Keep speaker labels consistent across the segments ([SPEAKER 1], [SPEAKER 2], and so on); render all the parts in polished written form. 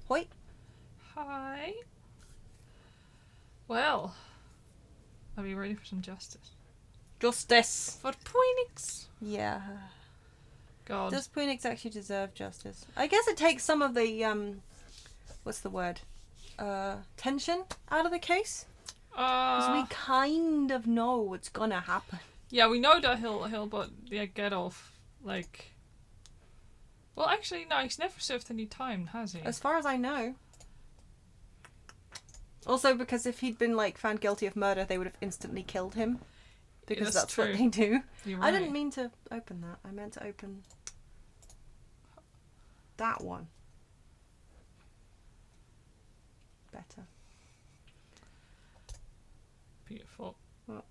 [SPEAKER 1] Hoi.
[SPEAKER 2] Hi. Well, are we ready for some justice?
[SPEAKER 1] Justice.
[SPEAKER 2] For Phoenix.
[SPEAKER 1] Yeah.
[SPEAKER 2] God.
[SPEAKER 1] Does Phoenix actually deserve justice? I guess it takes some of the what's the word? Tension out of the case. Because we kind of know what's gonna happen.
[SPEAKER 2] Yeah, we know that he'll but yeah, get off. Like, well, actually, no, he's never served any time, has he?
[SPEAKER 1] As far as I know. Also, because if he'd been like found guilty of murder, they would have instantly killed him. Because that's
[SPEAKER 2] true.
[SPEAKER 1] what they do.
[SPEAKER 2] You're right.
[SPEAKER 1] I didn't mean to open that. I meant to open that one. Better.
[SPEAKER 2] Beautiful.
[SPEAKER 1] What?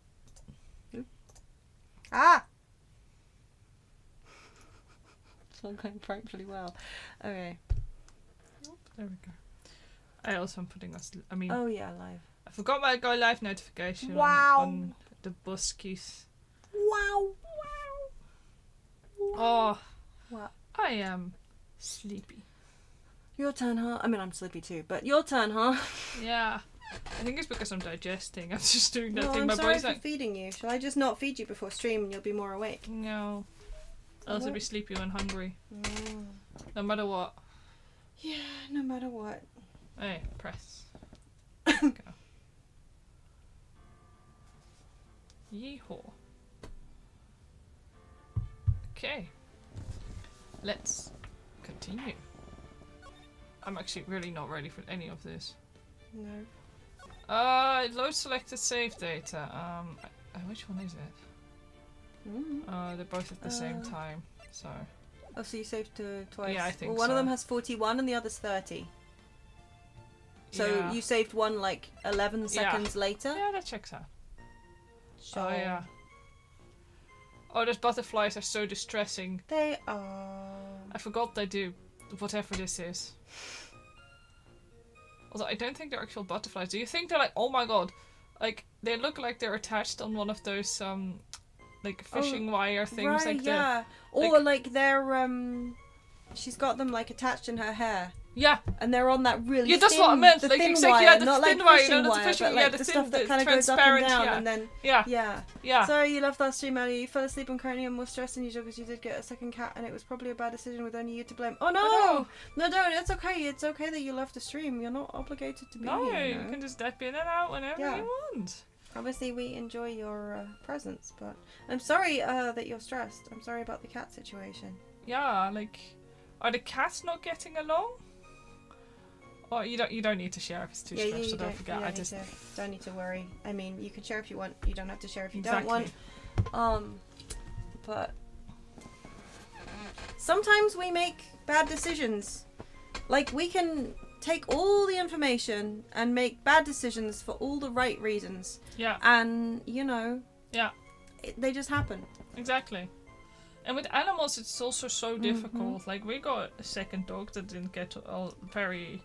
[SPEAKER 1] Oop. Ah! It's not going frightfully well. Okay.
[SPEAKER 2] Oop, there we go. I also am putting us. I mean.
[SPEAKER 1] Oh yeah, live.
[SPEAKER 2] I forgot my go live notification.
[SPEAKER 1] Wow.
[SPEAKER 2] On the buskies.
[SPEAKER 1] Wow. Wow.
[SPEAKER 2] Oh.
[SPEAKER 1] Wow.
[SPEAKER 2] I am sleepy.
[SPEAKER 1] Your turn, huh? I mean, I'm sleepy too, but your turn, huh?
[SPEAKER 2] Yeah. I think it's because I'm digesting. I'm just doing that
[SPEAKER 1] No,
[SPEAKER 2] thing.
[SPEAKER 1] I'm
[SPEAKER 2] My
[SPEAKER 1] sorry
[SPEAKER 2] body's
[SPEAKER 1] for
[SPEAKER 2] like,
[SPEAKER 1] feeding you. Shall I just not feed you before stream and you'll be more awake?
[SPEAKER 2] no. I'll also be sleepy when hungry.
[SPEAKER 1] Mm.
[SPEAKER 2] No matter what.
[SPEAKER 1] Yeah, no matter what.
[SPEAKER 2] Hey, press. Go. Yeehaw. Okay. Let's continue. I'm actually really not ready for any of this.
[SPEAKER 1] No.
[SPEAKER 2] Load selected save data. Which one is it?
[SPEAKER 1] Mm.
[SPEAKER 2] They're both at the same time, so.
[SPEAKER 1] Oh, so you saved twice.
[SPEAKER 2] Yeah, I think
[SPEAKER 1] Well, one of
[SPEAKER 2] so.
[SPEAKER 1] them has 41 and the other's 30. So
[SPEAKER 2] Yeah.
[SPEAKER 1] you saved one like 11 seconds later?
[SPEAKER 2] Yeah, that checks out.
[SPEAKER 1] So
[SPEAKER 2] Oh, yeah. Oh, those butterflies are so distressing.
[SPEAKER 1] they are...
[SPEAKER 2] I forgot they do whatever this is. Although I don't think they're actual butterflies. Do you think they're like, oh my god, like they look like they're attached on one of those like fishing wire things,
[SPEAKER 1] right,
[SPEAKER 2] like
[SPEAKER 1] yeah. Or like they're she's got them like attached in her hair.
[SPEAKER 2] Yeah.
[SPEAKER 1] And they're on that really
[SPEAKER 2] Yeah, that's
[SPEAKER 1] thin,
[SPEAKER 2] what I meant.
[SPEAKER 1] the
[SPEAKER 2] Like
[SPEAKER 1] thin
[SPEAKER 2] exactly,
[SPEAKER 1] wire,
[SPEAKER 2] yeah, the
[SPEAKER 1] not
[SPEAKER 2] thin
[SPEAKER 1] like
[SPEAKER 2] wire,
[SPEAKER 1] fishing
[SPEAKER 2] not the
[SPEAKER 1] wire,
[SPEAKER 2] fishing,
[SPEAKER 1] but
[SPEAKER 2] yeah,
[SPEAKER 1] like
[SPEAKER 2] the
[SPEAKER 1] the
[SPEAKER 2] thin,
[SPEAKER 1] stuff that
[SPEAKER 2] the
[SPEAKER 1] kind of goes up and
[SPEAKER 2] transparent,
[SPEAKER 1] down,
[SPEAKER 2] yeah.
[SPEAKER 1] and then
[SPEAKER 2] Yeah. Yeah.
[SPEAKER 1] Sorry, you left that stream earlier. You fell asleep and currently are more stressed than usual because you did get a second cat, and it was probably a bad decision with only you to blame. Oh no, no, don't. It's okay. It's okay that you left the stream. You're not obligated to be here.
[SPEAKER 2] You can just dip in and out whenever you want.
[SPEAKER 1] Obviously, we enjoy your presence, but I'm sorry that you're stressed. I'm sorry about the cat situation.
[SPEAKER 2] Yeah, like, are the cats not getting along? Oh, you don't need to share if it's too stressful. So don't forget. I just
[SPEAKER 1] don't need to worry. I mean, you can share if you want. You don't have to share if you
[SPEAKER 2] exactly.
[SPEAKER 1] don't want. But sometimes we make bad decisions. Like we can take all the information and make bad decisions for all the right reasons.
[SPEAKER 2] Yeah.
[SPEAKER 1] And you know.
[SPEAKER 2] Yeah.
[SPEAKER 1] They just happen.
[SPEAKER 2] Exactly. And with animals, it's also so difficult. Like, we got a second dog that didn't get all very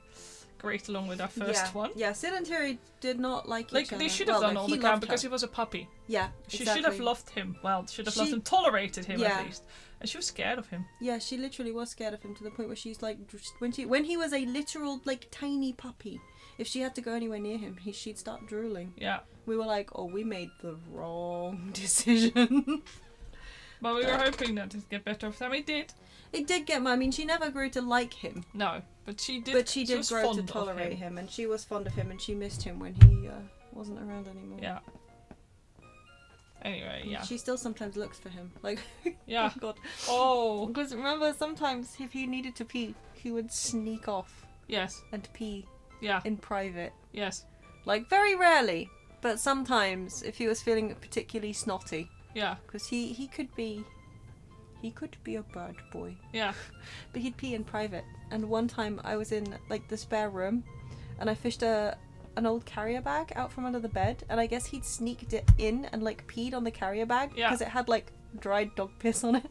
[SPEAKER 2] great along with our first one.
[SPEAKER 1] Yeah, Sid and Terry did not like each other.
[SPEAKER 2] Like, they should have done all the time because he was a puppy.
[SPEAKER 1] Yeah,
[SPEAKER 2] She should have loved him. Well, should have loved him, tolerated him at least. And she was scared of him.
[SPEAKER 1] Yeah, she literally was scared of him to the point where she's like, when he was a literal, like, tiny puppy, if she had to go anywhere near him, she'd start drooling.
[SPEAKER 2] Yeah.
[SPEAKER 1] We were like, oh, we made the wrong decision.
[SPEAKER 2] But we were hoping that it'd get better over time. It did.
[SPEAKER 1] It did get. I mean, she never grew to like him.
[SPEAKER 2] No, but she did.
[SPEAKER 1] But she did
[SPEAKER 2] was
[SPEAKER 1] grow to
[SPEAKER 2] fond
[SPEAKER 1] tolerate
[SPEAKER 2] of
[SPEAKER 1] him, and she was fond of him, and she missed him when he wasn't around anymore.
[SPEAKER 2] Yeah. Anyway, yeah.
[SPEAKER 1] She still sometimes looks for him, like.
[SPEAKER 2] Yeah.
[SPEAKER 1] Oh God.
[SPEAKER 2] Oh.
[SPEAKER 1] Because remember, sometimes if he needed to pee, he would sneak off.
[SPEAKER 2] Yes.
[SPEAKER 1] And pee.
[SPEAKER 2] Yeah.
[SPEAKER 1] In private.
[SPEAKER 2] Yes.
[SPEAKER 1] Like very rarely, but sometimes if he was feeling particularly snotty.
[SPEAKER 2] Yeah.
[SPEAKER 1] Because he could be a bad boy.
[SPEAKER 2] Yeah.
[SPEAKER 1] But he'd pee in private. And one time I was in like the spare room and I fished an old carrier bag out from under the bed, and I guess he'd sneaked it in and like peed on the carrier bag because it had like dried dog piss on it.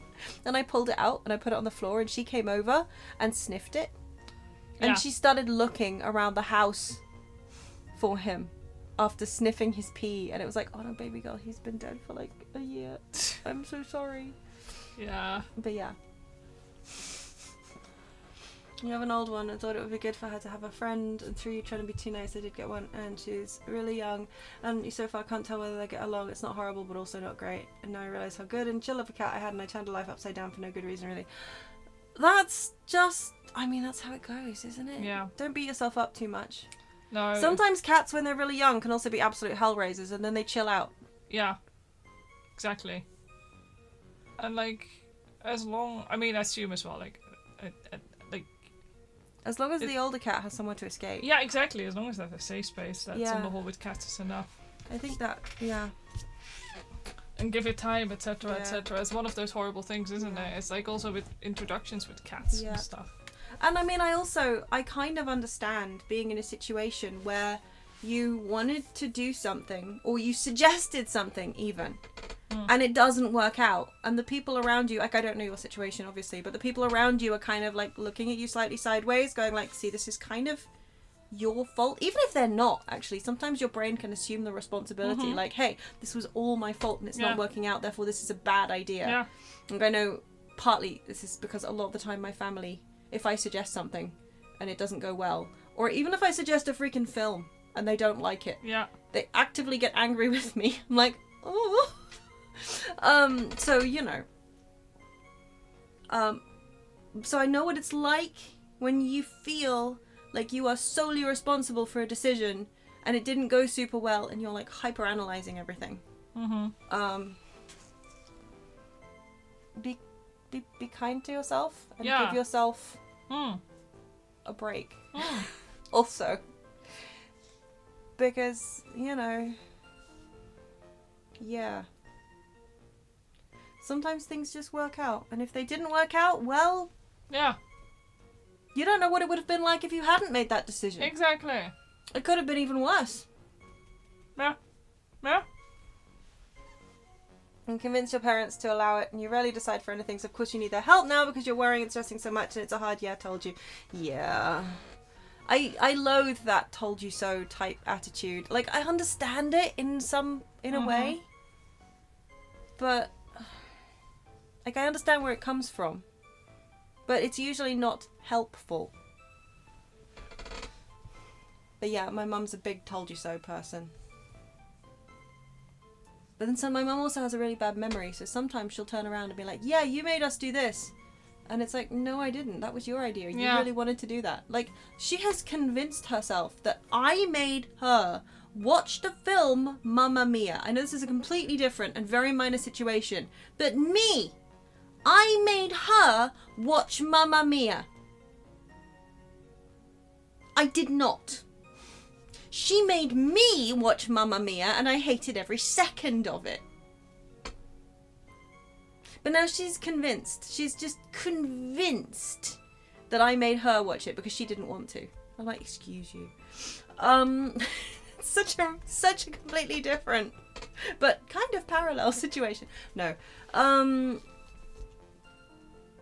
[SPEAKER 1] And I pulled it out and I put it on the floor, and she came over and sniffed it. And she started looking around the house for him after sniffing his pee, and it was like, oh no, baby girl, he's been dead for like a year. I'm so sorry.
[SPEAKER 2] Yeah.
[SPEAKER 1] But yeah. You have an old one. I thought it would be good for her to have a friend, and through you trying to be too nice, I did get one, and she's really young, and so far I can't tell whether they get along. It's not horrible, but also not great, and now I realise how good and chill of a cat I had, and I turned her life upside down for no good reason, really. That's just, I mean, that's how it goes, isn't it?
[SPEAKER 2] Yeah.
[SPEAKER 1] Don't beat yourself up too much.
[SPEAKER 2] No.
[SPEAKER 1] Sometimes cats, when they're really young, can also be absolute hellraisers, and then they chill out.
[SPEAKER 2] Yeah. Exactly. And like, as long, I mean, I assume as well, like,
[SPEAKER 1] as long as the older cat has somewhere to escape.
[SPEAKER 2] Yeah, exactly. As long as there's a safe space, that's on the whole with cats is enough.
[SPEAKER 1] I think that,
[SPEAKER 2] And give it time, etc., etc. It's one of those horrible things, isn't it? It's like also with introductions with cats and stuff.
[SPEAKER 1] And I mean, I kind of understand being in a situation where you wanted to do something, or you suggested something even, and it doesn't work out, and the people around you, like, I don't know your situation obviously, but the people around you are kind of like looking at you slightly sideways, going like, see, this is kind of your fault, even if they're not. Actually, sometimes your brain can assume the responsibility, like, hey, this was all my fault and it's not working out, therefore this is a bad idea. And I know partly this is because a lot of the time my family, if I suggest something and it doesn't go well, or even if I suggest a freaking film and they don't like it, they actively get angry with me. I'm like, oh. So, you know. So I know what it's like when you feel like you are solely responsible for a decision and it didn't go super well and you're like hyper-analyzing everything. Be kind to yourself and give yourself a break. Also. Because, you know, Sometimes things just work out. And if they didn't work out, well...
[SPEAKER 2] Yeah.
[SPEAKER 1] You don't know what it would have been like if you hadn't made that decision.
[SPEAKER 2] Exactly.
[SPEAKER 1] It could have been even worse.
[SPEAKER 2] Yeah. Yeah.
[SPEAKER 1] And convince your parents to allow it, and you rarely decide for anything, so of course you need their help now because you're worrying and stressing so much, and it's a hard yeah, told you. Yeah. I loathe that told you so type attitude. Like, I understand it in a way. But, like, I understand where it comes from. But it's usually not helpful. But yeah, my mum's a big told you so person. But then my mum also has a really bad memory, so sometimes she'll turn around and be like, yeah, you made us do this. And it's like, no, I didn't. That was your idea. You really wanted to do that. Like, she has convinced herself that I made her watch the film Mamma Mia. I know this is a completely different and very minor situation, but I made her watch Mamma Mia. I did not. She made me watch Mamma Mia, and I hated every second of it. But now she's convinced. She's just convinced that I made her watch it because she didn't want to. I'm like, excuse you. Such a completely different, but kind of parallel situation. No.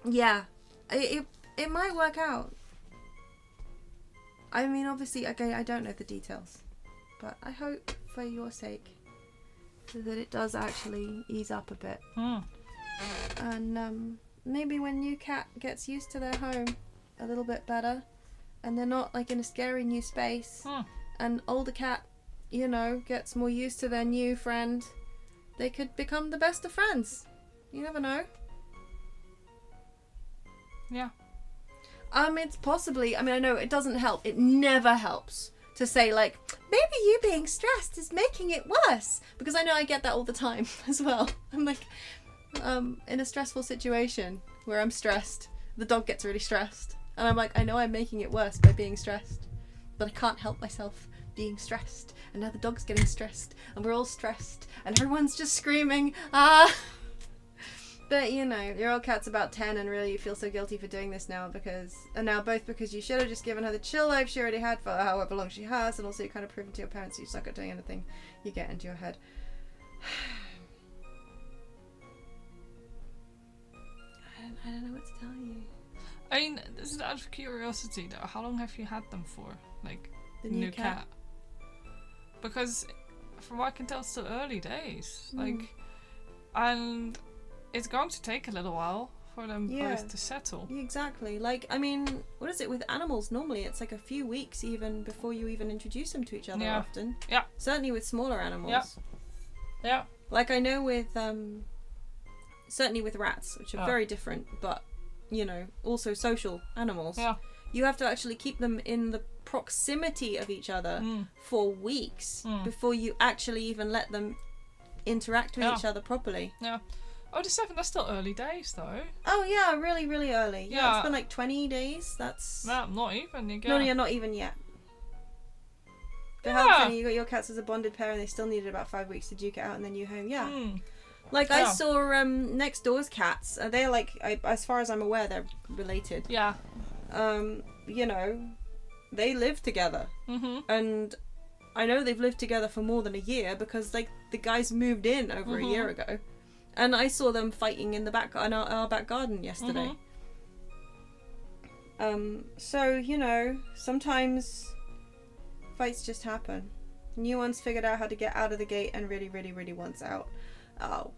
[SPEAKER 1] Yeah. It might work out. I mean, obviously, okay, I don't know the details, but I hope for your sake that it does actually ease up a bit. And maybe when new cat gets used to their home a little bit better, and they're not like in a scary new space, and older cat, you know, gets more used to their new friend, they could become the best of friends. You never know.
[SPEAKER 2] Yeah.
[SPEAKER 1] It's possibly, I mean, I know it doesn't help. It never helps to say, like, maybe you being stressed is making it worse. Because I know I get that all the time as well. I'm like, in a stressful situation where I'm stressed, the dog gets really stressed. And I'm like, I know I'm making it worse by being stressed. But I can't help myself being stressed. And now the dog's getting stressed. And we're all stressed. And everyone's just screaming, ah! But, you know, your old cat's about 10 and really you feel so guilty for doing this now because you should have just given her the chill life she already had for however long she has, and also you kind of proven to your parents you suck at doing anything you get into your head. I don't know what to tell you.
[SPEAKER 2] I mean, this is out of curiosity though, how long have you had them for? Like,
[SPEAKER 1] the new cat?
[SPEAKER 2] Because from what I can tell, it's still early days. Like, and... it's going to take a little while for them both to settle.
[SPEAKER 1] Exactly. Like, I mean, what is it with animals? Normally it's like a few weeks even before you even introduce them to each other often.
[SPEAKER 2] Yeah.
[SPEAKER 1] Certainly with smaller animals.
[SPEAKER 2] Yeah. Yeah.
[SPEAKER 1] Like I know with, certainly with rats, which are very different, but, you know, also social animals.
[SPEAKER 2] Yeah.
[SPEAKER 1] You have to actually keep them in the proximity of each other for weeks before you actually even let them interact with each other properly.
[SPEAKER 2] Yeah. Oh, the 7, that's still early days, though.
[SPEAKER 1] Oh, yeah, really, really early. Yeah, it's been like 20 days. That's...
[SPEAKER 2] No, not even. You
[SPEAKER 1] No, not even yet. But how funny, you got your cats as a bonded pair and they still needed about 5 weeks to duke it out and then you home. Yeah. Like, I saw next door's cats. They're like, as far as I'm aware, they're related.
[SPEAKER 2] Yeah.
[SPEAKER 1] You know, they live together. And I know they've lived together for more than a year because, like, the guys moved in over a year ago. And I saw them fighting in our back garden yesterday. So, you know, sometimes fights just happen. New one's figured out how to get out of the gate and really, really, really wants out. Oh.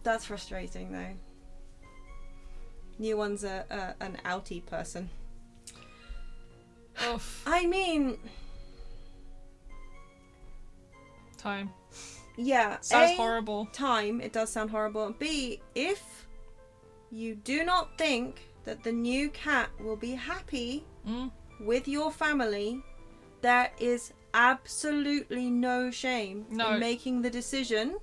[SPEAKER 1] That's frustrating, though. New one's an outie person.
[SPEAKER 2] Oof.
[SPEAKER 1] I mean...
[SPEAKER 2] time.
[SPEAKER 1] Yeah.
[SPEAKER 2] Sounds horrible.
[SPEAKER 1] Time, it does sound horrible. B, if you do not think that the new cat will be happy with your family, there is absolutely no shame in making the decision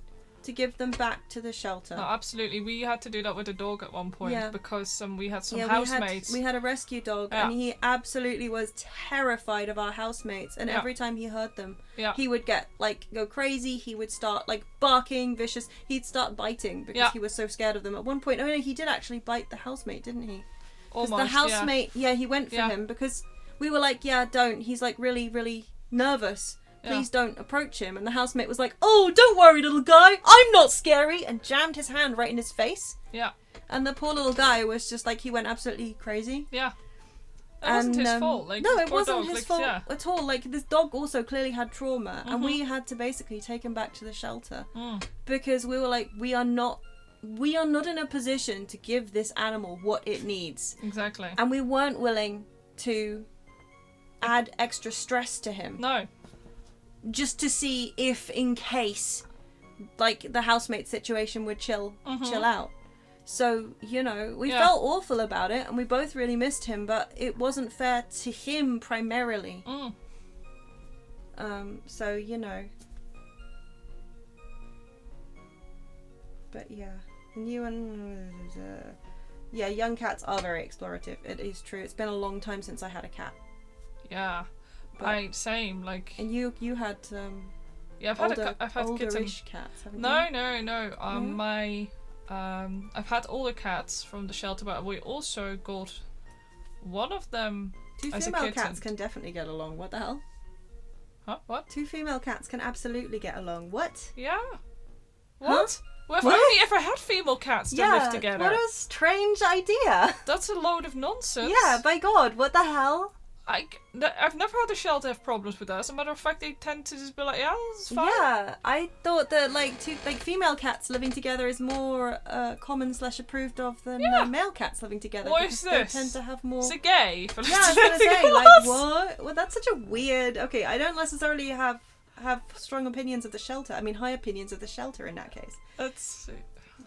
[SPEAKER 1] to give them back to the shelter.
[SPEAKER 2] No, absolutely. We had to do that with a dog at one point because we had some housemates.
[SPEAKER 1] We had a rescue dog, and he absolutely was terrified of our housemates. And every time he heard them, he would go crazy. He would start barking, vicious. He'd start biting because he was so scared of them. At one point, he did actually bite the housemate, didn't he? Because the housemate, he went for him because we were like, don't. He's really, really nervous. Please don't approach him. And the housemate was like, oh, don't worry, little guy. I'm not scary. And jammed his hand right in his face.
[SPEAKER 2] Yeah.
[SPEAKER 1] And the poor little guy was just he went absolutely crazy.
[SPEAKER 2] Yeah. It wasn't his fault.
[SPEAKER 1] No, it wasn't his fault at all. This dog also clearly had trauma. And we had to basically take him back to the shelter. Because we were like, we are not in a position to give this animal what it needs.
[SPEAKER 2] Exactly.
[SPEAKER 1] And we weren't willing to add extra stress to him.
[SPEAKER 2] No.
[SPEAKER 1] Just to see if, in case, the housemate situation would chill out. So, we felt awful about it, and we both really missed him, but it wasn't fair to him primarily. So, But young cats are very explorative. It is true. It's been a long time since I had a cat.
[SPEAKER 2] Yeah. Same.
[SPEAKER 1] And you had
[SPEAKER 2] I've had
[SPEAKER 1] older-ish cats, haven't you?
[SPEAKER 2] No. I've had older cats from the shelter, but we also got one of them.
[SPEAKER 1] Two female cats can definitely get along. What the hell?
[SPEAKER 2] Huh? What?
[SPEAKER 1] Two female cats can absolutely get along. What?
[SPEAKER 2] Yeah. What? We've only ever had female cats that live together.
[SPEAKER 1] What a strange idea.
[SPEAKER 2] That's a load of nonsense.
[SPEAKER 1] Yeah, by God, what the hell?
[SPEAKER 2] I've never had a shelter have problems with that. As a matter of fact, they tend to just be like, yeah, it's fine.
[SPEAKER 1] Yeah, I thought that two female cats living together is more common / approved of than male cats living together.
[SPEAKER 2] What is this?
[SPEAKER 1] They tend to have more.
[SPEAKER 2] Is it gay?
[SPEAKER 1] I was gonna say, what? Well, that's such a weird. Okay, I don't necessarily have strong opinions of the shelter. I mean, high opinions of the shelter in that case.
[SPEAKER 2] That's.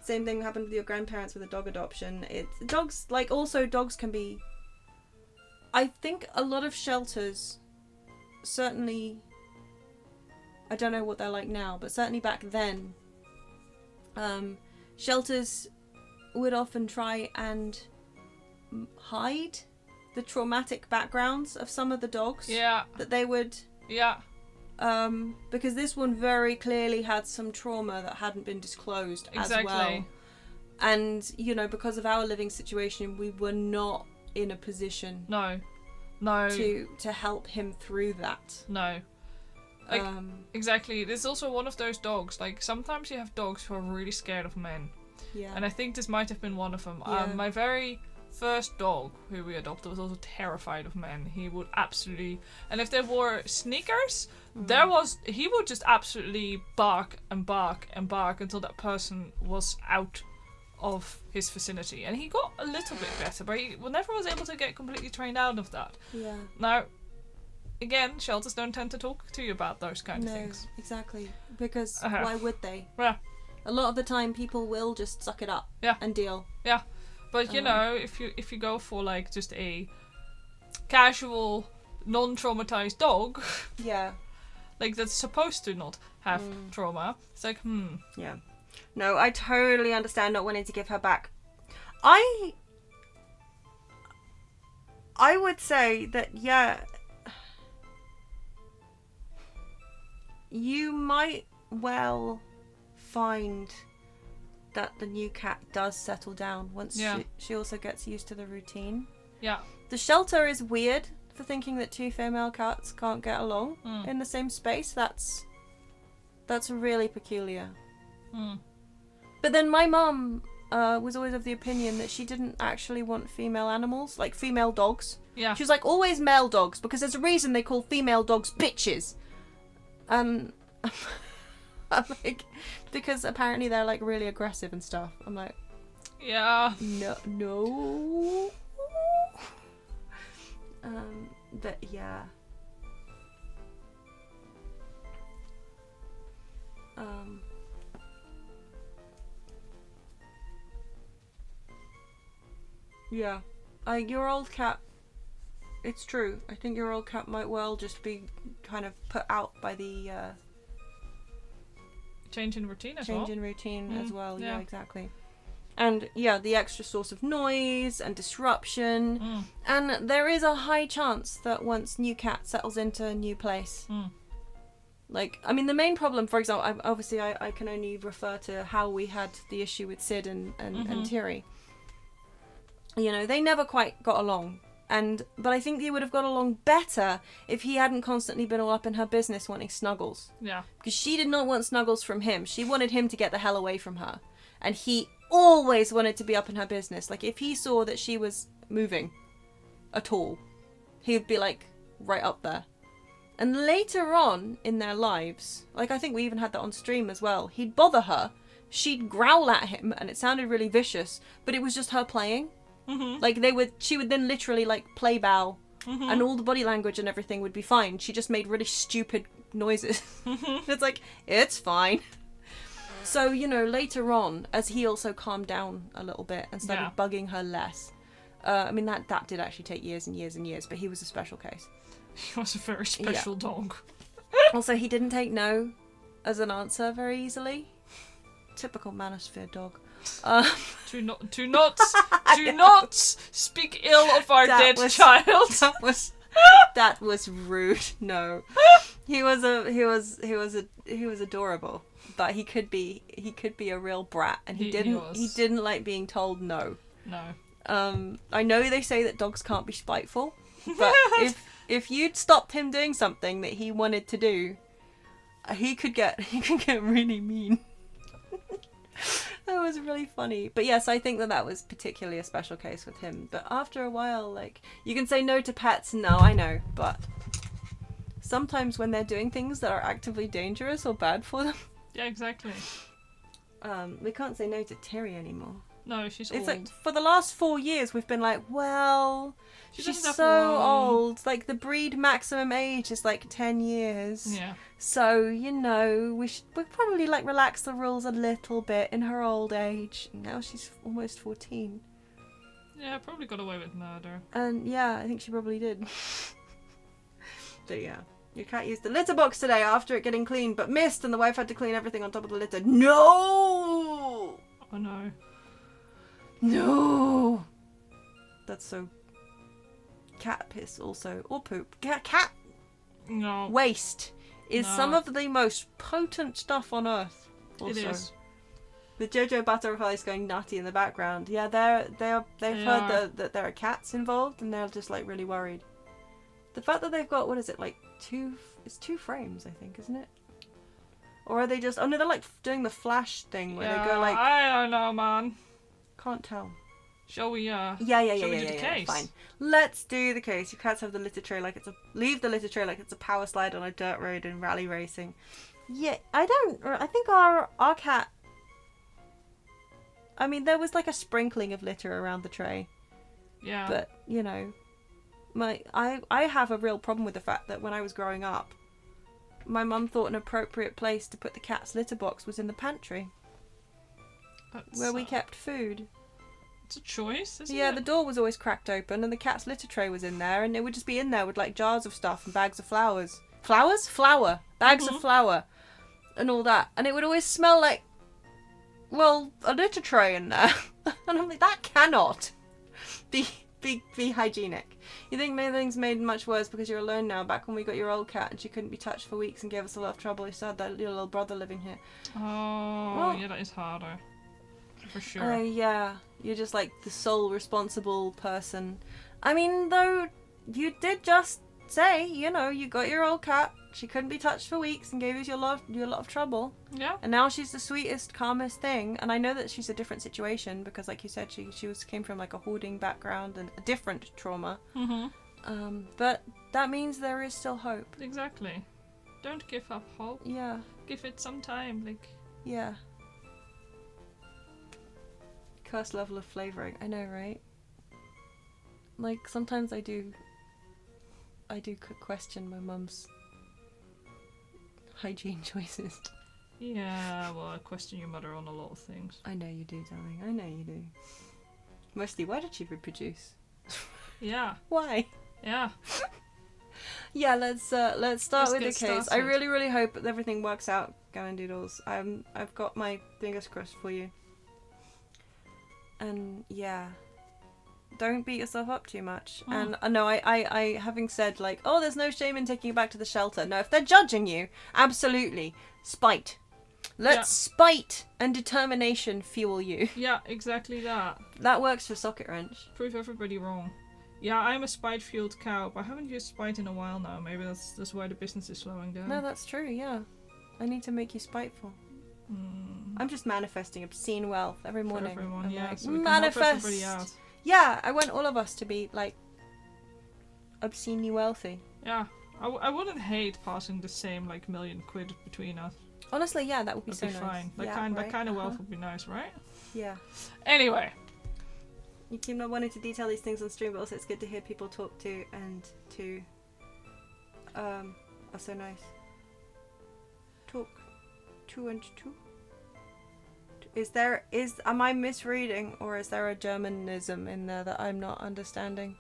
[SPEAKER 1] Same thing happened with your grandparents with a dog adoption. Dogs can be. I think a lot of shelters, certainly, I don't know what they're like now, but certainly back then, shelters would often try and hide the traumatic backgrounds of some of the dogs. Yeah. That they would.
[SPEAKER 2] Yeah.
[SPEAKER 1] Because this one very clearly had some trauma that hadn't been disclosed as well. And, because of our living situation, we were not in a position to help him through that.
[SPEAKER 2] No. Exactly. There's also one of those dogs. Sometimes you have dogs who are really scared of men.
[SPEAKER 1] Yeah.
[SPEAKER 2] And I think this might have been one of them.
[SPEAKER 1] Yeah.
[SPEAKER 2] My very first dog who we adopted was also terrified of men. He would absolutely, and if they wore sneakers, he would just absolutely bark and bark and bark until that person was out of his vicinity. And he got a little bit better, but he never was able to get completely trained out of that.
[SPEAKER 1] Yeah.
[SPEAKER 2] Now, again, shelters don't tend to talk to you about those kind of things.
[SPEAKER 1] Exactly. Because why would they?
[SPEAKER 2] Yeah.
[SPEAKER 1] A lot of the time, people will just suck it up and deal.
[SPEAKER 2] Yeah. But if you go for just a casual, non-traumatized dog, that's supposed to not have trauma, it's
[SPEAKER 1] Yeah. No, I totally understand not wanting to give her back. I would say that you might well find that the new cat does settle down once she also gets used to the routine.
[SPEAKER 2] Yeah.
[SPEAKER 1] The shelter is weird for thinking that two female cats can't get along in the same space. That's really peculiar. But then my mum was always of the opinion that she didn't actually want female animals, like female dogs.
[SPEAKER 2] Yeah.
[SPEAKER 1] She was like, always male dogs, because there's a reason they call female dogs bitches. I'm like, because apparently they're really aggressive and stuff. I'm like,
[SPEAKER 2] yeah.
[SPEAKER 1] No. But yeah. Yeah. Your old cat, it's true. I think your old cat might well just be kind of put out by the
[SPEAKER 2] Change in routine as well.
[SPEAKER 1] Change in routine as well.
[SPEAKER 2] Yeah.
[SPEAKER 1] Yeah, exactly. And yeah, the extra source of noise and disruption. And there is a high chance that once new cat settles into a new place. Like, I mean, the main problem, for example, I can only refer to how we had the issue with Sid and Tiri. You know, they never quite got along. But I think they would have got along better if he hadn't constantly been all up in her business wanting snuggles.
[SPEAKER 2] Yeah.
[SPEAKER 1] Because she did not want snuggles from him. She wanted him to get the hell away from her. And he always wanted to be up in her business. Like, if he saw that she was moving at all, he would be, like, right up there. And later on in their lives, like, I think we even had that on stream as well, he'd bother her, she'd growl at him, and it sounded really vicious, but it was just her playing. Like, she would then literally, like, play bow, and all the body language and everything would be fine. She just made really stupid noises. It's like, it's fine. So, you know, later on, as he also calmed down a little bit and started bugging her less. I mean, that did actually take years and years and years, but he was a special case.
[SPEAKER 2] He was a very special dog.
[SPEAKER 1] Also, he didn't take no as an answer very easily. Typical manosphere dog.
[SPEAKER 2] Do not speak ill of our dead child.
[SPEAKER 1] That was rude. No, he was adorable, but he could be a real brat, and he didn't like being told no.
[SPEAKER 2] No.
[SPEAKER 1] I know they say that dogs can't be spiteful, but if you'd stopped him doing something that he wanted to do, he could get really mean. That was really funny. But yes, I think that was particularly a special case with him. But after a while, like, you can say no to pets. No, I know. But sometimes when they're doing things that are actively dangerous or bad for them.
[SPEAKER 2] Yeah, exactly.
[SPEAKER 1] We can't say no to Tiri anymore.
[SPEAKER 2] No, she's
[SPEAKER 1] old. It's like, for the last 4 years, we've been like, well, she's so old. Like, the breed maximum age is like 10 years.
[SPEAKER 2] Yeah.
[SPEAKER 1] So, you know, we'd probably, like, relax the rules a little bit in her old age. Now she's almost 14.
[SPEAKER 2] Yeah, probably got away with murder.
[SPEAKER 1] And, yeah, I think she probably did. But, yeah. Your cat used the litter box today after it getting cleaned, but missed, and the wife had to clean everything on top of the litter. No!
[SPEAKER 2] Oh, no.
[SPEAKER 1] No! That's so... Cat piss also. Or poop. Cat
[SPEAKER 2] no.
[SPEAKER 1] waste is some of the most potent stuff on Earth. Also.
[SPEAKER 2] It is.
[SPEAKER 1] The Jojo butterflies going nutty in the background. Yeah, they've heard that there are cats involved, and they're just, like, really worried. The fact that they've got, what is it, like, it's 2 frames, I think, isn't it? Or are they just... Oh, no, they're, like, doing the flash thing where they go, like...
[SPEAKER 2] I don't know, man.
[SPEAKER 1] Can't tell.
[SPEAKER 2] Shall we,
[SPEAKER 1] Yeah,
[SPEAKER 2] do the case?
[SPEAKER 1] Fine. Let's do the case. Your cats have the litter tray like it's leave the litter tray like it's a power slide on a dirt road in rally racing. Yeah, I think our cat... I mean, there was, like, a sprinkling of litter around the tray.
[SPEAKER 2] Yeah.
[SPEAKER 1] But, you know... I have a real problem with the fact that when I was growing up, my mum thought an appropriate place to put the cat's litter box was in the pantry. Where we kept food.
[SPEAKER 2] It's a choice, isn't it?
[SPEAKER 1] Yeah, the door was always cracked open and the cat's litter tray was in there, and it would just be in there with, like, jars of stuff and bags of flowers. Flowers? Flour. Bags of flour. And all that. And it would always smell like, well, a litter tray in there. And I'm like, that cannot be hygienic. You think things made much worse because you're alone now. Back when we got your old cat and she couldn't be touched for weeks and gave us a lot of trouble, you still had that little brother living here.
[SPEAKER 2] Oh, well, yeah, that is harder. For sure.
[SPEAKER 1] Yeah, you're just, like, the sole responsible person. I mean, though, you did just say, you know, you got your old cat, she couldn't be touched for weeks and gave you a lot of trouble.
[SPEAKER 2] Yeah.
[SPEAKER 1] And now she's the sweetest, calmest thing. And I know that she's a different situation because, like you said, she came from, like, a hoarding background and a different trauma.
[SPEAKER 2] Mm-hmm.
[SPEAKER 1] But that means there is still hope.
[SPEAKER 2] Exactly. Don't give up hope.
[SPEAKER 1] Yeah.
[SPEAKER 2] Give it some time, like...
[SPEAKER 1] Yeah. Cursed level of flavouring. I know, right? Like, sometimes I do question my mum's hygiene choices.
[SPEAKER 2] Yeah, well, I question your mother on a lot of things.
[SPEAKER 1] I know you do, darling. I know you do. Mostly, why did she reproduce?
[SPEAKER 2] Yeah.
[SPEAKER 1] Why?
[SPEAKER 2] Yeah.
[SPEAKER 1] Yeah, let's start with the case.
[SPEAKER 2] Started.
[SPEAKER 1] I really, really hope that everything works out Ganondoodles. I've got my fingers crossed for you. And yeah, don't beat yourself up too much. And no, I having said like, oh, there's no shame in taking it back to the shelter. No, if they're judging you, absolutely, spite. Let spite and determination fuel you.
[SPEAKER 2] Yeah, exactly that.
[SPEAKER 1] That works for Socket Wrench.
[SPEAKER 2] Prove everybody wrong. Yeah, I'm a spite-fueled cow, but I haven't used spite in a while now. Maybe that's why the business is slowing down.
[SPEAKER 1] No, that's true, yeah. I need to make you spiteful. I'm just manifesting obscene wealth every morning.
[SPEAKER 2] For everyone, yeah.
[SPEAKER 1] Like,
[SPEAKER 2] So we can
[SPEAKER 1] manifest.
[SPEAKER 2] help everybody out.
[SPEAKER 1] Yeah, I want all of us to be like obscenely wealthy.
[SPEAKER 2] Yeah, I wouldn't hate passing the same like £1 million between us.
[SPEAKER 1] Honestly, yeah, that would be
[SPEAKER 2] That'd
[SPEAKER 1] so
[SPEAKER 2] be
[SPEAKER 1] nice.
[SPEAKER 2] fine. That
[SPEAKER 1] Yeah,
[SPEAKER 2] kind of wealth would be nice, right?
[SPEAKER 1] Yeah.
[SPEAKER 2] Anyway.
[SPEAKER 1] You keep not wanting to detail these things on stream, but also it's good to hear people talk to and to are so nice. Talk to and to. Am I misreading, or is there a Germanism in there that I'm not understanding?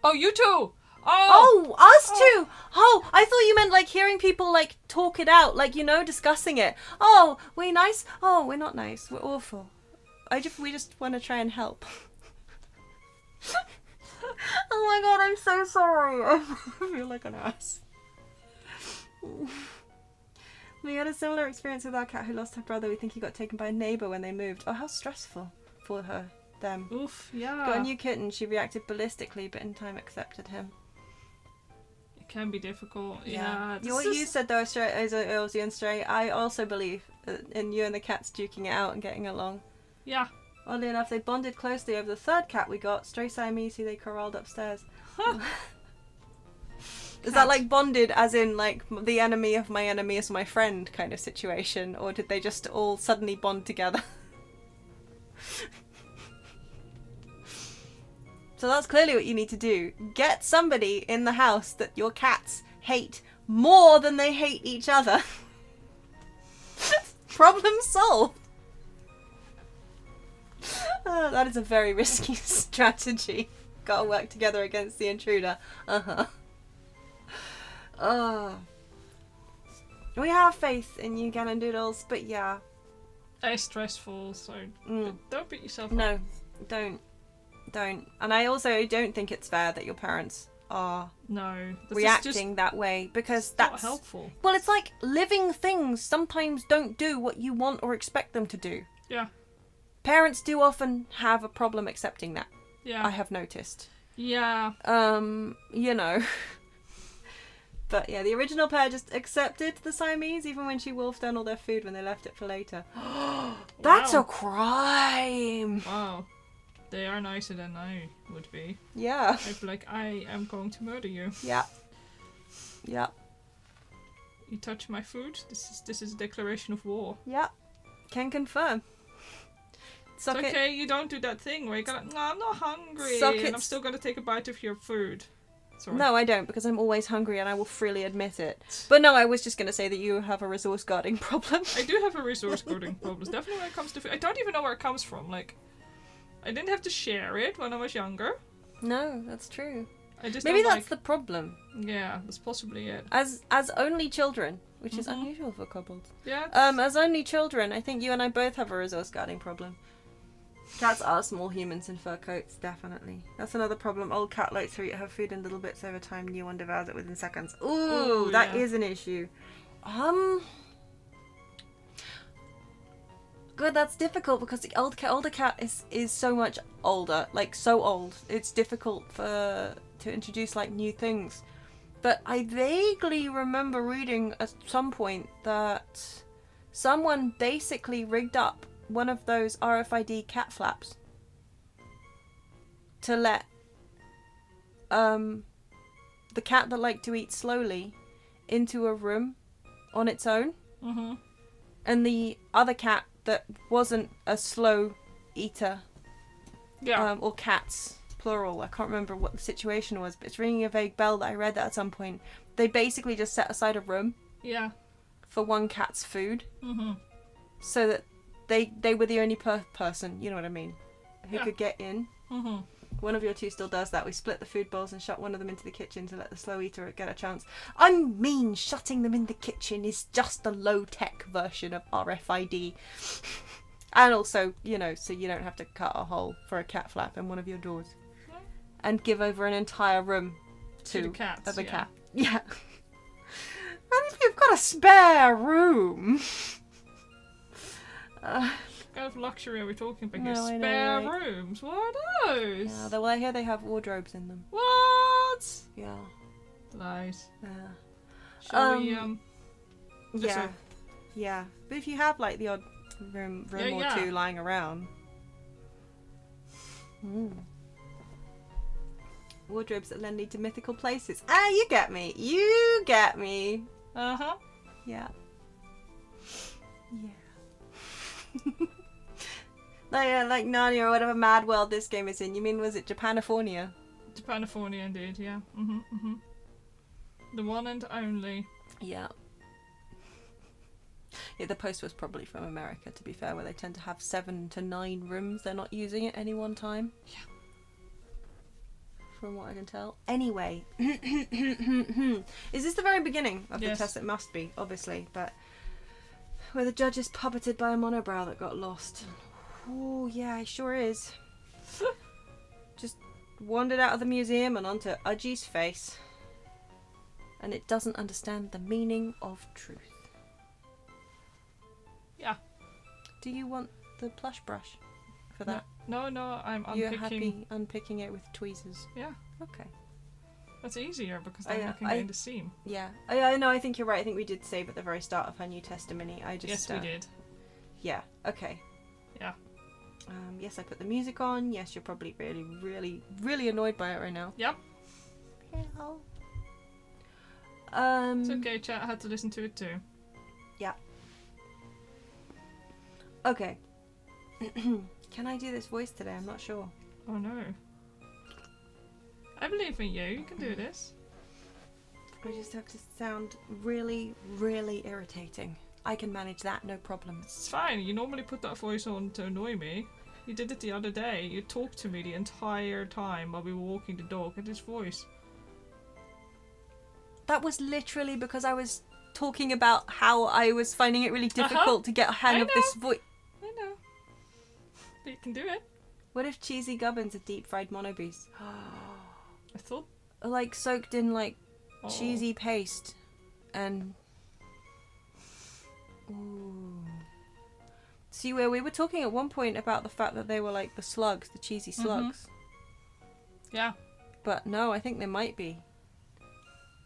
[SPEAKER 2] Oh, you too!
[SPEAKER 1] Oh, us too! Oh, I thought you meant like hearing people like talk it out, like, you know, discussing it. Oh, we nice? Oh, we're not nice. We're awful. We just want to try and help. Oh my god, I'm so sorry. I feel like an ass. We had a similar experience with our cat who lost her brother. We think he got taken by a neighbour when they moved. Oh, how stressful for them.
[SPEAKER 2] Oof, yeah.
[SPEAKER 1] Got a new kitten. She reacted ballistically, but in time accepted him.
[SPEAKER 2] It can be difficult. Yeah.
[SPEAKER 1] What you said though, Aussie and Stray, I also believe in you and the cats duking it out and getting along.
[SPEAKER 2] Yeah.
[SPEAKER 1] Oddly enough, they bonded closely over the third cat we got, Stray Siamese, who they corralled upstairs. Is that like bonded as in like the enemy of my enemy is my friend kind of situation, or did they just all suddenly bond together? So that's clearly what you need to do. Get somebody in the house that your cats hate more than they hate each other. Problem solved. That is a very risky strategy. Gotta work together against the intruder. We have faith in you, Ganondoodles, but yeah.
[SPEAKER 2] It's stressful, so don't beat yourself up.
[SPEAKER 1] No, don't. And I also don't think it's fair that your parents are reacting that way, because that's
[SPEAKER 2] not helpful.
[SPEAKER 1] Well, it's like living things sometimes don't do what you want or expect them to do.
[SPEAKER 2] Yeah.
[SPEAKER 1] Parents do often have a problem accepting that.
[SPEAKER 2] Yeah.
[SPEAKER 1] I have noticed.
[SPEAKER 2] Yeah.
[SPEAKER 1] You know. But yeah, the original pair just accepted the Siamese even when she wolfed down all their food when they left it for later. That's a crime!
[SPEAKER 2] Wow. They are nicer than I would be.
[SPEAKER 1] Yeah.
[SPEAKER 2] I'd be like, I am going to murder you.
[SPEAKER 1] Yeah. Yeah.
[SPEAKER 2] You touch my food? This is a declaration of war.
[SPEAKER 1] Yeah. Can confirm.
[SPEAKER 2] It's okay, you don't do that thing where you go, no, I'm not hungry, and I'm still going to take a bite of your food. Sorry.
[SPEAKER 1] No, I don't, because I'm always hungry and I will freely admit it. But no, I was just going to say that you have a resource guarding problem.
[SPEAKER 2] I do have a resource guarding problem. Definitely when it comes to food. I don't even know where it comes from. Like, I didn't have to share it when I was younger.
[SPEAKER 1] No, that's true.
[SPEAKER 2] Maybe
[SPEAKER 1] that's the problem.
[SPEAKER 2] Yeah, that's possibly it.
[SPEAKER 1] As only children, which is unusual for kobolds.
[SPEAKER 2] Yeah.
[SPEAKER 1] As only children, I think you and I both have a resource guarding problem. Cats are small humans in fur coats, definitely. That's another problem. Old cat likes to eat her food in little bits over time. New one devours it within seconds. Ooh, that is an issue. Good, that's difficult because the older cat is so much older, like so old. It's difficult to introduce like new things. But I vaguely remember reading at some point that someone basically rigged up one of those RFID cat flaps to let the cat that liked to eat slowly into a room on its own, and the other cat that wasn't a slow eater, or cats plural, I can't remember what the situation was, but it's ringing a vague bell that I read that at some point. They basically just set aside a room for one cat's food, so that they were the only person, you know what I mean, who could get in. One of your two still does that. We split the food bowls and shut one of them into the kitchen to let the slow eater get a chance. I mean, shutting them in the kitchen is just a low-tech version of RFID. And also, you know, so you don't have to cut a hole for a cat flap in one of your doors. And give over an entire room to
[SPEAKER 2] the cats,
[SPEAKER 1] the cat. Yeah. And if you've got a spare room...
[SPEAKER 2] What kind of luxury are we talking about here?
[SPEAKER 1] No, I know,
[SPEAKER 2] Spare
[SPEAKER 1] right?
[SPEAKER 2] rooms? What are those?
[SPEAKER 1] Yeah, well, I hear they have wardrobes in them.
[SPEAKER 2] What?
[SPEAKER 1] Yeah.
[SPEAKER 2] Lies.
[SPEAKER 1] Yeah.
[SPEAKER 2] Shall we,
[SPEAKER 1] Yeah.
[SPEAKER 2] so-
[SPEAKER 1] Yeah. But if you have, like, the odd room or two lying around... Wardrobes that lend you to mythical places. Ah, you get me. You get me.
[SPEAKER 2] Uh-huh.
[SPEAKER 1] Yeah. Yeah. like Narnia or whatever mad world this game is in. You mean, was it Japanifornia?
[SPEAKER 2] Japanifornia, indeed, yeah. Mm-hmm, mm-hmm. The one and only.
[SPEAKER 1] Yeah. Yeah, the post was probably from America, to be fair, where they tend to have 7 to 9 rooms they're not using at any one time.
[SPEAKER 2] Yeah.
[SPEAKER 1] From what I can tell. Anyway. Is this the very beginning of the test? It must be, obviously, but... Where the judge is puppeted by a monobrow that got lost. Oh, yeah, it sure is. Just wandered out of the museum and onto Udgy's face. And it doesn't understand the meaning of truth.
[SPEAKER 2] Yeah.
[SPEAKER 1] Do you want the plush brush for that?
[SPEAKER 2] No, I'm unpicking.
[SPEAKER 1] You're happy unpicking it with tweezers?
[SPEAKER 2] Yeah.
[SPEAKER 1] Okay.
[SPEAKER 2] That's easier because then I can get in the seam.
[SPEAKER 1] Yeah. I know, I think you're right. I think we did save at the very start of her New Testimony.
[SPEAKER 2] Yes, we did.
[SPEAKER 1] Yeah, okay.
[SPEAKER 2] Yeah.
[SPEAKER 1] Yes, I put the music on. Yes, you're probably really, really, really annoyed by it right now.
[SPEAKER 2] Yep.
[SPEAKER 1] Yeah.
[SPEAKER 2] It's okay, chat. I had to listen to it too.
[SPEAKER 1] Yeah. Okay. Can I do this voice today? I'm not sure.
[SPEAKER 2] Oh no. I believe in you. You can do this.
[SPEAKER 1] I just have to sound really, really irritating. I can manage that, no problem.
[SPEAKER 2] It's fine. You normally put that voice on to annoy me. You did it the other day. You talked to me the entire time while we were walking the dog at this voice.
[SPEAKER 1] That was literally because I was talking about how I was finding it really difficult to get a hang of this voice.
[SPEAKER 2] I know. But you can do it.
[SPEAKER 1] What if Cheesy Gubbins are deep fried monobees?
[SPEAKER 2] I thought...
[SPEAKER 1] Like soaked in like cheesy paste and... Ooh. See, where we were talking at one point about the fact that they were like the slugs, the cheesy slugs.
[SPEAKER 2] Yeah.
[SPEAKER 1] But no, I think they might be.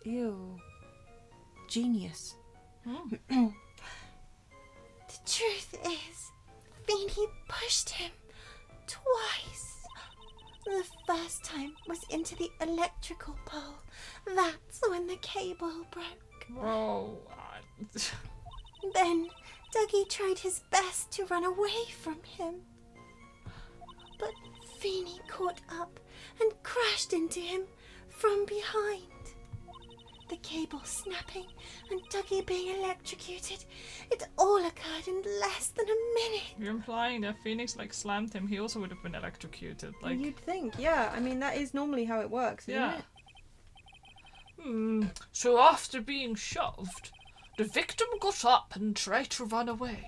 [SPEAKER 1] Ew. Genius. The truth is, Beanie pushed him twice. The first time was into the electrical pole. That's when the cable broke.
[SPEAKER 2] Oh.
[SPEAKER 1] Then Dougie tried his best to run away from him. But Feeny caught up and crashed into him from behind. The cable snapping and Dougie being electrocuted. It all occurred in less than a minute.
[SPEAKER 2] You're implying that Phoenix like slammed him. He also would have been electrocuted. Like
[SPEAKER 1] You'd think, yeah. I mean, that is normally how it works, isn't it?
[SPEAKER 2] So after being shoved, the victim got up and tried to run away.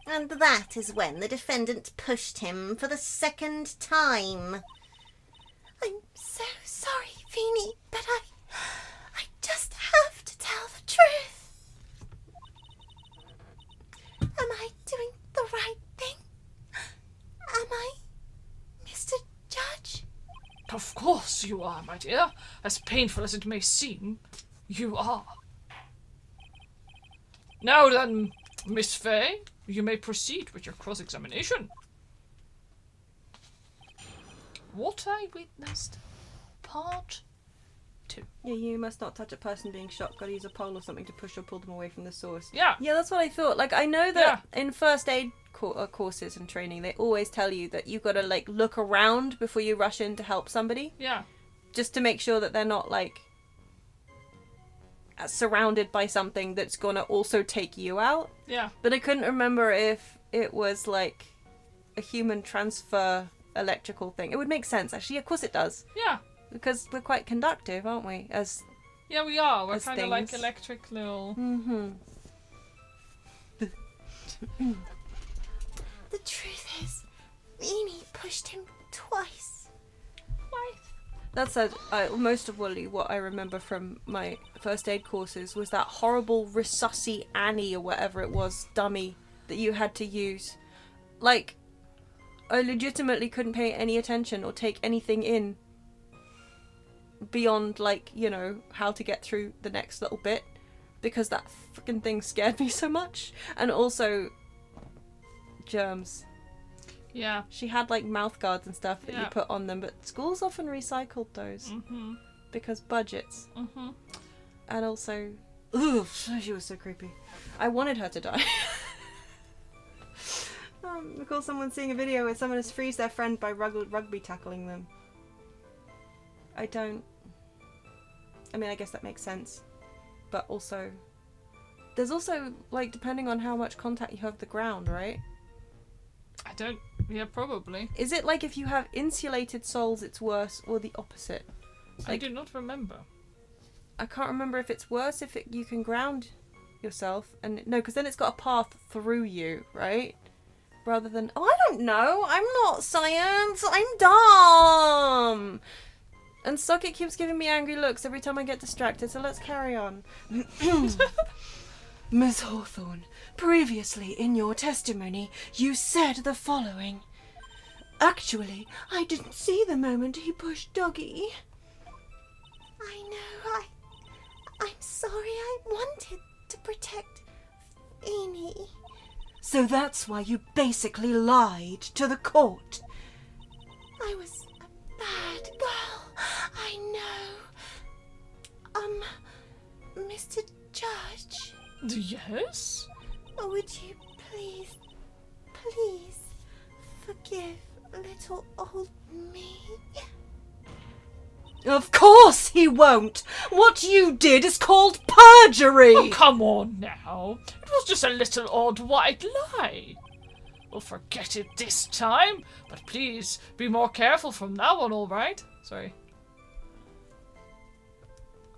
[SPEAKER 3] And that is when the defendant pushed him for the second time.
[SPEAKER 1] I'm so sorry, Feeny, but I just have to tell the truth. Am I doing the right thing? Am I, Mr. Judge?
[SPEAKER 2] Of course you are, my dear. As painful as it may seem, you are. Now then, Miss Fay, you may proceed with your cross-examination. What I witnessed, Part 2.
[SPEAKER 1] Yeah, you must not touch a person being shot. Gotta use a pole or something to push or pull them away from the source.
[SPEAKER 2] Yeah.
[SPEAKER 1] Yeah, that's what I thought. Like, I know that in first aid courses and training, they always tell you that you gotta, like, look around before you rush in to help somebody.
[SPEAKER 2] Yeah.
[SPEAKER 1] Just to make sure that they're not, like, surrounded by something that's gonna also take you out.
[SPEAKER 2] Yeah.
[SPEAKER 1] But I couldn't remember if it was, like, a human transfer electrical thing. It would make sense, actually. Of course it does.
[SPEAKER 2] Yeah.
[SPEAKER 1] Because we're quite conductive, aren't we?
[SPEAKER 2] Yeah, we are. We're
[SPEAKER 1] as
[SPEAKER 2] kind of like
[SPEAKER 1] things.
[SPEAKER 2] electric little...
[SPEAKER 1] Mm-hmm.
[SPEAKER 3] The truth is, Beanie pushed him twice.
[SPEAKER 1] That said, most of what I remember from my first aid courses was that horrible Resusci Annie or whatever it was dummy that you had to use. Like, I legitimately couldn't pay any attention or take anything in beyond, like, you know, how to get through the next little bit because that freaking thing scared me so much. And also, germs.
[SPEAKER 2] Yeah.
[SPEAKER 1] She had like mouth guards and stuff that you
[SPEAKER 2] Yeah.
[SPEAKER 1] put on them, but schools often recycled those because budgets. And also, ugh, she was so creepy. I wanted her to die. Recall someone seeing a video where someone has freeze their friend by rugby tackling them. I mean, I guess that makes sense. But also, there's also, like, depending on how much contact you have with the ground, right?
[SPEAKER 2] Yeah, probably.
[SPEAKER 1] Is it like if you have insulated soles it's worse, or the opposite?
[SPEAKER 2] I
[SPEAKER 1] Like,
[SPEAKER 2] do not remember.
[SPEAKER 1] I can't remember if it's worse if you can ground yourself. And no, because then it's got a path through you, right? Rather than... Oh, I don't know. I'm not science. I'm dumb. And Socket keeps giving me angry looks every time I get distracted, so let's carry on. Miss Hawthorne, previously in your testimony, you said the following. Actually, I didn't see the moment he pushed Doggy.
[SPEAKER 3] I know, I'm sorry, I wanted to protect Beanie.
[SPEAKER 1] So that's why you basically lied to the court.
[SPEAKER 3] I was a bad girl, I know. Mr. Judge,
[SPEAKER 2] Yes?
[SPEAKER 3] would you please forgive little old me?
[SPEAKER 1] Of course he won't! What you did is called perjury!
[SPEAKER 2] Oh, come on now. It was just a little odd white lie. We'll forget it this time, but please be more careful from now on, alright? Sorry.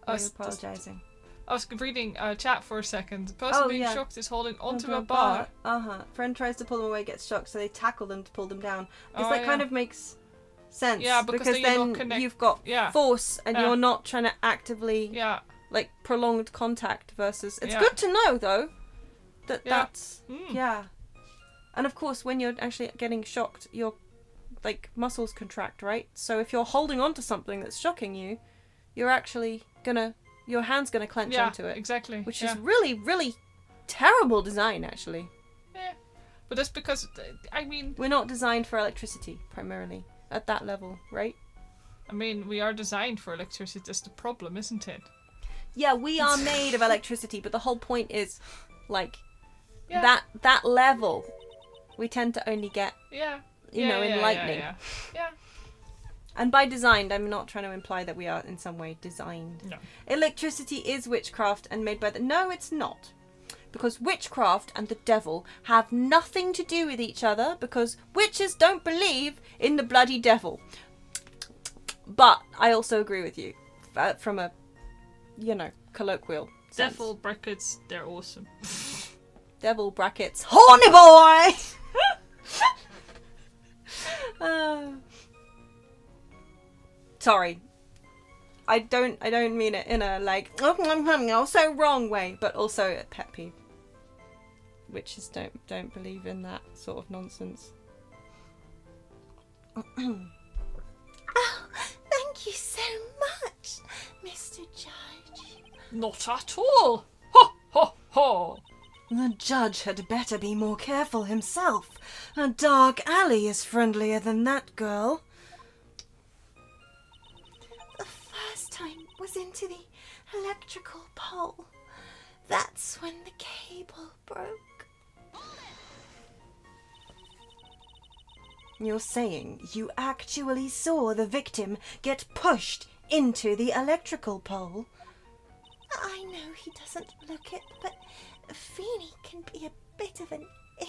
[SPEAKER 1] I'm apologising.
[SPEAKER 2] I was reading chat for a second. The person being shocked is holding onto a bar.
[SPEAKER 1] Friend tries to pull them away, gets shocked, so they tackle them to pull them down. Because
[SPEAKER 2] Oh,
[SPEAKER 1] that
[SPEAKER 2] yeah.
[SPEAKER 1] kind of makes sense.
[SPEAKER 2] Yeah, because then you're not connect-
[SPEAKER 1] you've got
[SPEAKER 2] Yeah.
[SPEAKER 1] force and
[SPEAKER 2] Yeah.
[SPEAKER 1] you're not trying to actively,
[SPEAKER 2] Yeah.
[SPEAKER 1] like, prolonged contact versus... It's
[SPEAKER 2] Yeah.
[SPEAKER 1] good to know, though, that
[SPEAKER 2] Yeah.
[SPEAKER 1] that's... Yeah. And of course, when you're actually getting shocked, your, like, muscles contract, right? So if you're holding on to something that's shocking you, you're actually gonna... Your hand's gonna clench onto it.
[SPEAKER 2] Exactly.
[SPEAKER 1] Which
[SPEAKER 2] yeah.
[SPEAKER 1] is really, really terrible design, actually.
[SPEAKER 2] Yeah. But that's because, I mean...
[SPEAKER 1] We're not designed for electricity, primarily. At that level, right?
[SPEAKER 2] I mean, we are designed for electricity. That's the problem, isn't it?
[SPEAKER 1] Yeah, we are made of electricity, but the whole point is, like,
[SPEAKER 2] Yeah.
[SPEAKER 1] that level, we tend to only get,
[SPEAKER 2] Yeah.
[SPEAKER 1] you know, in lightning.
[SPEAKER 2] Yeah.
[SPEAKER 1] And by designed, I'm not trying to imply that we are in some way designed.
[SPEAKER 2] No.
[SPEAKER 1] Electricity is witchcraft and made by the... No, it's not. Because witchcraft and the devil have nothing to do with each other because witches don't believe in the bloody devil. But I also agree with you from a, you know, colloquial sense.
[SPEAKER 2] Devil brackets, they're awesome.
[SPEAKER 1] Devil brackets, horny boy! Sorry. I don't mean it in a, like, oh, so wrong way, but also a pet peeve. Witches don't believe in that sort of nonsense.
[SPEAKER 3] Oh, thank you so much, Mr. Judge.
[SPEAKER 2] Not at all. Ho, ho, ho.
[SPEAKER 1] The judge had better be more careful himself. A dark alley is friendlier than that girl.
[SPEAKER 3] The first time was into the electrical pole. That's when the cable broke.
[SPEAKER 1] You're saying you actually saw the victim get pushed into the electrical pole?
[SPEAKER 3] I know he doesn't look it, but Feeny can be a bit of an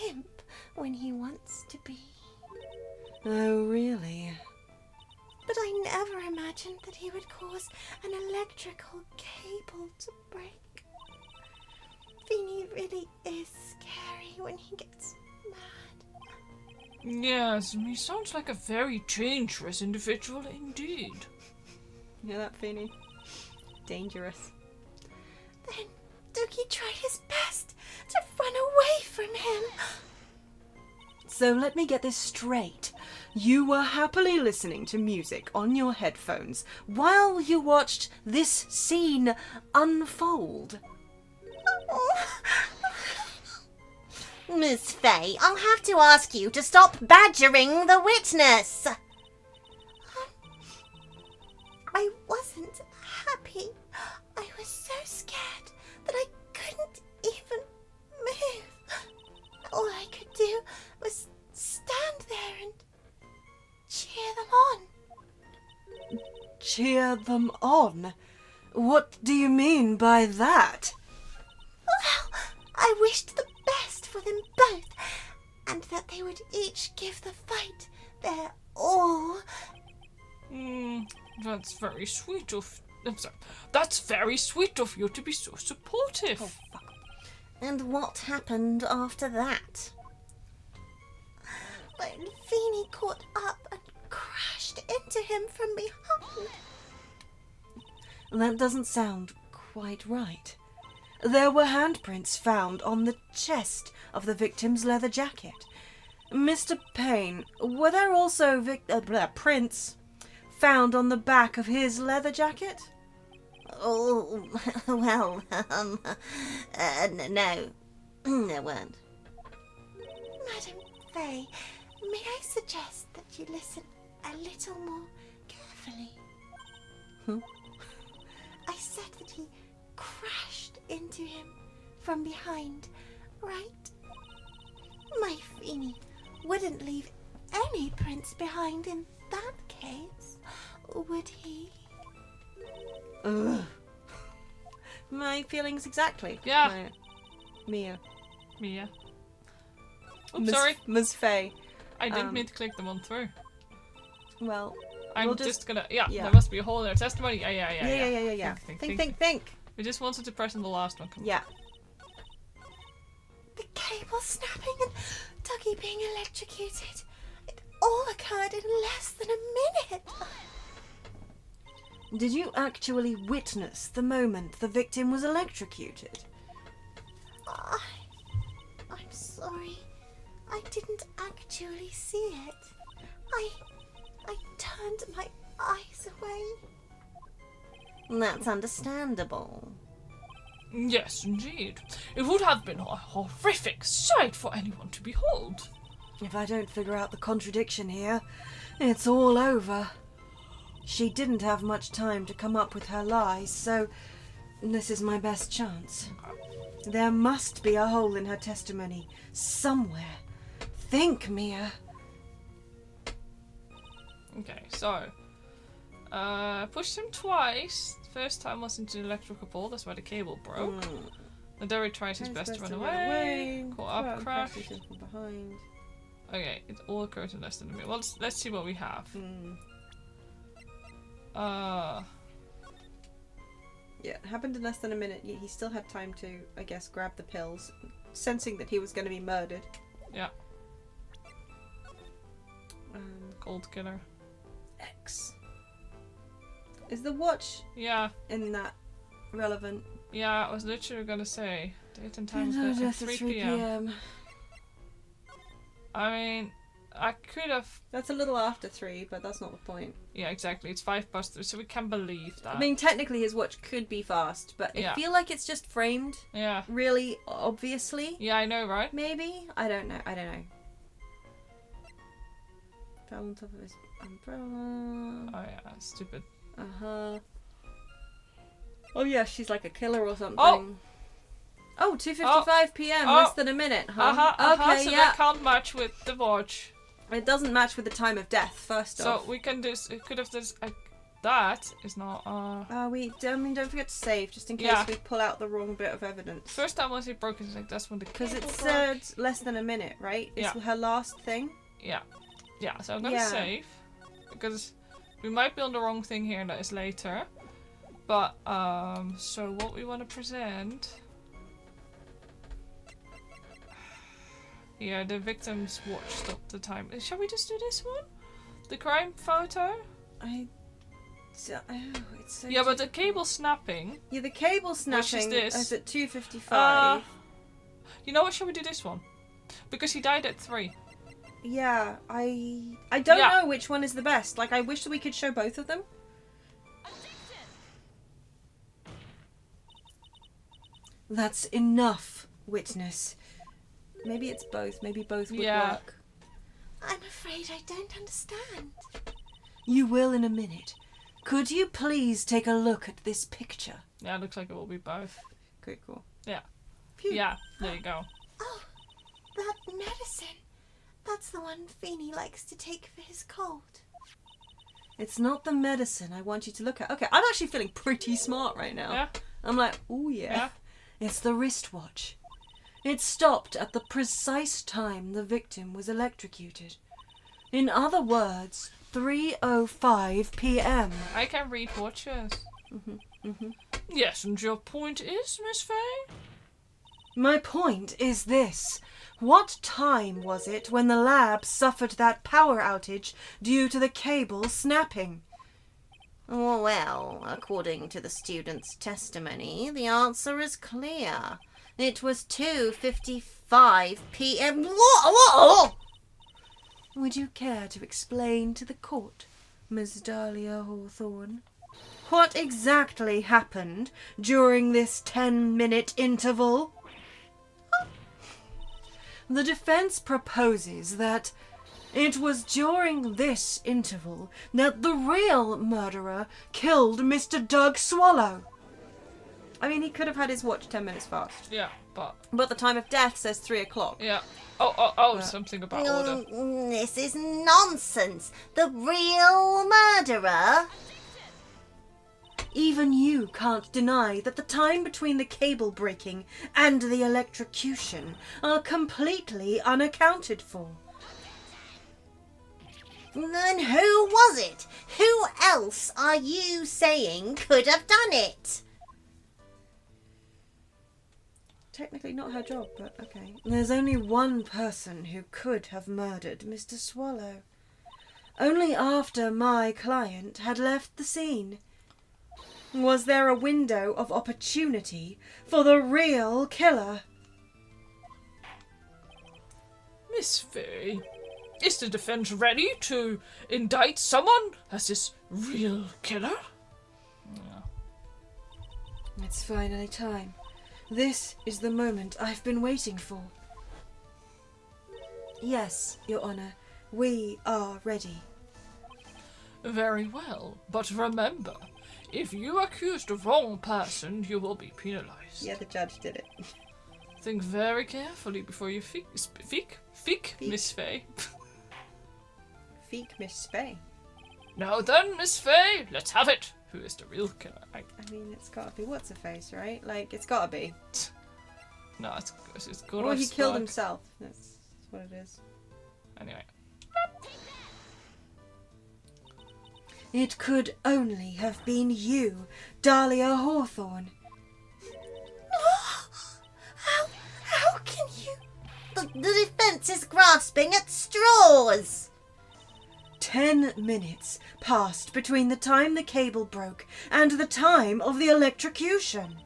[SPEAKER 3] imp when he wants to be.
[SPEAKER 1] Oh, really?
[SPEAKER 3] But I never imagined that he would cause an electrical cable to break. Feeny really is scary when he gets mad.
[SPEAKER 2] Yes, he sounds like a very dangerous individual indeed.
[SPEAKER 1] You hear that, Feeny? Dangerous.
[SPEAKER 3] Then Dookie tried his best to run away from him.
[SPEAKER 1] So let me get this straight. You were happily listening to music on your headphones while you watched this scene unfold.
[SPEAKER 3] Miss Faye, I'll have to ask you to stop badgering the witness. I wasn't happy. I was so scared that I couldn't even move. All I could do was stand there and cheer them on.
[SPEAKER 1] Cheer them on? What do you mean by that?
[SPEAKER 3] Well, I wished the best for them both, and that they would each give the fight their all.
[SPEAKER 2] That's very sweet of... I'm sorry. That's very sweet of you to be so supportive.
[SPEAKER 1] Oh, fuck.
[SPEAKER 3] And what happened after that? When Feeny caught up and crashed into him from behind.
[SPEAKER 1] That doesn't sound quite right. There were handprints found on the chest of the victim's leather jacket. Mr. Payne, were there also prints found on the back of his leather jacket?
[SPEAKER 3] Oh, well, no, there weren't. Madam Faye, may I suggest that you listen a little more carefully? I said that he crashed into him from behind, right? My Feeny wouldn't leave any prints behind in that case, would he?
[SPEAKER 1] Ugh. My feelings exactly.
[SPEAKER 2] Yeah.
[SPEAKER 1] Mia.
[SPEAKER 2] Oops, sorry.
[SPEAKER 1] Ms. Faye.
[SPEAKER 2] I didn't mean to click them on through.
[SPEAKER 1] Well,
[SPEAKER 2] I'm
[SPEAKER 1] we'll
[SPEAKER 2] just gonna...
[SPEAKER 1] yeah.
[SPEAKER 2] There must be a hole in our testimony. Yeah.
[SPEAKER 1] Think.
[SPEAKER 2] We just wanted to press on the last one. Come on.
[SPEAKER 1] Yeah.
[SPEAKER 3] The cable snapping and Dougie being electrocuted. It all occurred in less than a minute.
[SPEAKER 1] Did you actually witness the moment the victim was electrocuted?
[SPEAKER 3] I'm sorry. I didn't actually see it. I turned my eyes away.
[SPEAKER 1] That's understandable.
[SPEAKER 2] Yes, indeed. It would have been a horrific sight for anyone to behold.
[SPEAKER 1] If I don't figure out the contradiction here, it's all over. She didn't have much time to come up with her lies, so this is my best chance. There must be a hole in her testimony somewhere. Think, Mia.
[SPEAKER 2] Okay, so pushed him twice. The first time was into the electrical pole, that's why the cable broke. And Derry tried his best to run away. Caught up, crashed.
[SPEAKER 1] Behind.
[SPEAKER 2] Okay, it all occurred in less than a minute. Well, let's see what we have.
[SPEAKER 1] Yeah, it happened in less than a minute. He still had time to, I guess, grab the pills, sensing that he was going to be murdered.
[SPEAKER 2] Yeah. Cold killer.
[SPEAKER 1] X. Is the watch in that relevant?
[SPEAKER 2] Yeah, I was literally gonna say date and time is at 3 p.m. I mean, I could have.
[SPEAKER 1] That's a little after 3, but that's not the point.
[SPEAKER 2] Yeah, exactly. It's 3:05, so we can believe that.
[SPEAKER 1] I mean, technically his watch could be fast, but I feel like it's just framed.
[SPEAKER 2] Yeah.
[SPEAKER 1] Really obviously.
[SPEAKER 2] Yeah, I know, right?
[SPEAKER 1] Maybe? I don't know. Fell on top of his umbrella.
[SPEAKER 2] Oh yeah, stupid.
[SPEAKER 1] Oh yeah, she's like a killer or something. Oh, 2:55 p.m. Less than a minute, huh? Okay,
[SPEAKER 2] so
[SPEAKER 1] yeah.
[SPEAKER 2] that can't match with the watch.
[SPEAKER 1] It doesn't match with the time of death. First off.
[SPEAKER 2] So we can do. It could have this. That is not.
[SPEAKER 1] Don't forget to save just in case we pull out the wrong bit of evidence.
[SPEAKER 2] First time was he broken, like that's when the
[SPEAKER 1] because it said less than a minute, right? It's her last thing.
[SPEAKER 2] Yeah. Yeah, so I'm gonna save. Because we might be on the wrong thing here, and that is later. But, so what we want to present... Yeah, the victim's watch stopped the time. Shall we just do this one? The crime photo?
[SPEAKER 1] It's so
[SPEAKER 2] Yeah, but the cable snapping...
[SPEAKER 1] Yeah, the cable snapping
[SPEAKER 2] this?
[SPEAKER 1] is at 2:55.
[SPEAKER 2] You know what, shall we do this one? Because he died at 3.
[SPEAKER 1] Yeah, I don't know which one is the best. Like, I wish that we could show both of them. That's enough, witness. Maybe it's both. Maybe both would work.
[SPEAKER 3] I'm afraid I don't understand.
[SPEAKER 1] You will in a minute. Could you please take a look at this picture?
[SPEAKER 2] Yeah, it looks like it will be both.
[SPEAKER 1] Okay, cool.
[SPEAKER 2] Yeah.
[SPEAKER 1] Phew.
[SPEAKER 2] Yeah, there you go.
[SPEAKER 3] Oh, that medicine. That's the one Feeny likes to take for his cold.
[SPEAKER 1] It's not the medicine I want you to look at. Okay, I'm actually feeling pretty smart right now.
[SPEAKER 2] Yeah.
[SPEAKER 1] I'm like, oh yeah. It's the wristwatch. It stopped at the precise time the victim was electrocuted. In other words, 3:05 p.m.
[SPEAKER 2] I can read watches. Yes, and your point is, Miss Faye?
[SPEAKER 1] My point is this. What time was it when the lab suffered that power outage due to the cable snapping?
[SPEAKER 3] Well, according to the student's testimony, the answer is clear. It was 2:55 p.m. What?
[SPEAKER 1] Would you care to explain to the court, Miss Dahlia Hawthorne, what exactly happened during this 10-minute interval? The defense proposes that it was during this interval that the real murderer killed Mr. Doug Swallow. I mean, he could have had his watch 10 minutes fast.
[SPEAKER 2] Yeah, but...
[SPEAKER 1] But the time of death says 3 o'clock.
[SPEAKER 2] Yeah. Oh, something about order.
[SPEAKER 3] This is nonsense. The real murderer?
[SPEAKER 1] Even you can't deny that the time between the cable breaking and the electrocution are completely unaccounted for.
[SPEAKER 3] Then who was it? Who else are you saying could have done it?
[SPEAKER 1] Technically not her job, but okay. There's only one person who could have murdered Mr. Swallow. Only after my client had left the scene. Was there a window of opportunity for the real killer?
[SPEAKER 2] Miss Faye, is the defense ready to indict someone as this real killer? Yeah.
[SPEAKER 1] It's finally time. This is the moment I've been waiting for. Yes, Your Honor, we are ready.
[SPEAKER 2] Very well, but remember, if you accuse the wrong person, you will be penalized.
[SPEAKER 1] Yeah, the judge did it.
[SPEAKER 2] Think very carefully before you speak, Miss Faye.
[SPEAKER 1] Feek Miss Faye.
[SPEAKER 2] Now then, Miss Faye, let's have it. Who is the real killer?
[SPEAKER 1] I mean, it's gotta be what's her face, right? Like, it's gotta be.
[SPEAKER 2] No, it's good.
[SPEAKER 1] Or he killed himself. That's what it is.
[SPEAKER 2] Anyway.
[SPEAKER 1] It could only have been you, Dahlia Hawthorne.
[SPEAKER 3] How can you? The defense is grasping at straws.
[SPEAKER 1] 10 minutes passed between the time the cable broke and the time of the electrocution.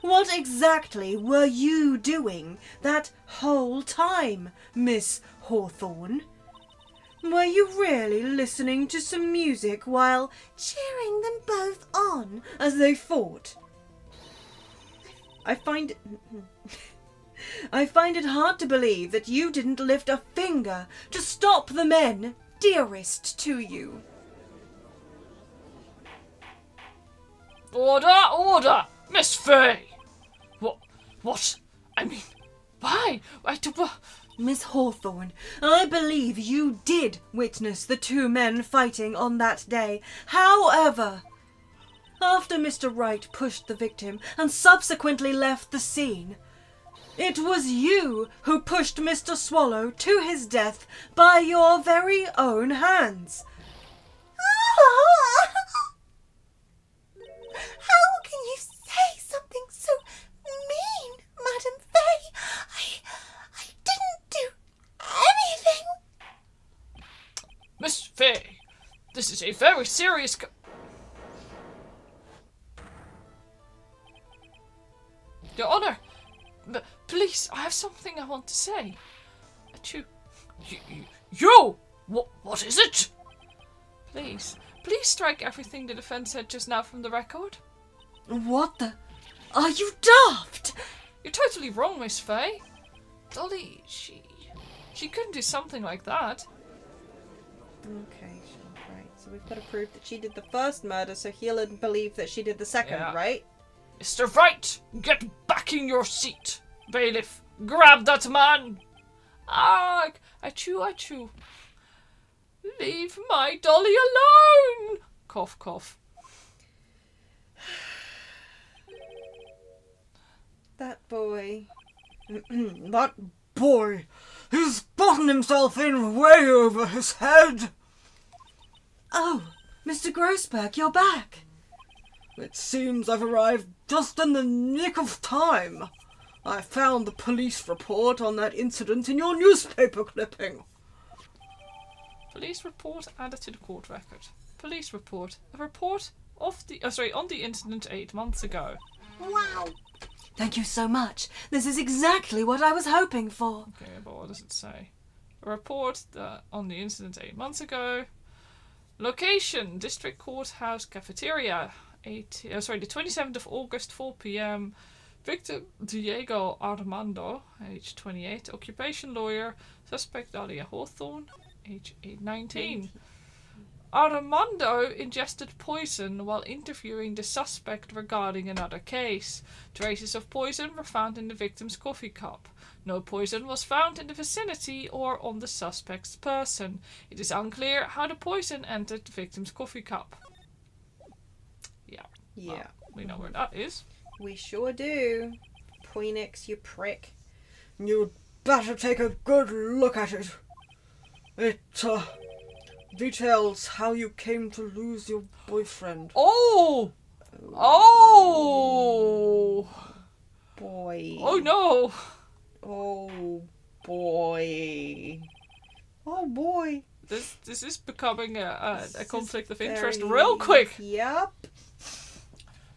[SPEAKER 1] What exactly were you doing that whole time, Miss Hawthorne? Were you really listening to some music while cheering them both on as they fought? I find it hard to believe that you didn't lift a finger to stop the men dearest to you.
[SPEAKER 2] Order! Miss Faye! What? I mean, why?
[SPEAKER 1] Miss Hawthorne, I believe you did witness the 2 men fighting on that day. However, after Mr. Wright pushed the victim and subsequently left the scene, It was you who pushed Mr. Swallow to his death by your very own hands.
[SPEAKER 3] How can you say something so mean, Madam Faye? I didn't do anything.
[SPEAKER 2] Miss Faye, this is a very serious Your Honor, please, I have something I want to say. You! What is it? Please strike everything the defense said just now from the record.
[SPEAKER 1] What the? Are you daft?
[SPEAKER 2] You're totally wrong, Miss Faye. Dolly, she couldn't do something like that.
[SPEAKER 1] Okay, sure, right. So we've got to prove that she did the first murder, so he'll believe that she did the second,
[SPEAKER 2] Yeah.
[SPEAKER 1] right?
[SPEAKER 2] Mr. Wright, get back in your seat. Bailiff, grab that man. Ah, achoo. Leave my Dolly alone. Cough, cough.
[SPEAKER 1] That boy.
[SPEAKER 4] That boy, he's gotten himself in way over his head.
[SPEAKER 1] Oh, Mr. Grossberg, you're back.
[SPEAKER 4] It seems I've arrived just in the nick of time. I found the police report on that incident in your newspaper clipping.
[SPEAKER 2] Police report added to the court record. Police report. A report of the on the incident 8 months ago.
[SPEAKER 3] Wow.
[SPEAKER 1] Thank you so much. This is exactly what I was hoping for.
[SPEAKER 2] Okay, but what does it say? A report on the incident 8 months ago. Location: District Courthouse Cafeteria. The 27th of August, 4 p.m. Victim Diego Armando, age 28. Occupation lawyer. Suspect Dahlia Hawthorne, age 19. Armando ingested poison while interviewing the suspect regarding another case. Traces of poison were found in the victim's coffee cup. No poison was found in the vicinity or on the suspect's person. It is unclear how the poison entered the victim's coffee cup.
[SPEAKER 1] Yeah.
[SPEAKER 2] Well, we know where that is.
[SPEAKER 1] We sure do. Poinix, you prick.
[SPEAKER 4] You'd better take a good look at it. It, details how you came to lose your boyfriend.
[SPEAKER 2] Oh!
[SPEAKER 1] Boy.
[SPEAKER 2] Oh no!
[SPEAKER 1] Oh boy. Oh boy.
[SPEAKER 2] This is becoming a conflict of
[SPEAKER 1] Very-
[SPEAKER 2] interest real quick.
[SPEAKER 1] Yep.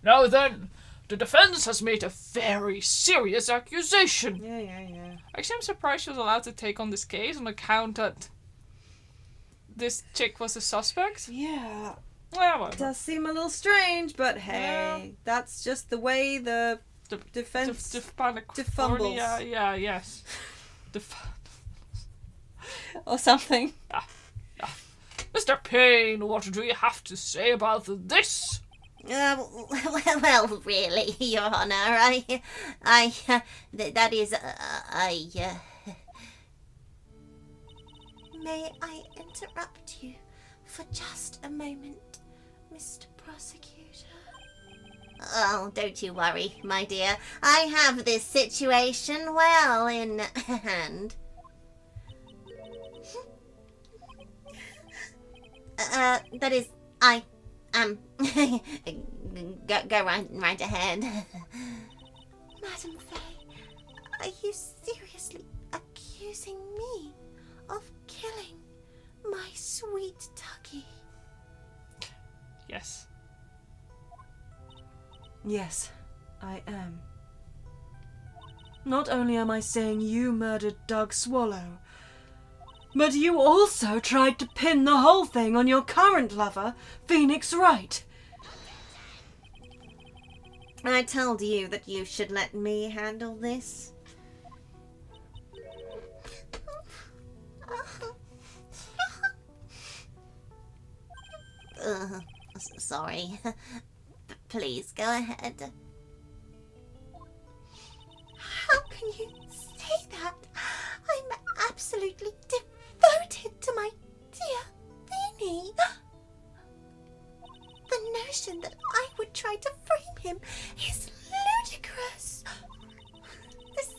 [SPEAKER 2] Now then, the defense has made a very serious accusation.
[SPEAKER 1] Yeah.
[SPEAKER 2] Actually, I'm surprised she was allowed to take on this case on account that this chick was a suspect.
[SPEAKER 1] Yeah.
[SPEAKER 2] Well, whatever.
[SPEAKER 1] Does seem a little strange, but hey,
[SPEAKER 2] Yeah.
[SPEAKER 1] that's just the way the defense
[SPEAKER 2] Fumbles. Yes.
[SPEAKER 1] or something.
[SPEAKER 2] Mr. Payne, what do you have to say about this?
[SPEAKER 3] Well, really, Your Honor, that is, May I interrupt you for just a moment, Mr. Prosecutor? Oh, don't you worry, my dear. I have this situation well in hand. That is, I am... go right ahead. Madam Faye, are you seriously accusing me of killing my sweet Tucky?
[SPEAKER 2] Yes.
[SPEAKER 1] Yes, I am. Not only am I saying you murdered Doug Swallow, but you also tried to pin the whole thing on your current lover, Phoenix Wright.
[SPEAKER 3] I told you that you should let me handle this. Sorry. Please go ahead. How can you say that? I'm absolutely devoted to my dear Vinny. The notion that I would try to frame him is ludicrous. This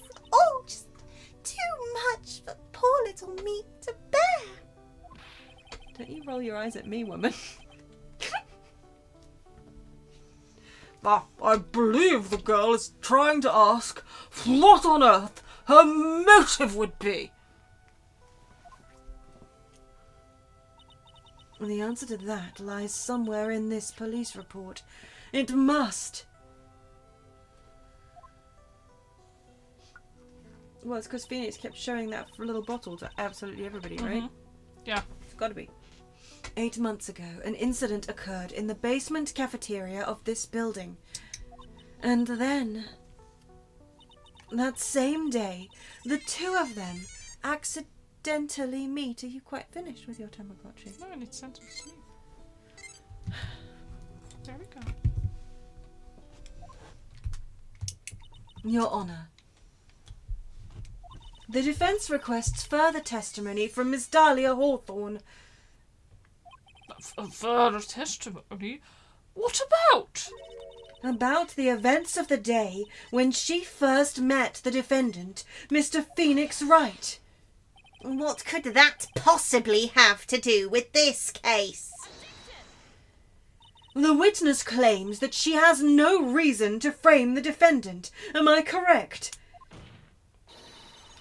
[SPEAKER 1] roll your eyes at me, woman.
[SPEAKER 4] I believe the girl is trying to ask what on earth her motive would be.
[SPEAKER 1] The answer to that lies somewhere in this police report. It must. Well, it's because Phoenix kept showing that little bottle to absolutely everybody, right?
[SPEAKER 2] Yeah.
[SPEAKER 1] It's got to be. 8 months ago, an incident occurred in the basement cafeteria of this building. And then, that same day, the two of them accidentally meet. Are you quite finished with your Tamagotchi?
[SPEAKER 2] No, I need to send him to sleep. There we go.
[SPEAKER 1] Your Honour, the defence requests further testimony from Miss Dahlia Hawthorne.
[SPEAKER 2] Further testimony? What about?
[SPEAKER 1] About the events of the day when she first met the defendant, Mr. Phoenix Wright.
[SPEAKER 3] What could that possibly have to do with this case?
[SPEAKER 1] The witness claims that she has no reason to frame the defendant. Am I correct?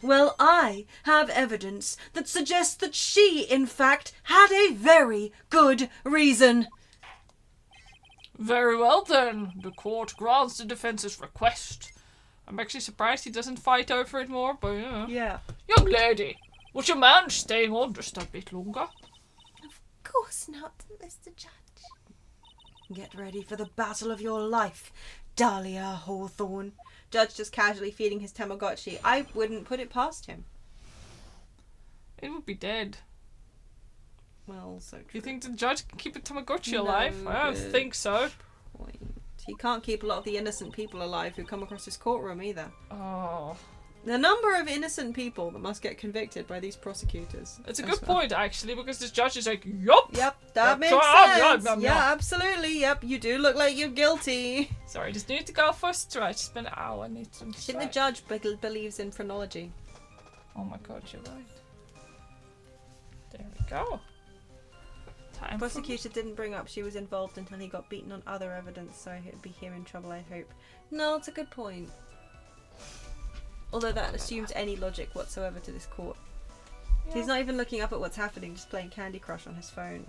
[SPEAKER 1] Well, I have evidence that suggests that she, in fact, had a very good reason.
[SPEAKER 2] Very well then. The court grants the defence's request. I'm actually surprised he doesn't fight over it more, but yeah.
[SPEAKER 1] Yeah.
[SPEAKER 2] Young lady, would you mind staying on just a bit longer?
[SPEAKER 3] Of course not, Mr. Judge.
[SPEAKER 1] Get ready for the battle of your life, Dahlia Hawthorne. Judge just casually feeding his Tamagotchi. I wouldn't put it past him.
[SPEAKER 2] It would be dead.
[SPEAKER 1] Well, so true.
[SPEAKER 2] Do you think the judge can keep a Tamagotchi
[SPEAKER 1] No,
[SPEAKER 2] alive? I don't
[SPEAKER 1] good
[SPEAKER 2] think so.
[SPEAKER 1] Point. He can't keep a lot of the innocent people alive who come across his courtroom either.
[SPEAKER 2] Oh.
[SPEAKER 1] The number of innocent people that must get convicted by these prosecutors.
[SPEAKER 2] It's a
[SPEAKER 1] as
[SPEAKER 2] good
[SPEAKER 1] well.
[SPEAKER 2] point, actually, because this judge is like, yup!
[SPEAKER 1] Yep, that makes sense. Yeah, absolutely. Yep, you do look like you're guilty.
[SPEAKER 2] Sorry, just need to go for a stretch. It's been an hour. I need some
[SPEAKER 1] I think
[SPEAKER 2] stretch.
[SPEAKER 1] the judge believes in phrenology.
[SPEAKER 2] Oh my god, you're right. There we go. Time
[SPEAKER 1] The
[SPEAKER 2] for...
[SPEAKER 1] prosecutor didn't bring up she was involved until he got beaten on other evidence, so he'd be here in trouble, I hope. No, it's a good point. Although that assumes any logic whatsoever to this court.
[SPEAKER 2] Yeah.
[SPEAKER 1] He's not even looking up at what's happening, just playing Candy Crush on his phone.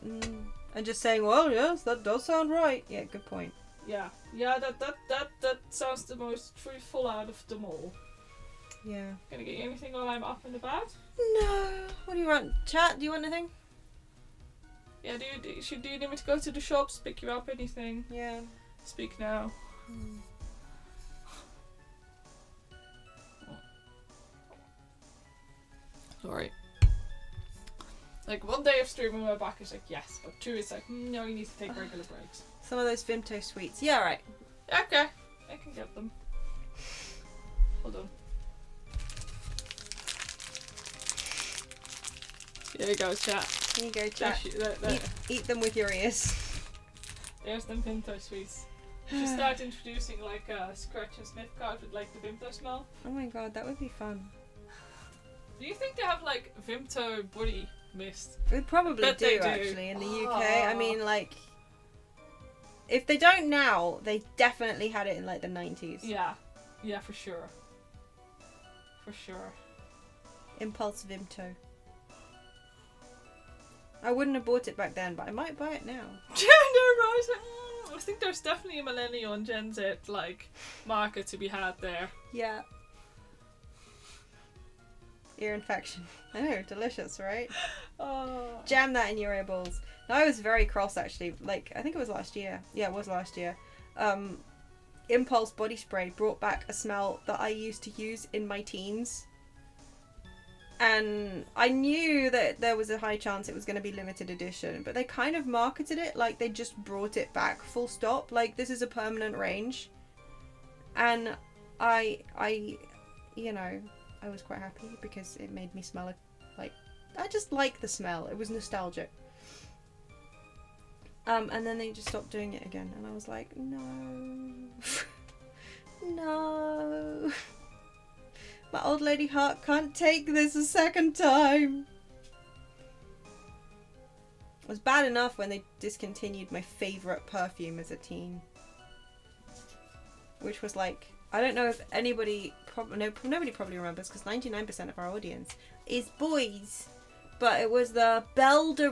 [SPEAKER 1] And just saying, well, yes, that does sound right. Yeah, good point.
[SPEAKER 2] Yeah, that sounds the most truthful out of them all.
[SPEAKER 1] Yeah.
[SPEAKER 2] Gonna get you anything while I'm up and about?
[SPEAKER 1] No. What do you want? Chat? Do you want anything?
[SPEAKER 2] Yeah, do you need me to go to the shops, pick you up anything?
[SPEAKER 1] Yeah.
[SPEAKER 2] Speak now. Sorry. Like, 1 day of streaming my back is like, yes, but 2 is like, no, you need to take regular breaks.
[SPEAKER 1] Some of those Vimto sweets. Yeah, right.
[SPEAKER 2] Okay, I can get them. Hold on. Here you go, chat.
[SPEAKER 1] Here you go, chat.
[SPEAKER 2] There.
[SPEAKER 1] Eat them with your ears.
[SPEAKER 2] There's them Vimto sweets. You should start introducing like a scratch and sniff card with like the Vimto smell.
[SPEAKER 1] Oh my god, that would be fun.
[SPEAKER 2] Do you think they have like Vimto body mist?
[SPEAKER 1] We probably
[SPEAKER 2] Bet they
[SPEAKER 1] do,
[SPEAKER 2] do.
[SPEAKER 1] actually, in the UK. I mean, like, if they don't now, they definitely had it in like the 90s.
[SPEAKER 2] Yeah, for sure. For sure.
[SPEAKER 1] Impulse Vimto. I wouldn't have bought it back then, but I might buy it now.
[SPEAKER 2] Yeah, no, right. I think there's definitely a millennial and Gen Z like market to be had there.
[SPEAKER 1] Yeah. Ear infection. I know, delicious, right?
[SPEAKER 2] Oh.
[SPEAKER 1] Jam that in your earballs. No, I was very cross actually. Like, I think it was last year. Yeah, it was last year. Impulse body spray brought back a smell that I used to use in my teens. And I knew that there was a high chance it was going to be limited edition, but they kind of marketed it like they just brought it back full stop. Like, this is a permanent range. And I you know, I was quite happy because it made me smell like, I just like the smell. It was nostalgic. And then they just stopped doing it again, and I was like, no. No. My old lady heart can't take this a second time. It was bad enough when they discontinued my favourite perfume as a teen. Which was like, I don't know if anybody, nobody probably remembers because 99% of our audience is boys. But it was the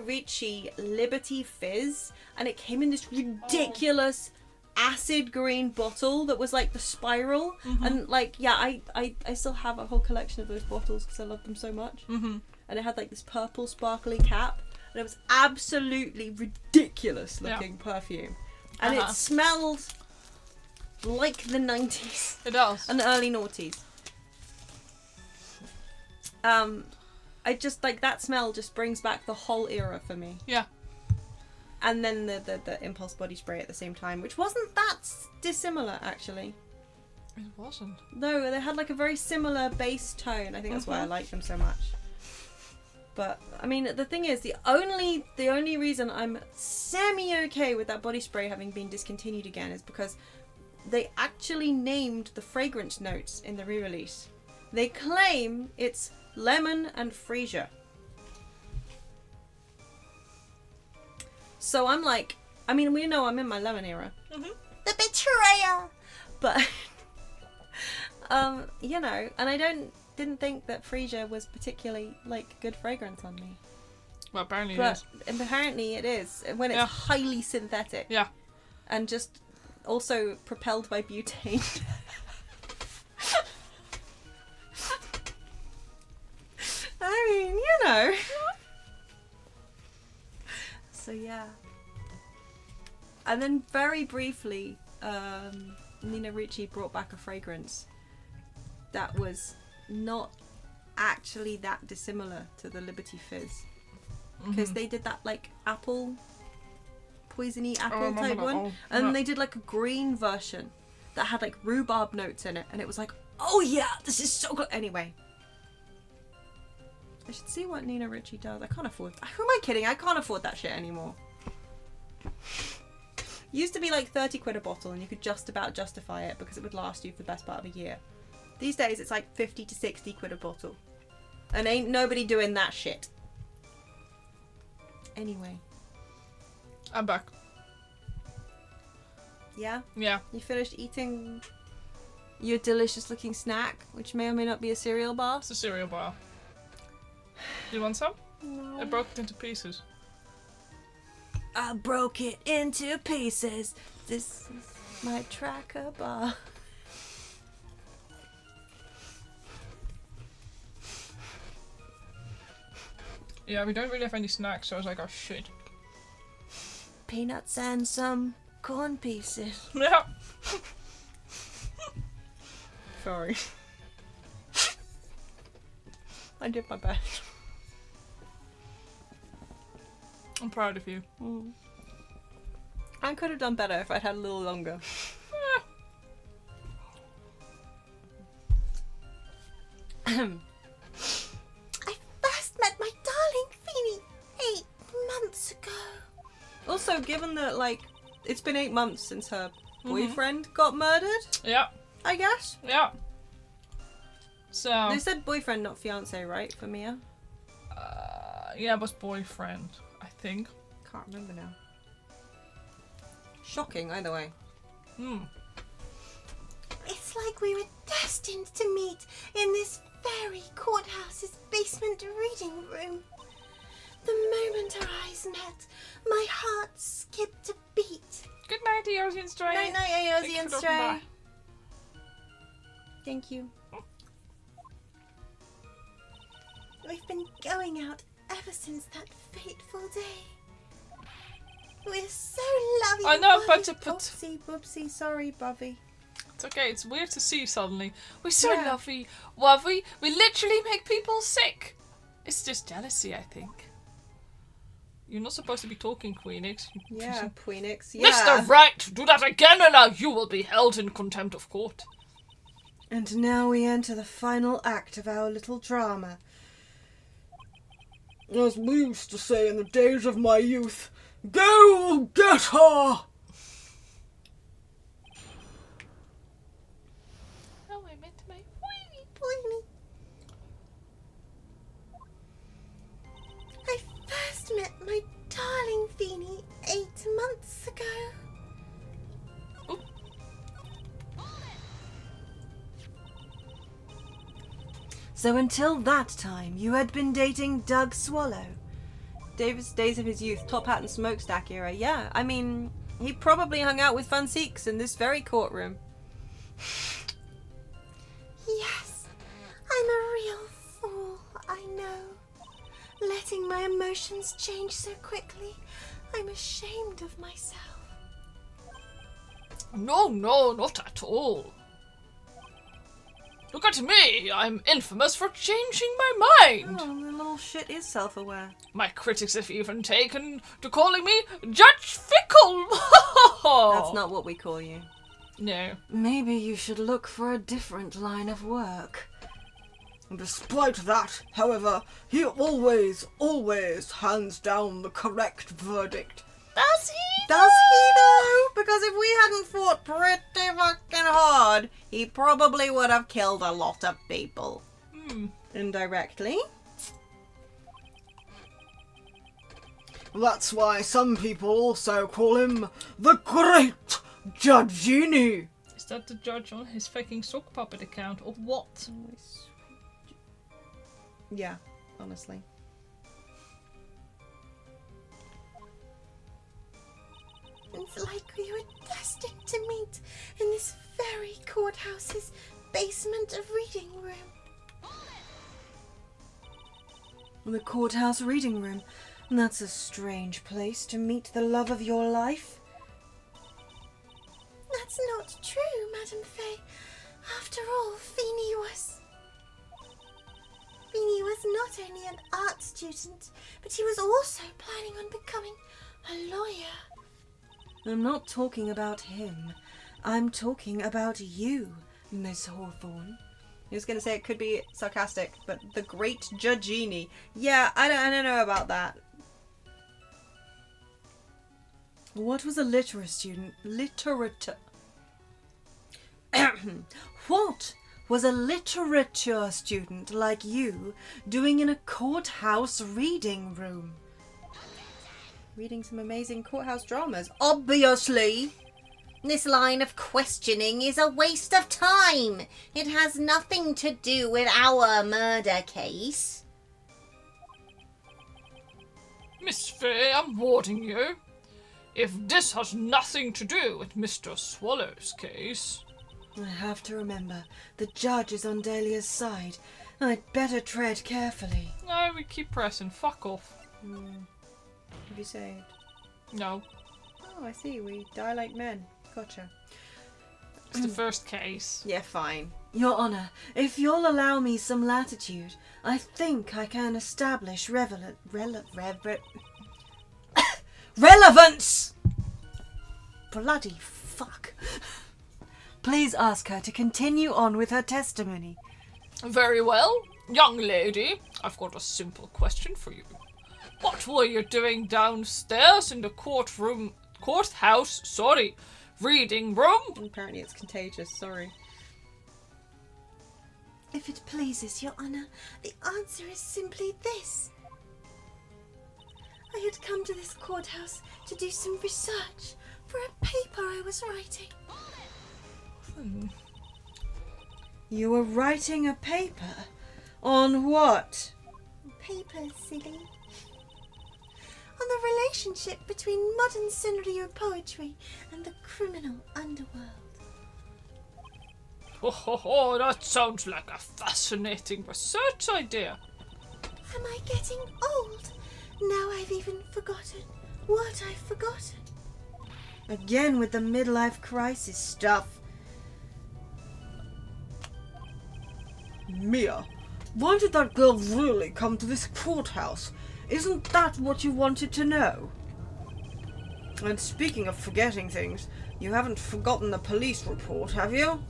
[SPEAKER 1] Ricci Liberty Fizz, and it came in this ridiculous acid green bottle that was like the spiral. And like, yeah, I still have a whole collection of those bottles because I love them so much. And it had like this purple sparkly cap, and it was absolutely ridiculous looking perfume. And it smelled like the 90s.
[SPEAKER 2] It does.
[SPEAKER 1] And the early noughties. I just like that smell just brings back the whole era for me.
[SPEAKER 2] Yeah.
[SPEAKER 1] And then the impulse body spray at the same time, which wasn't that dissimilar actually.
[SPEAKER 2] It wasn't.
[SPEAKER 1] No, they had like a very similar bass tone. I think that's why I like them so much. But I mean, the thing is, the only reason I'm semi-okay with that body spray having been discontinued again is because they actually named the fragrance notes in the re-release. They claim it's lemon and freesia. So I'm like, I mean, we know I'm in my lemon era.
[SPEAKER 3] The betrayer!
[SPEAKER 1] But, you know, and I didn't think that freesia was particularly, like, good fragrance on me.
[SPEAKER 2] Well, apparently
[SPEAKER 1] But
[SPEAKER 2] it is.
[SPEAKER 1] apparently it is, when it's highly synthetic.
[SPEAKER 2] Yeah.
[SPEAKER 1] And just also propelled by butane. I mean, you know. So yeah. And then very briefly, Nina Ricci brought back a fragrance that was not actually that dissimilar to the Liberty Fizz. Because they did that like apple, poisony apple type one. And they did like a green version that had like rhubarb notes in it. And it was like, oh yeah, this is so good. Anyway. I should see what Nina Ricci does. I can't afford... Who am I kidding? I can't afford that shit anymore. Used to be like 30 quid a bottle and you could just about justify it because it would last you for the best part of a year. These days it's like 50 to 60 quid a bottle. And ain't nobody doing that shit. Anyway.
[SPEAKER 2] I'm back.
[SPEAKER 1] Yeah?
[SPEAKER 2] Yeah.
[SPEAKER 1] You finished eating your delicious looking snack, which may or may not be a cereal bar?
[SPEAKER 2] It's a cereal bar. Do you want some?
[SPEAKER 1] No.
[SPEAKER 2] I broke it into pieces.
[SPEAKER 1] I broke it into pieces. This is my tracker bar.
[SPEAKER 2] Yeah, we don't really have any snacks, so I was like, oh shit.
[SPEAKER 1] Peanuts and some corn pieces.
[SPEAKER 2] Yeah.
[SPEAKER 1] Sorry. I did my best.
[SPEAKER 2] I'm proud of you.
[SPEAKER 1] I could have done better if I'd had a little longer.
[SPEAKER 3] I first met my darling Feeny 8 months ago.
[SPEAKER 1] Also, given that, like, it's been 8 months since her boyfriend got murdered,
[SPEAKER 2] Yeah.
[SPEAKER 1] I guess.
[SPEAKER 2] Yeah. So.
[SPEAKER 1] They said boyfriend, not fiance, right, for Mia?
[SPEAKER 2] Yeah, it was boyfriend, I think.
[SPEAKER 1] Can't remember now. Shocking, either way.
[SPEAKER 3] It's like we were destined to meet in this very courthouse's basement reading room. The moment our eyes met, my heart skipped a beat.
[SPEAKER 2] Good night, Eosian Stray.
[SPEAKER 1] Night night, Aozi and Stray. Thank you.
[SPEAKER 3] We've been going out ever since that fateful day. We're so lovey.
[SPEAKER 2] I know, but
[SPEAKER 1] Oopsie, boopsie, sorry, Bubby.
[SPEAKER 2] it's okay. It's weird to see suddenly. We're so
[SPEAKER 1] Yeah.
[SPEAKER 2] lovey, wovey. We literally make people sick. It's just jealousy, I think. You're not supposed to be talking, Queenix.
[SPEAKER 1] Yeah, Queenix. Yeah.
[SPEAKER 2] Mr. Right, do that again, and you will be held in contempt of court.
[SPEAKER 1] And now we enter the final act of our little drama.
[SPEAKER 4] As we used to say in the days of my youth, go get her!
[SPEAKER 2] Oh, I meant my
[SPEAKER 3] Poiny. I first met my darling
[SPEAKER 1] So until that time, you had been dating Doug Swallow. David's days of his youth, top hat and smokestack era. Yeah, I mean, he probably hung out with fun Sikhs in this very courtroom.
[SPEAKER 3] Yes, I'm a real fool, I know. Letting my emotions change so quickly, I'm ashamed of myself.
[SPEAKER 2] No, not at all. Look at me, I'm infamous for changing my mind.
[SPEAKER 1] Oh, the little shit is self-aware.
[SPEAKER 2] My critics have even taken to calling me Judge Fickle.
[SPEAKER 1] That's not what we call you.
[SPEAKER 2] No.
[SPEAKER 1] Maybe you should look for a different line of work.
[SPEAKER 4] Despite that, however, he always hands down the correct verdict.
[SPEAKER 2] Does he?
[SPEAKER 1] Does he though? Because if we hadn't fought pretty fucking hard, he probably would have killed a lot of people. Indirectly.
[SPEAKER 4] That's why some people also call him the Great Judgini.
[SPEAKER 2] Is that the judge on his fucking sock puppet account or what?
[SPEAKER 1] Yeah, honestly.
[SPEAKER 3] It's like we were destined to meet in this very courthouse's basement of reading room.
[SPEAKER 1] The courthouse reading room. That's a strange place to meet the love of your life.
[SPEAKER 3] That's not true, Madame Faye. After all, Feeny was not only an art student, but he was also planning on becoming a lawyer.
[SPEAKER 1] I'm not talking about him. I'm talking about you, Miss Hawthorne.
[SPEAKER 5] I was going to say it could be sarcastic, but the Great Judgini. Yeah, I don't know about that.
[SPEAKER 1] What was a literature student? What was a literature student like you doing in a courthouse reading room?
[SPEAKER 5] Reading some amazing courthouse dramas. Obviously!
[SPEAKER 3] This line of questioning is a waste of time. It has nothing to do with our murder case.
[SPEAKER 2] Miss Faye, I'm warning you. If this has nothing to do with Mr. Swallow's case...
[SPEAKER 1] I have to remember, the judge is on Dahlia's side. I'd better tread carefully.
[SPEAKER 2] No, we keep pressing. Fuck off.
[SPEAKER 5] Have you saved?
[SPEAKER 2] No.
[SPEAKER 5] Oh, I see. We die like men. Gotcha.
[SPEAKER 2] It's the first case.
[SPEAKER 5] Yeah, fine.
[SPEAKER 1] Your Honour, if you'll allow me some latitude, I think I can establish relevance! Bloody fuck. Please ask her to continue on with her testimony.
[SPEAKER 2] Very well. Young lady, I've got a simple question for you. What were you doing downstairs in the courthouse, reading room?
[SPEAKER 5] Apparently it's contagious, sorry.
[SPEAKER 3] If it pleases your Honour, the answer is simply this. I had come to this courthouse to do some research for a paper I was writing.
[SPEAKER 1] You were writing a paper? On what?
[SPEAKER 3] Paper, silly. On the relationship between modern scenario poetry and the criminal underworld.
[SPEAKER 2] Oh, that sounds like a fascinating research idea.
[SPEAKER 3] Am I getting old? Now I've even forgotten what I've forgotten.
[SPEAKER 1] Again with the midlife crisis stuff.
[SPEAKER 4] Mia, why did that girl really come to this courthouse? Isn't that what you wanted to know? And speaking of forgetting things, you haven't forgotten the police report, have you?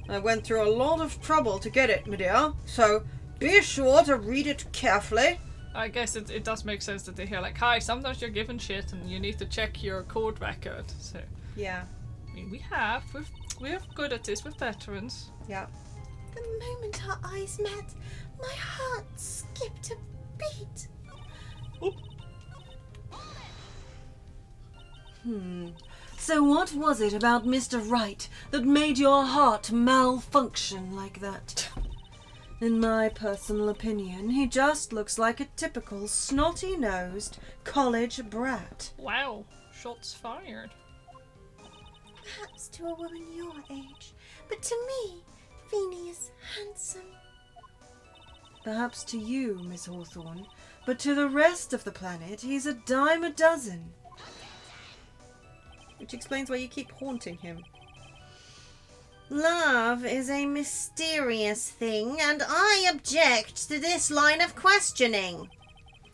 [SPEAKER 4] I went through a lot of trouble to get it, my dear, so be sure to read it carefully.
[SPEAKER 2] I guess it does make sense that they hear like, hi, sometimes you're given shit and you need to check your court record. So
[SPEAKER 5] Yeah.
[SPEAKER 2] I mean, we're good at this with veterans.
[SPEAKER 5] Yeah.
[SPEAKER 3] The moment our eyes met, my heart skipped a beat.
[SPEAKER 1] So what was it about Mr. Wright that made your heart malfunction like that?
[SPEAKER 4] In my personal opinion, he just looks like a typical snotty-nosed college brat.
[SPEAKER 2] Wow, shots fired.
[SPEAKER 3] Perhaps to a woman your age, but to me, Feeny is handsome.
[SPEAKER 4] Perhaps to you, Miss Hawthorne, but to the rest of the planet, he's a dime a dozen.
[SPEAKER 5] Which explains why you keep haunting him.
[SPEAKER 3] Love is a mysterious thing, and I object to this line of questioning.